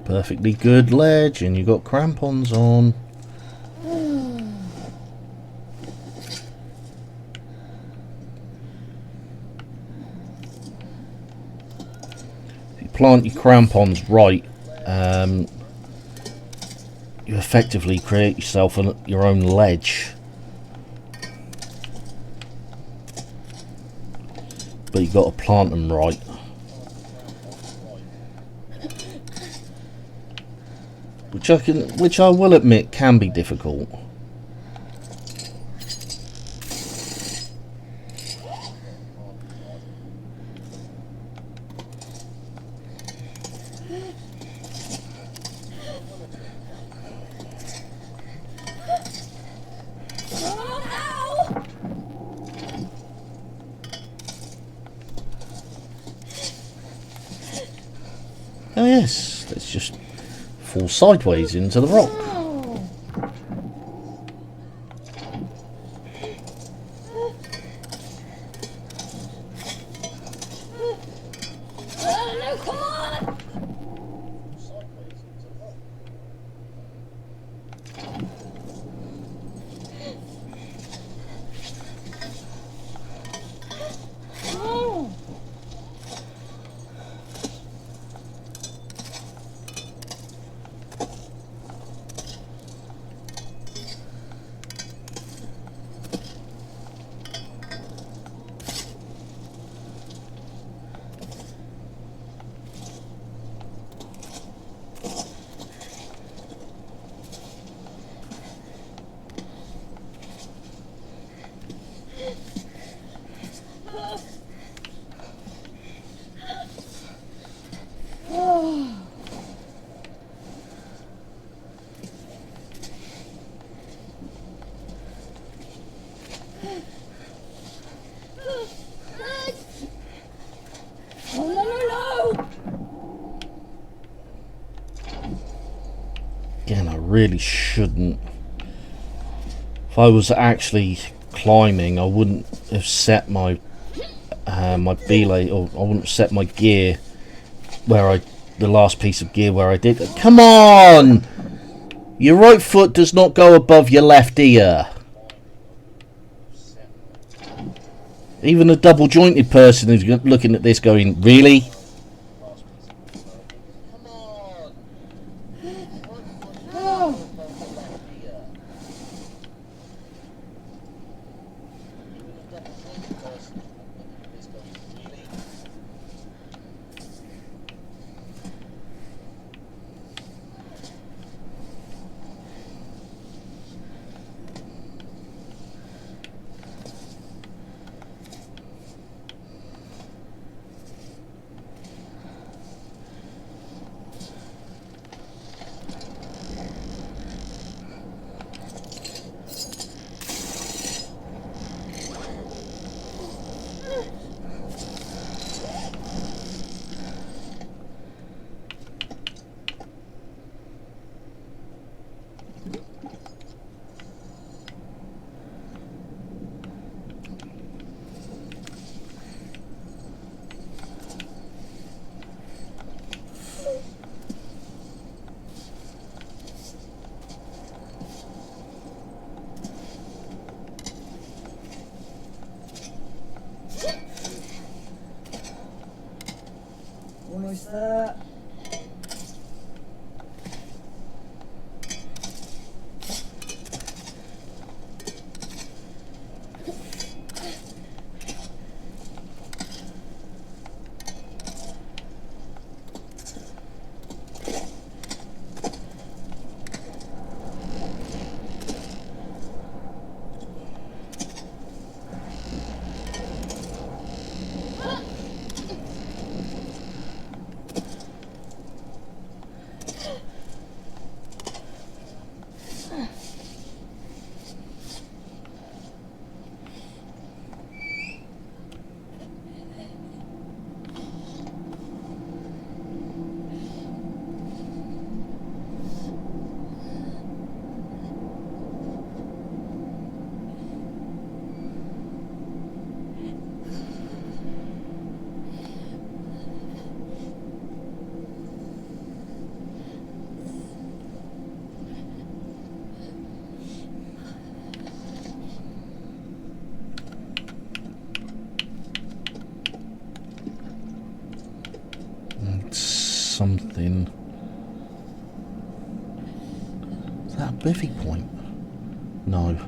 Perfectly good ledge, and you got crampons on. If you plant your crampons right, you effectively create yourself your own ledge. But you got to plant them right. Which I will admit can be difficult. Oh yes, let's just fall sideways into the rock. I really shouldn't. If I was actually climbing, I wouldn't have set my my belay, or I wouldn't have set my gear where the last piece of gear where I did. Come on! Your right foot does not go above your left ear. Even a double jointed person who's looking at this going, really? Almost there. Something. Is that a bivy point? No.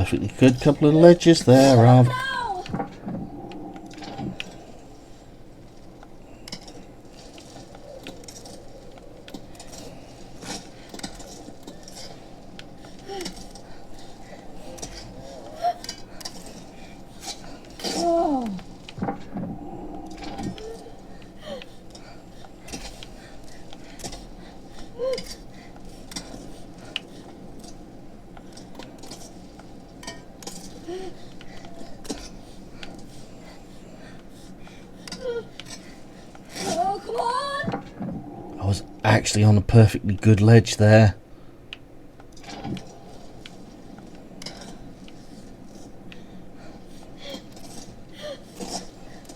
perfectly good couple of ledges there. Now! Oh. Oh, come on! I was actually on a perfectly good ledge there.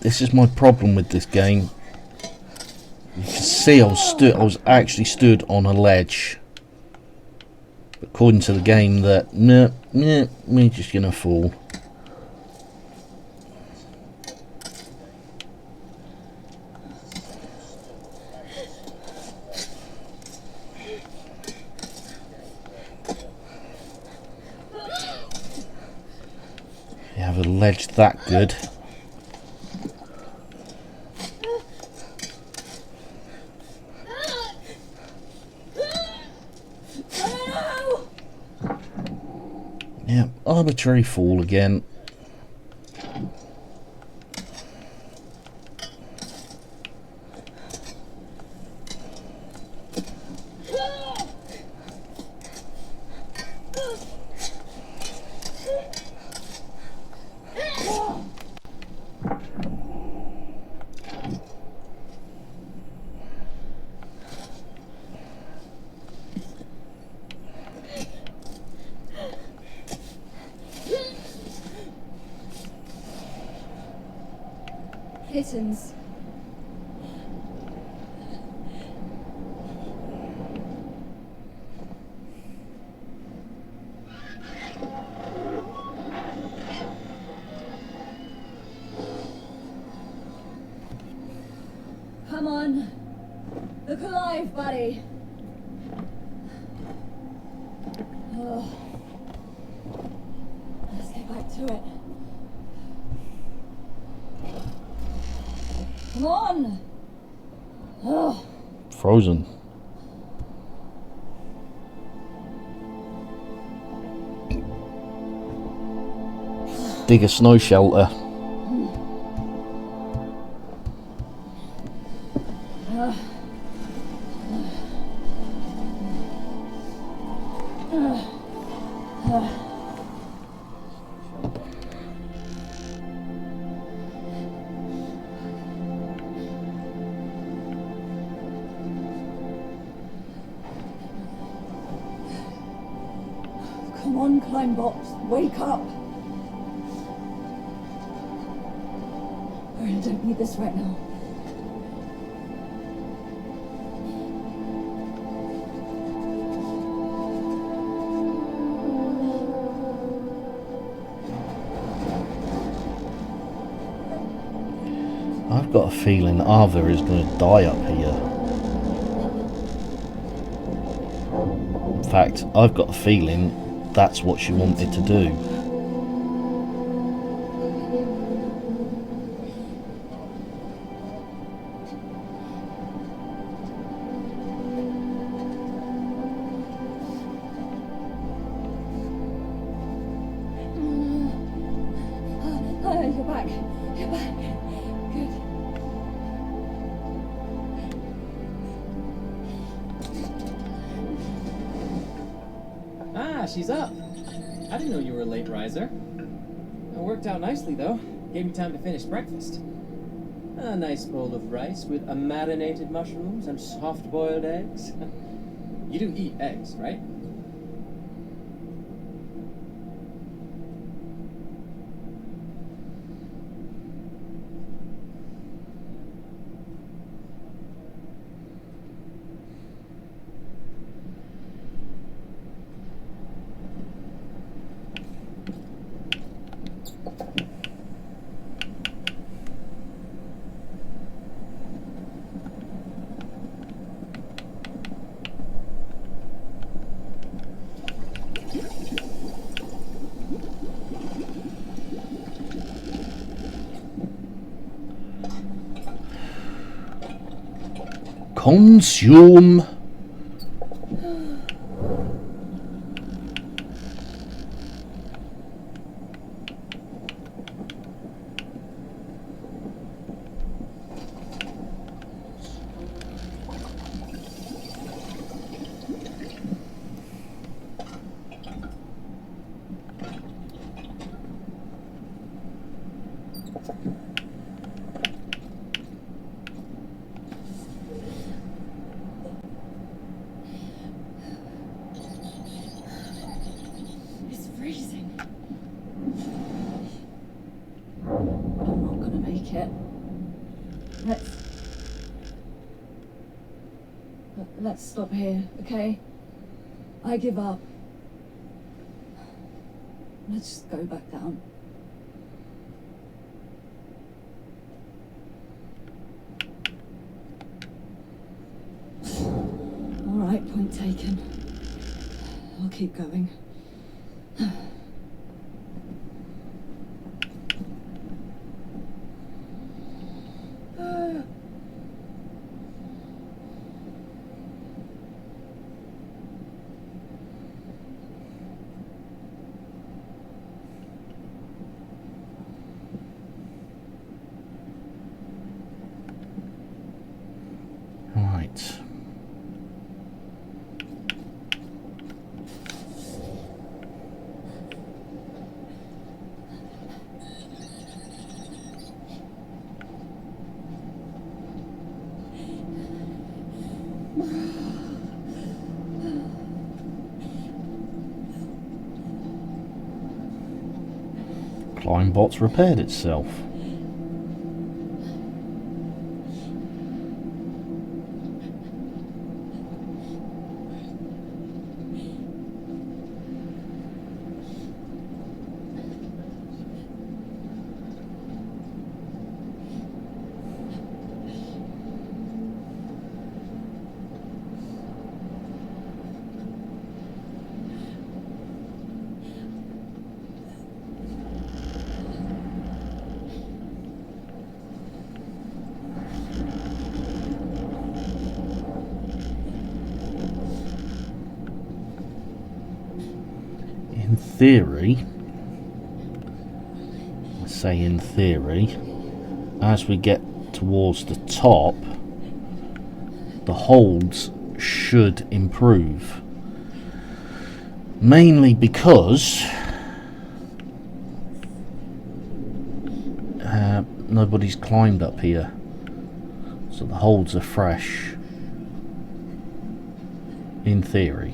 This is my problem with this game. You can see I was actually stood on a ledge. According to the game, that we're just gonna fall. You have a ledge that good. Yeah, arbitrary fall again. Kittens. Come on. Look alive, buddy. Oh. Let's get back to it. Come on! Oh. Frozen. Dig a snow shelter. Come on, Climbot, wake up! I don't need this right now. I've got a feeling Arthur is going to die up here. In fact, I've got a feeling that's what she wanted to do. You're back. You're back. Good. Ah, she's up. I didn't know you were a late riser. It worked out nicely, though. Gave me time to finish breakfast. A nice bowl of rice with marinated mushrooms and soft-boiled eggs. You do eat eggs, right? Consume. It's freezing. I'm not gonna make it. Let's stop here, okay? I give up. Let's just go back down. All right, point taken. I'll keep going. Right. Climbot's repaired itself. In theory, I say in theory, as we get towards the top, the holds should improve. Mainly because nobody's climbed up here, so the holds are fresh. In theory.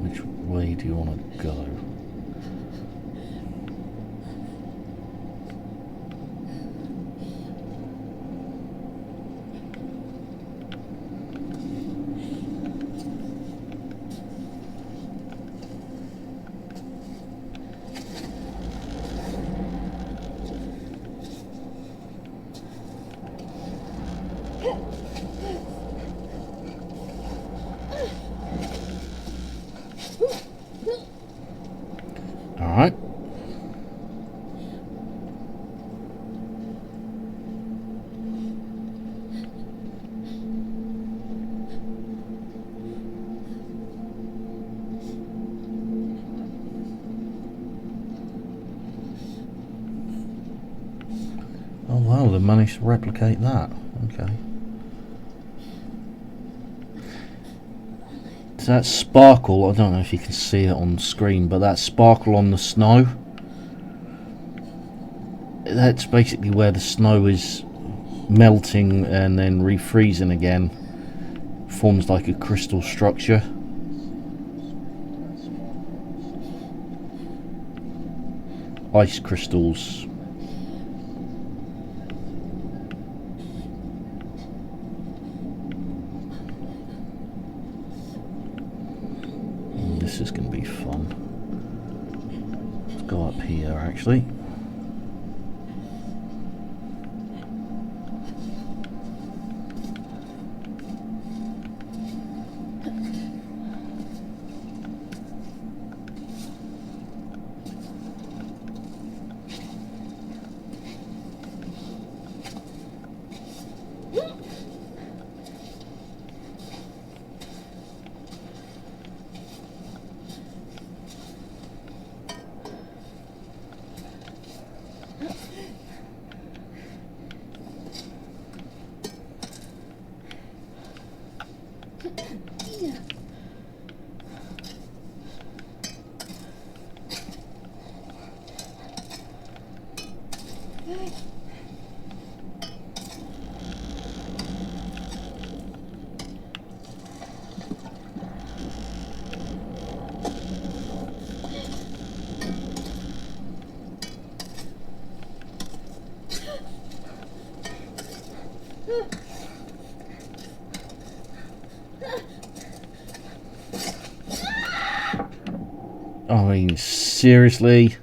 Which way do you want to go? Alright. Oh wow, they managed to replicate that. Okay. So that sparkle, I don't know if you can see it on the screen, but that sparkle on the snow, that's basically where the snow is melting and then refreezing again, forms like a crystal structure. Ice crystals. This is going to be fun. Let's go up here actually. I mean, seriously?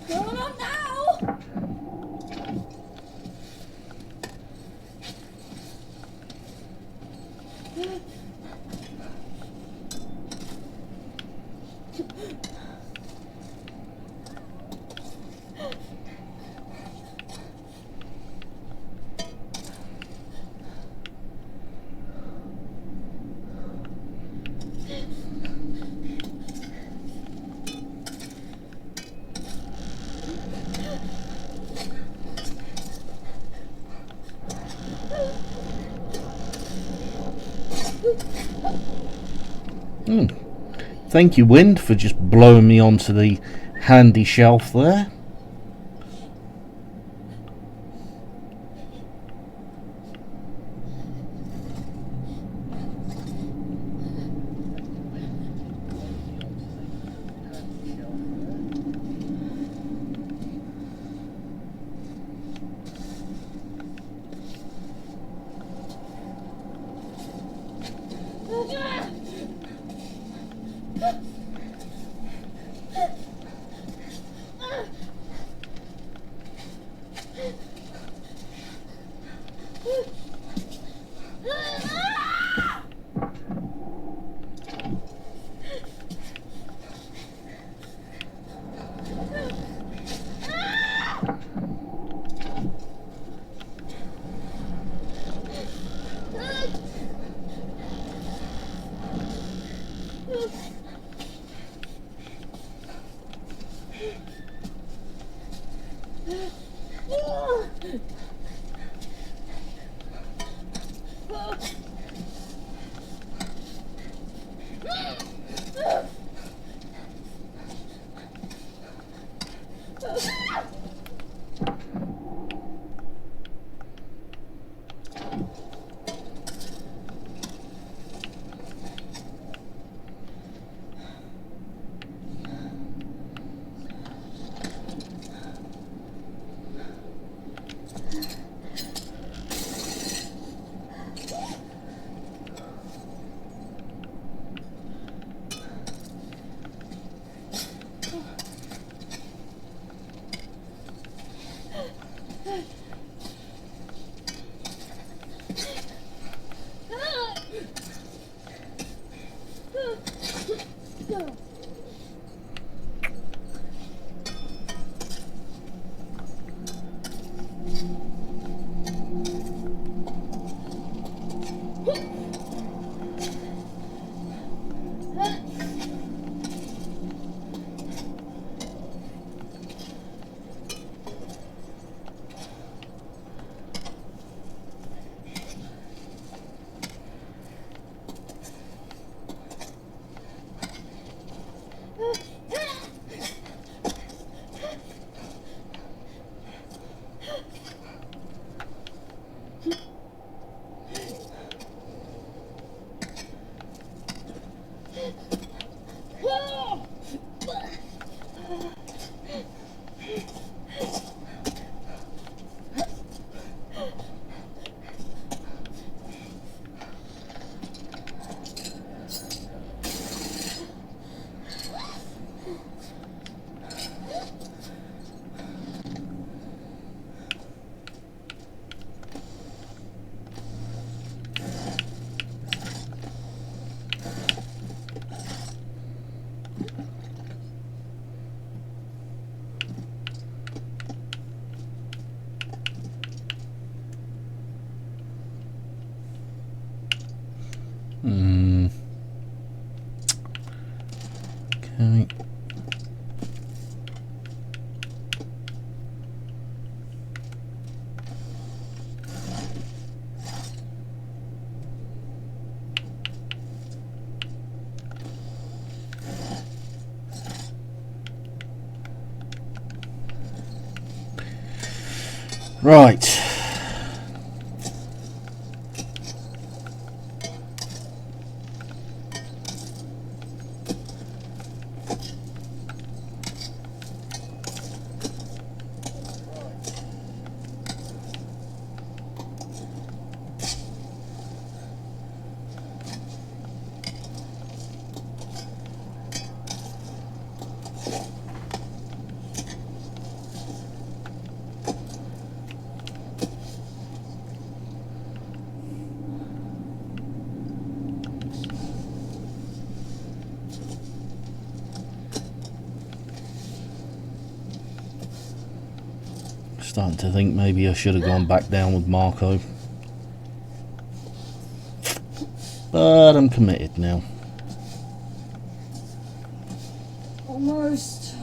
Going on now! Thank you, Wind, for just blowing me onto the handy shelf there. Right. Starting to think maybe I should have gone back down with Marco. But I'm committed now. Almost.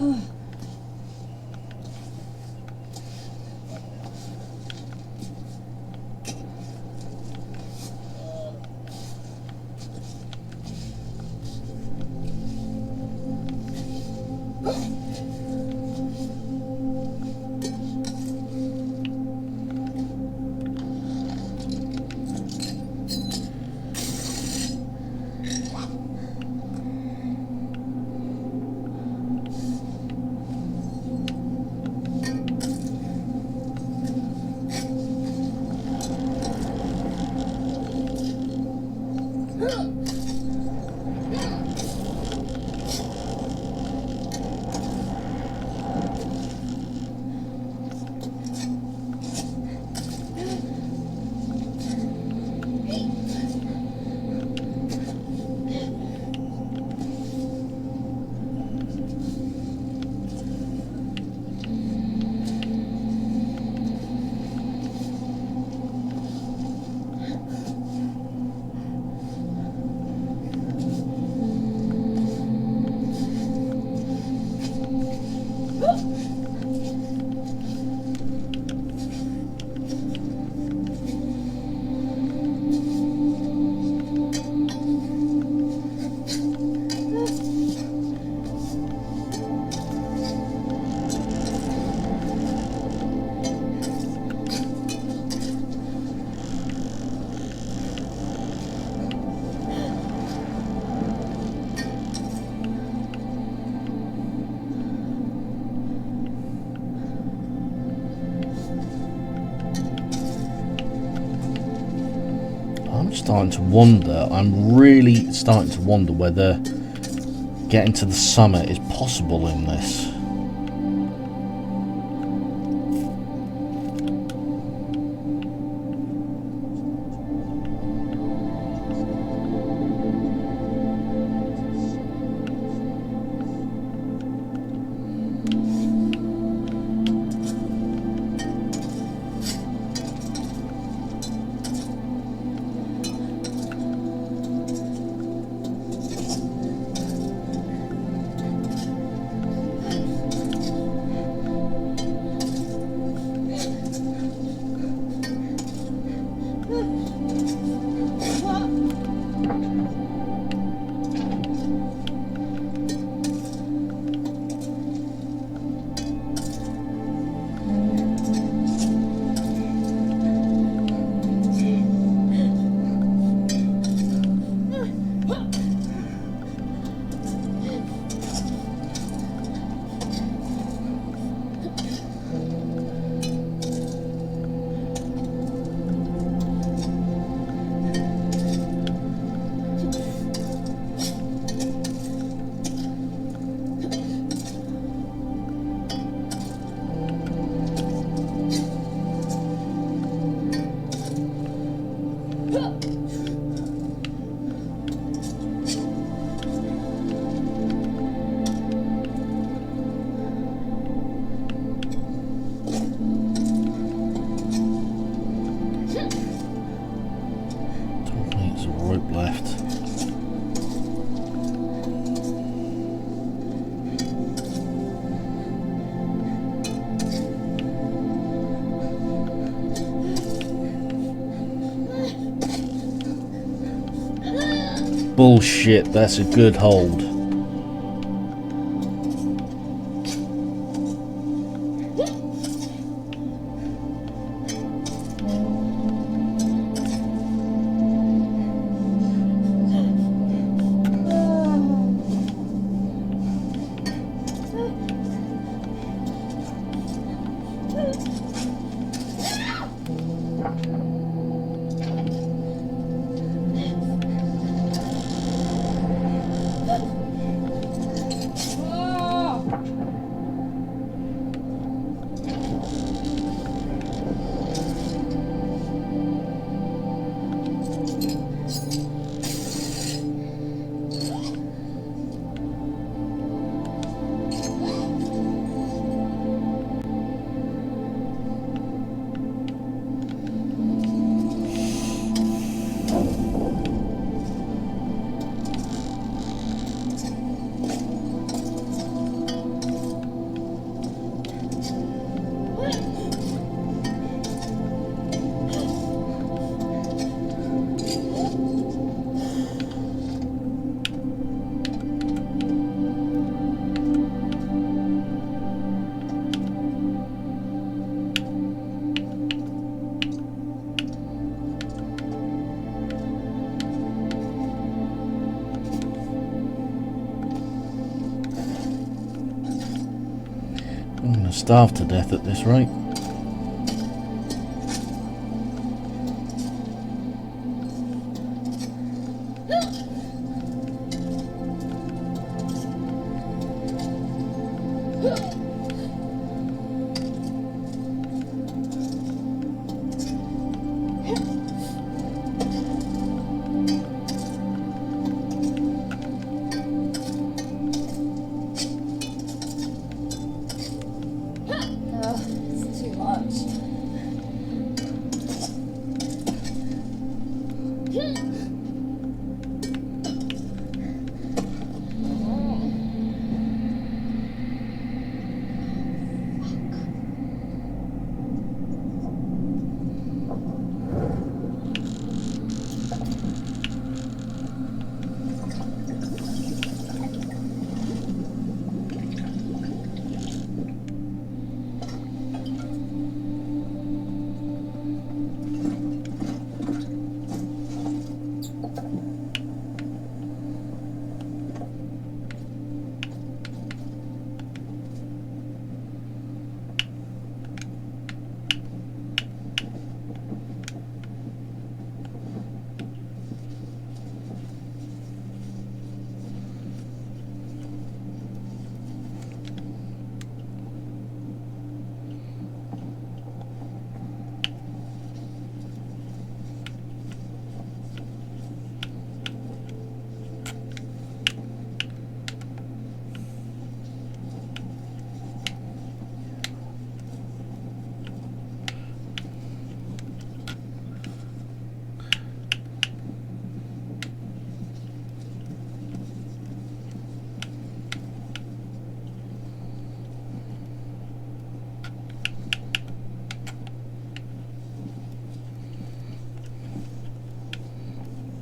I'm really starting to wonder whether getting to the summit is possible in this. Bullshit, that's a good hold. starve to death at this rate. It's too much.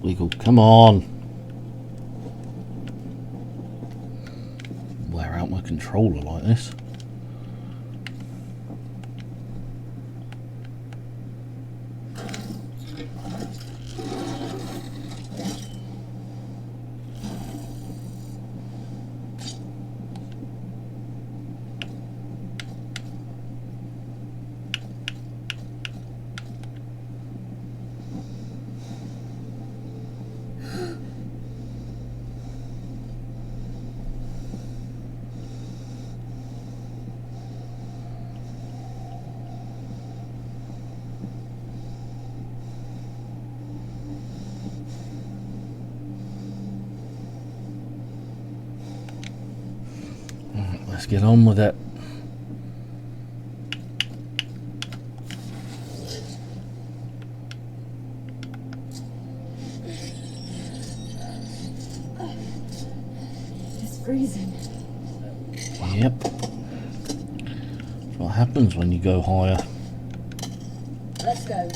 Wiggle, come on. Wear out my controller like this. Let's get on with it. It's freezing. Yep. That's what happens when you go higher. Let's go.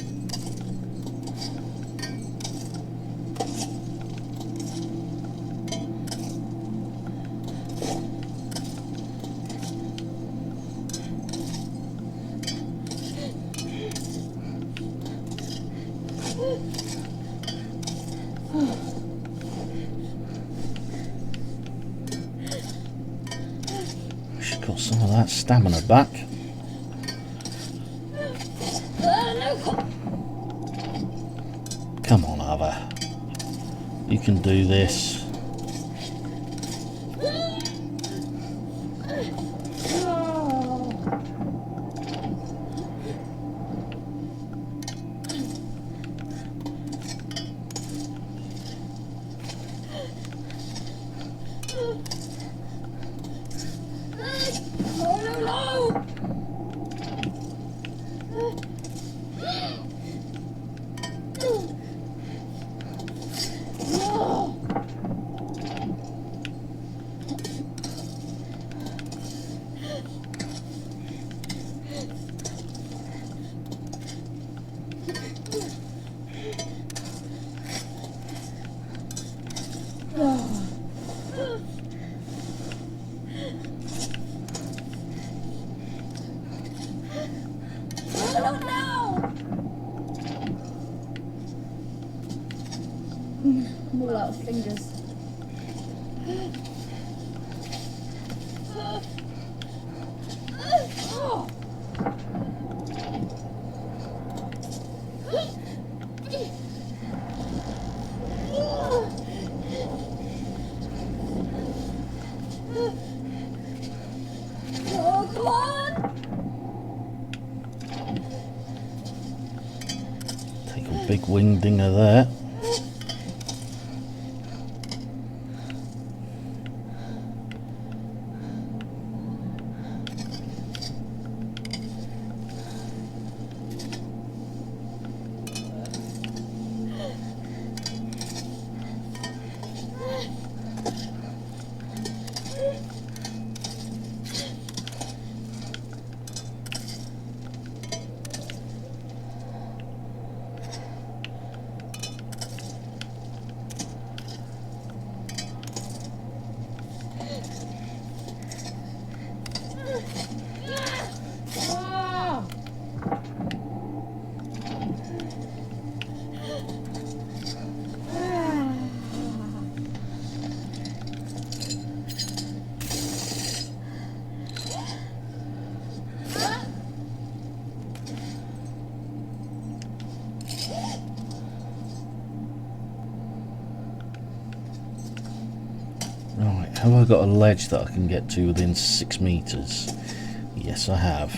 She's got some of that stamina back. Come on, Ava. You can do this. I'm all out of fingers. big wingdinger there. Right, have I got a ledge that I can get to within 6 meters? Yes, I have.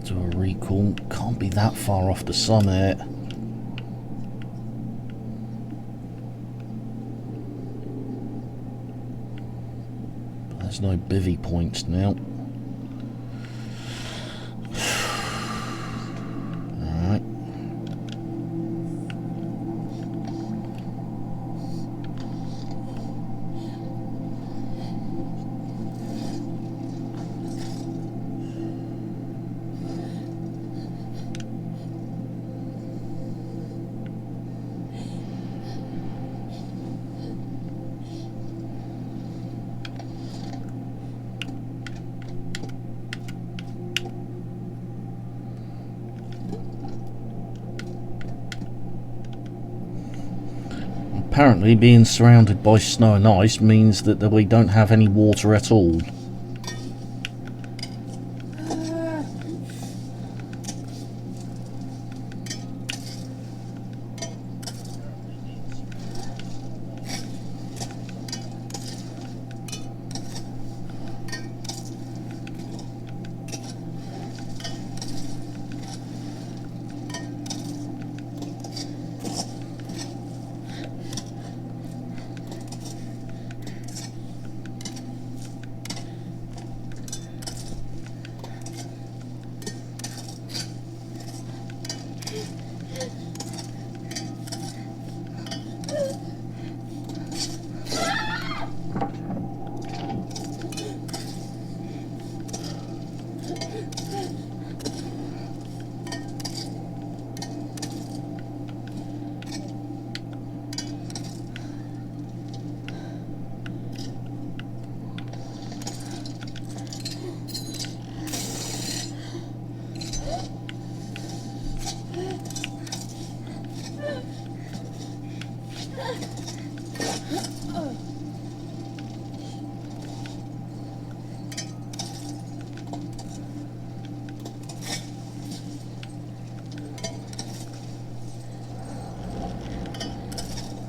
Do a recall. Can't be that far off the summit. But there's no bivvy points now. Alright. Apparently being surrounded by snow and ice means that we don't have any water at all.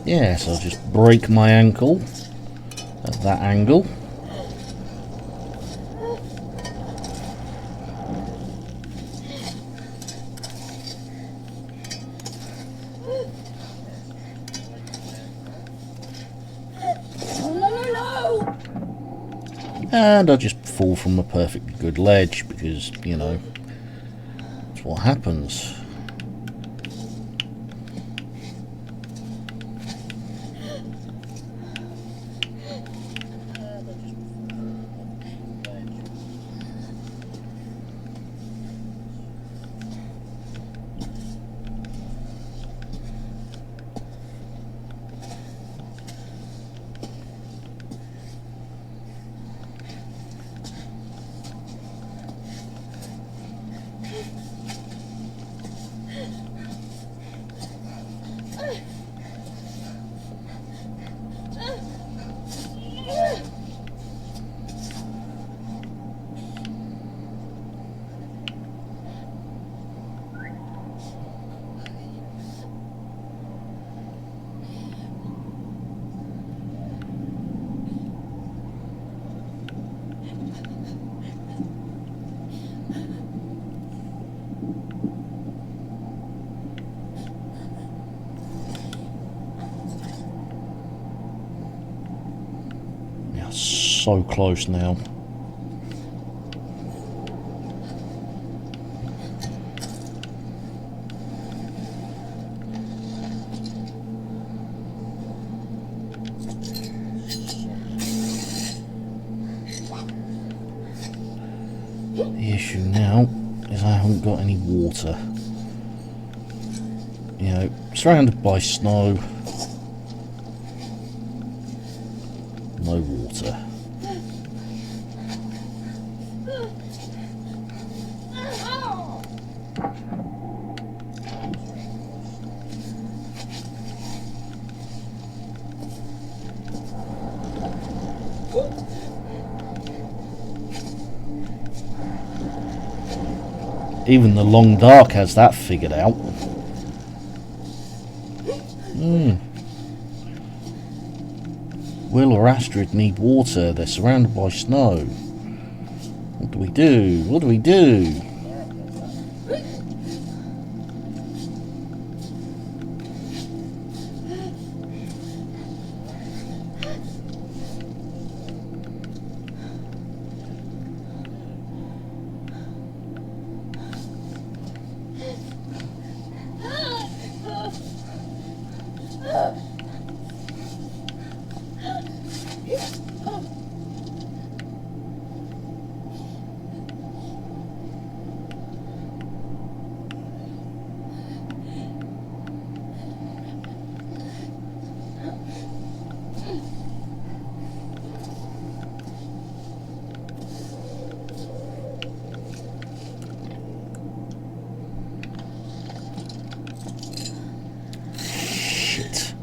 Yes, I'll just break my ankle at that angle. And I'll just fall from a perfectly good ledge because, you know, that's what happens. so close now. The issue now is I haven't got any water. You know, surrounded by snow. No water. Even the long dark has that figured out. Will or Astrid need water? They're surrounded by snow. What do we do? What do we do? Shit.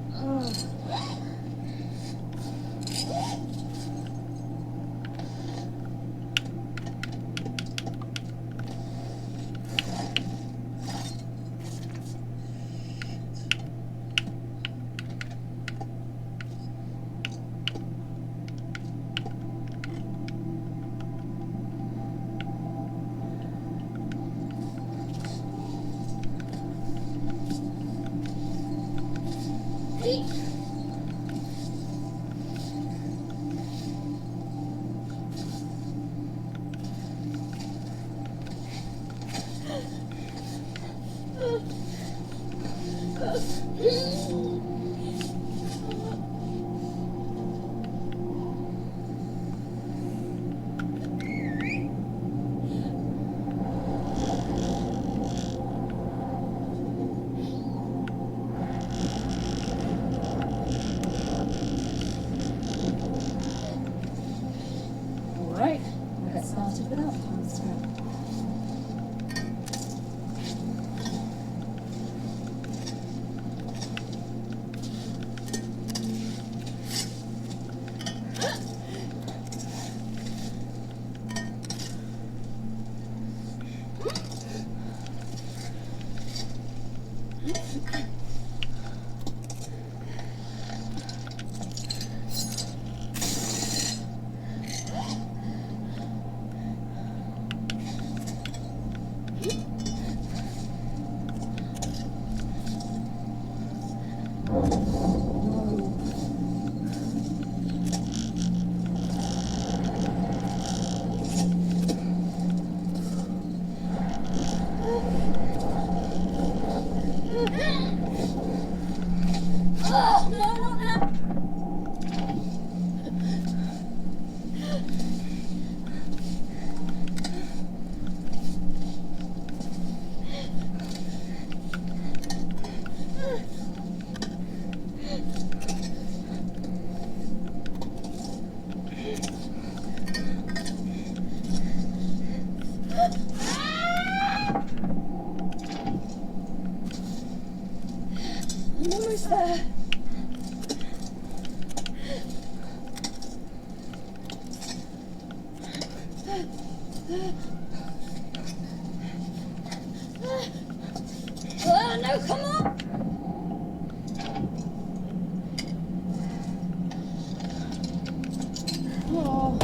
Alright, we'll get started without time scrap. I'm almost there. No, come on! Oh.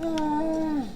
No,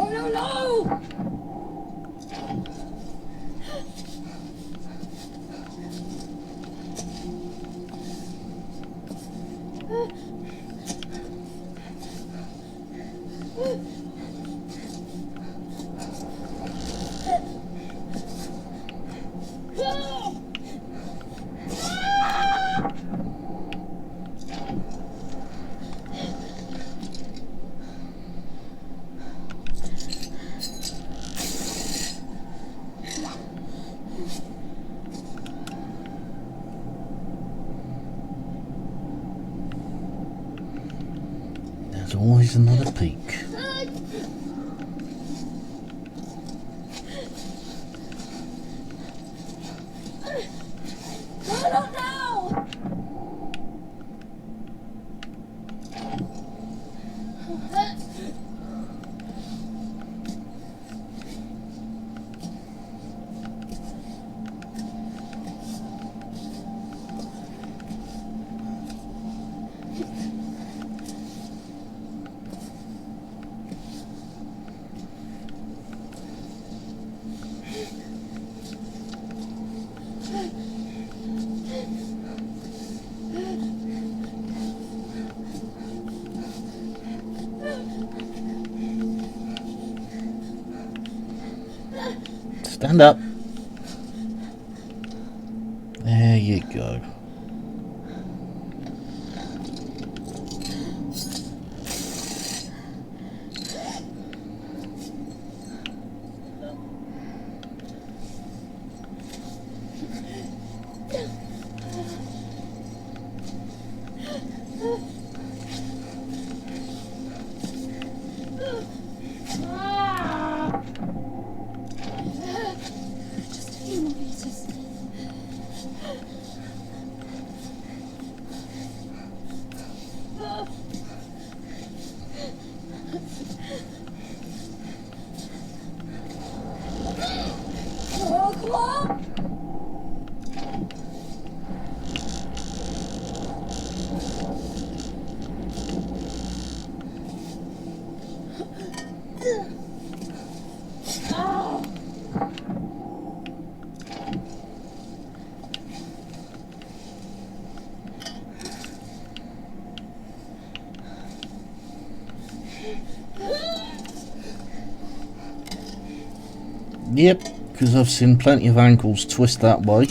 no, no! There's always another peak. No, not now! Stand up. There you go. Just a few more meters. Oh, come on! Yep, because I've seen plenty of ankles twist that way.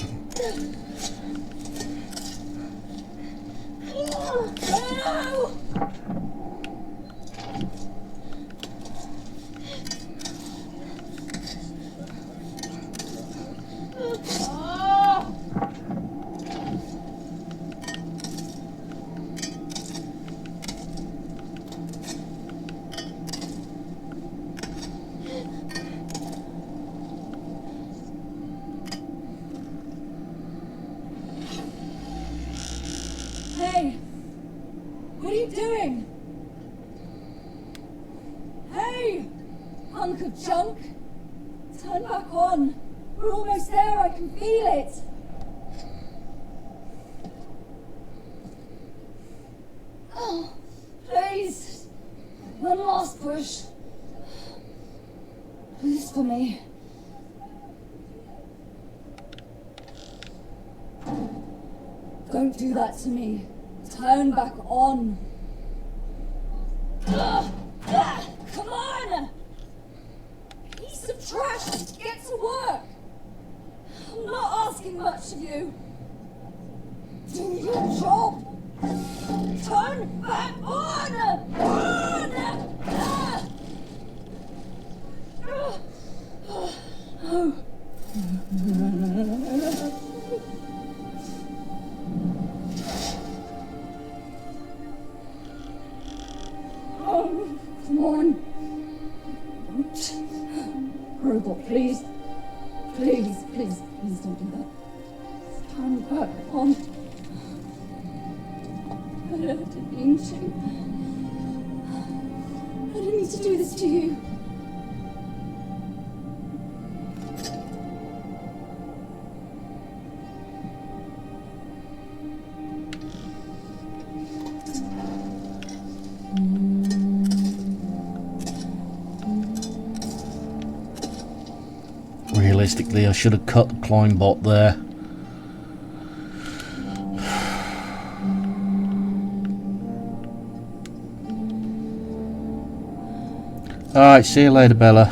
No! hunk of junk. Turn back on. We're almost there, I can feel it. Oh, please. One last push. Please for me. Don't do that to me. Turn back on. Come on! Piece of trash! Get to work! I'm not asking much of you. Do your job! Turn back on! Oh, come on. Robot, please. Please don't do that. Turn back on. I didn't mean to. I didn't mean to do this to you. Realistically, I should have cut the climb bot there. Alright, see you later, Bella.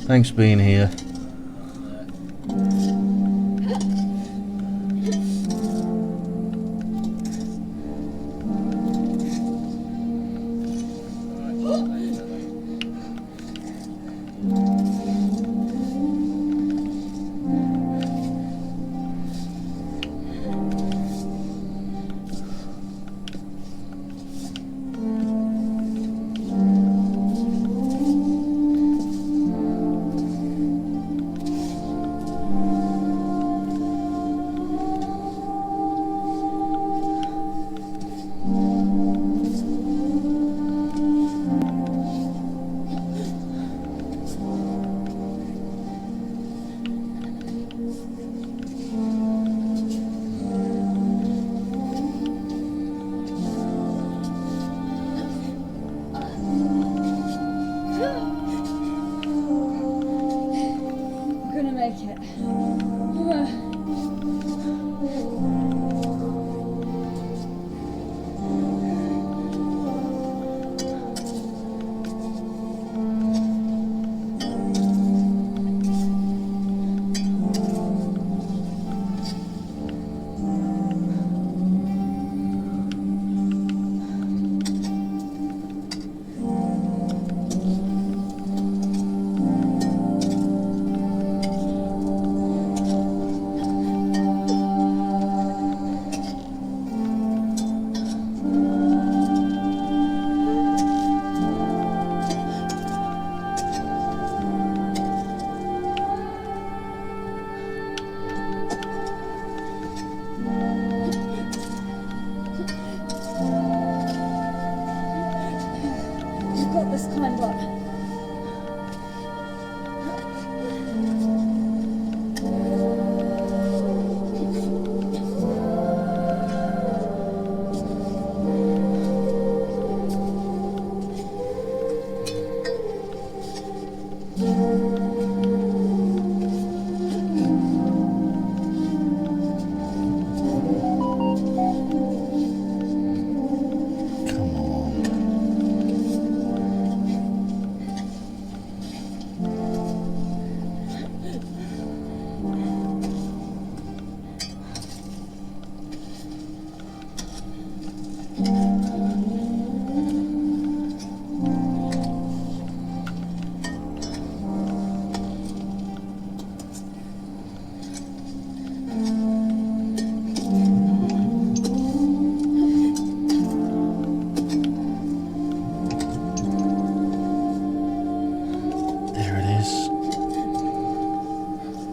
Thanks for being here.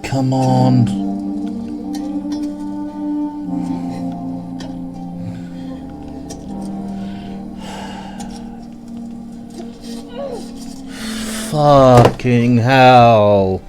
Come on. Fucking hell.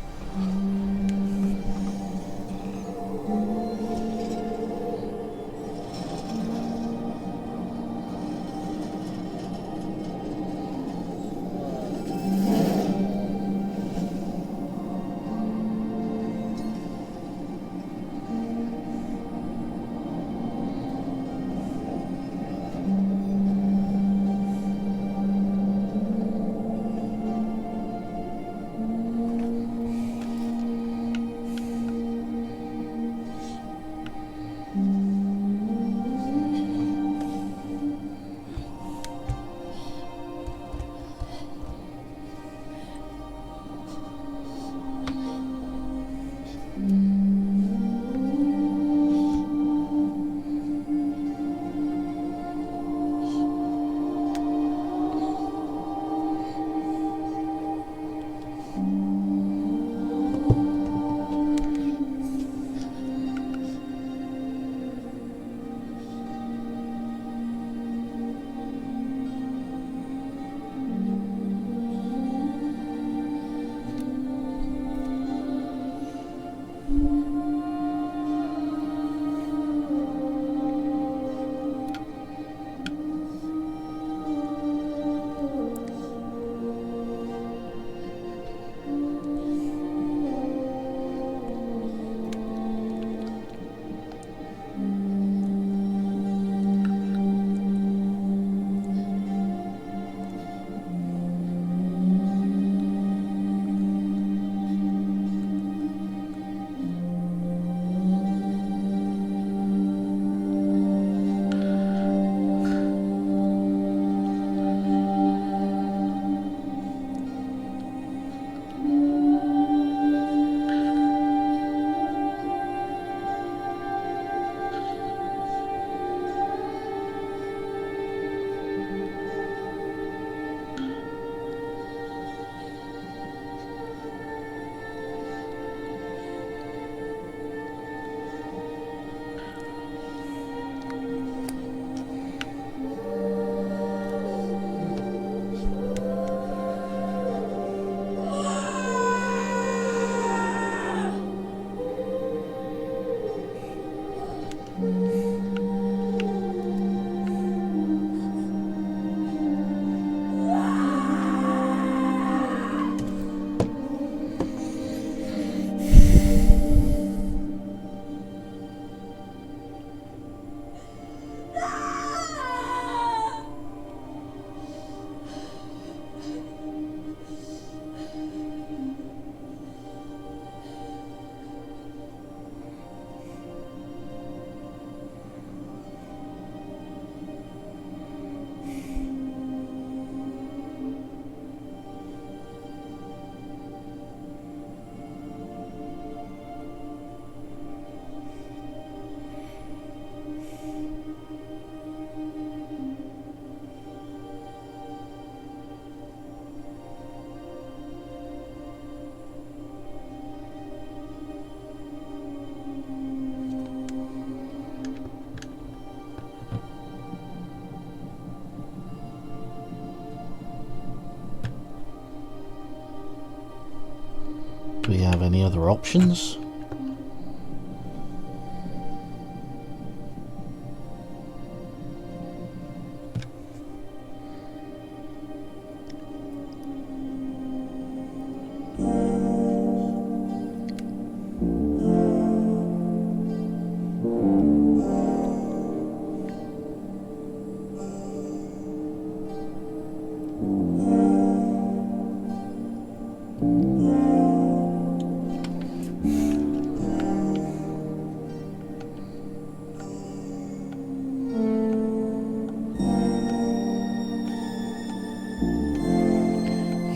Do we have any other options?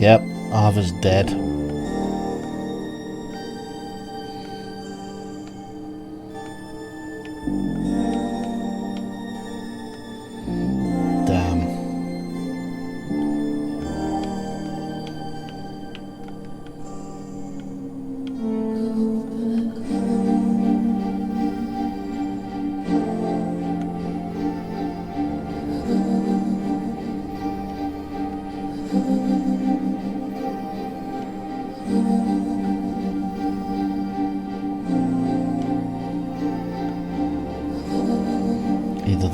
Yep, Arva's dead. Damn.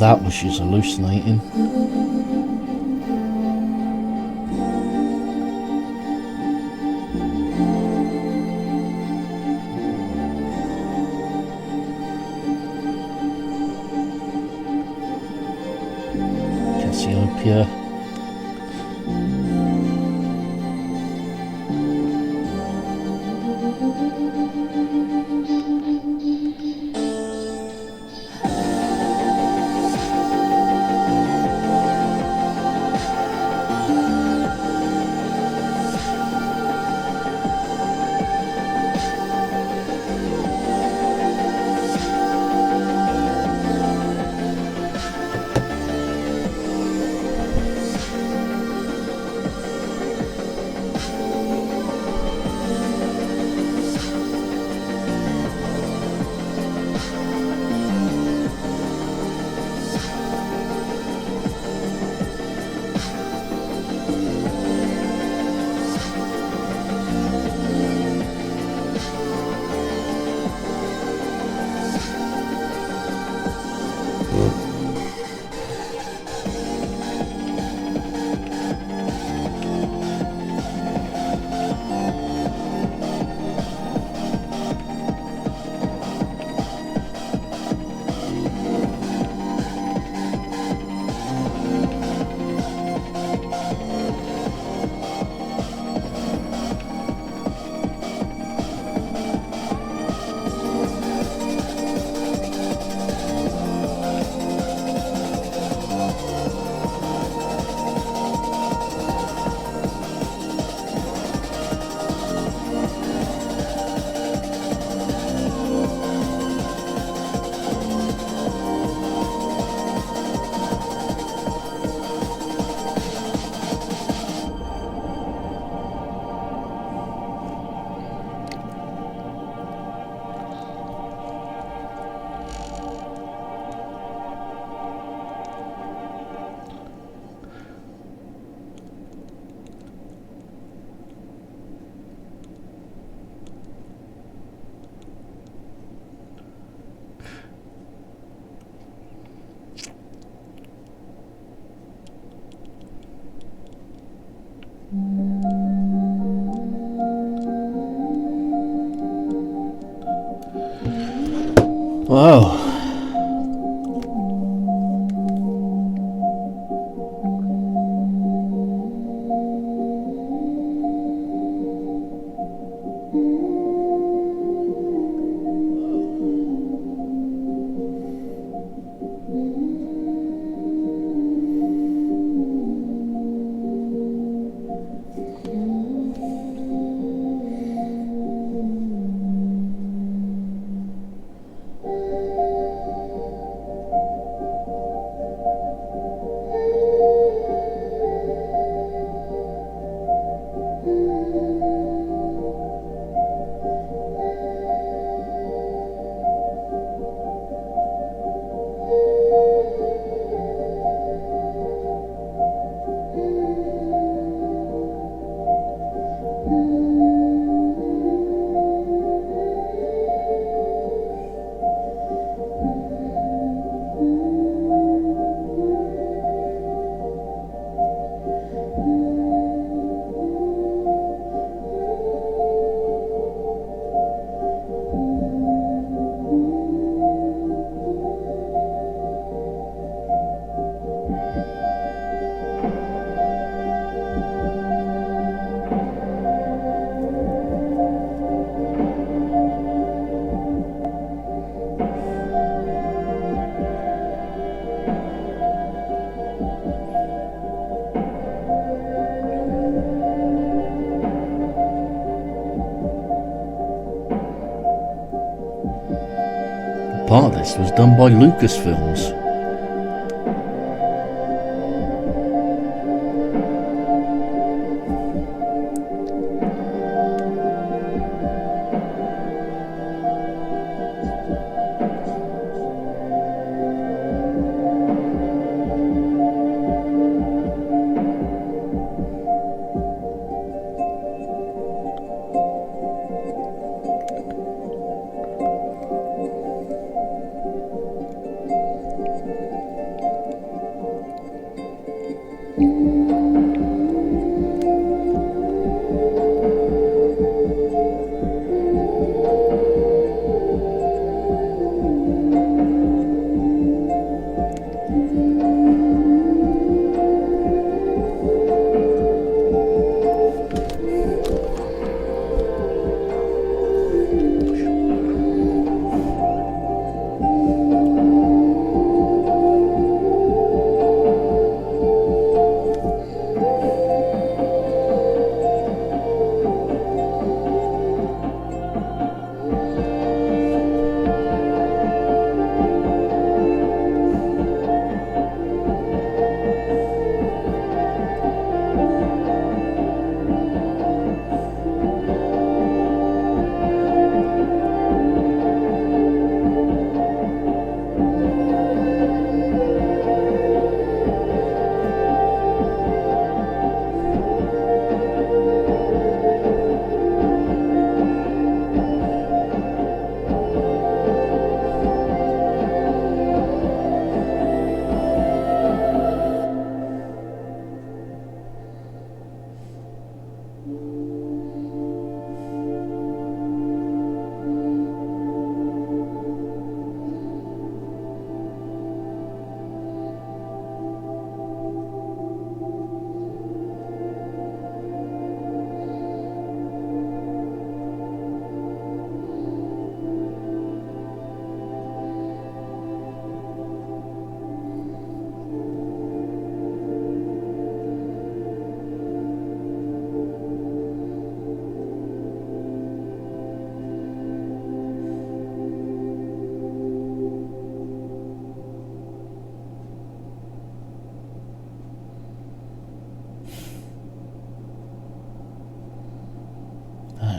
that was just hallucinating. Cassiopeia. Wow. Part of this was done by Lucasfilms.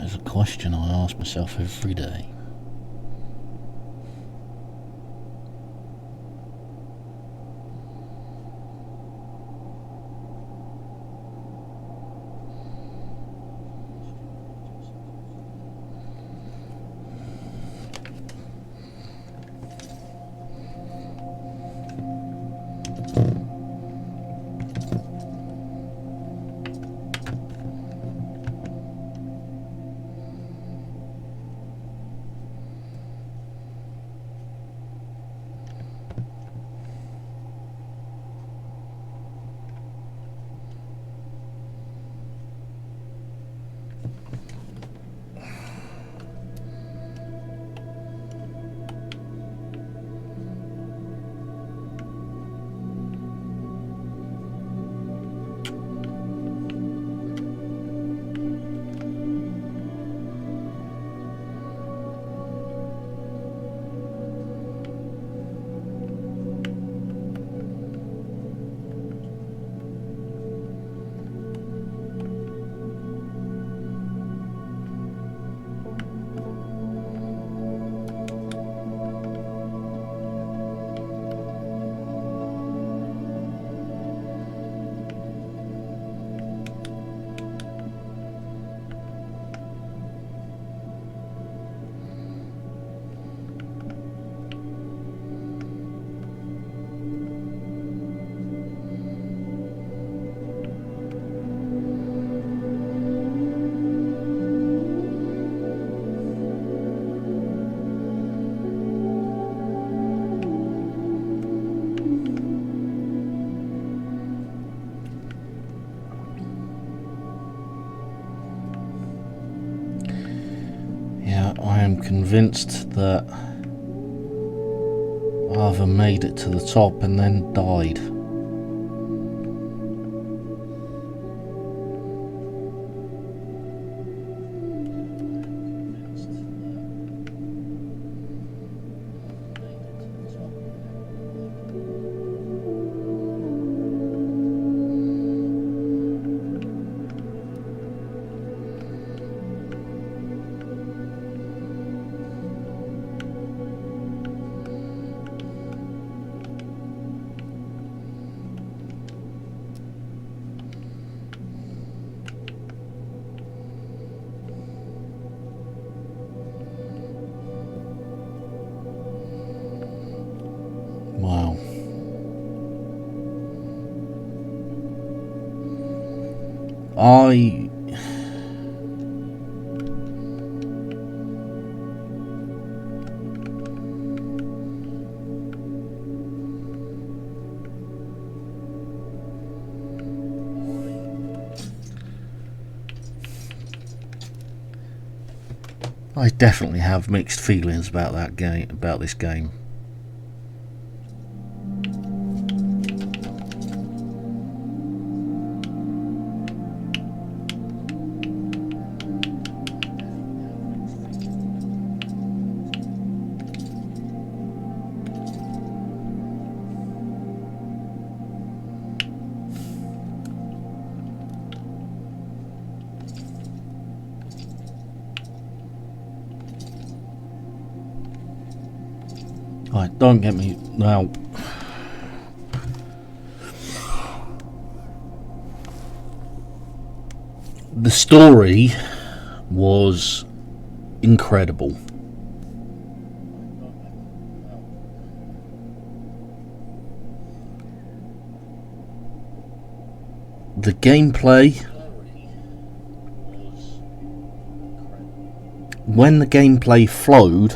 That is a question I ask myself every day. I am convinced that I either made it to the top and then died. Wow. I definitely have mixed feelings about that game, about this game. Right, don't get me now. The story was incredible. The gameplay, when the gameplay flowed,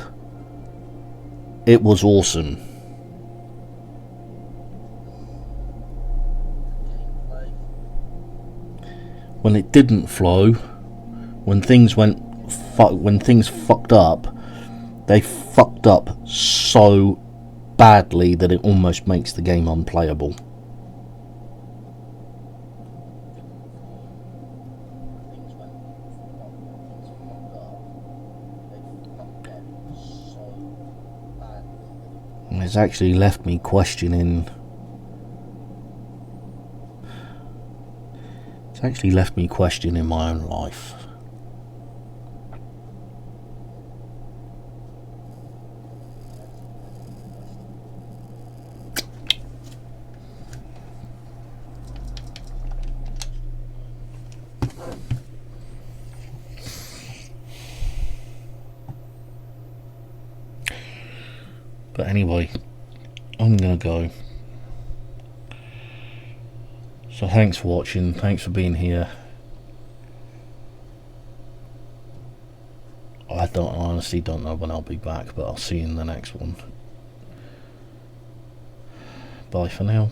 it was awesome. When it didn't flow, when things fucked up, they fucked up so badly that it almost makes the game unplayable. It's actually left me questioning. It's actually left me questioning my own life. But anyway, I'm gonna go. So thanks for watching, thanks for being here. I honestly don't know when I'll be back, but I'll see you in the next one. Bye for now.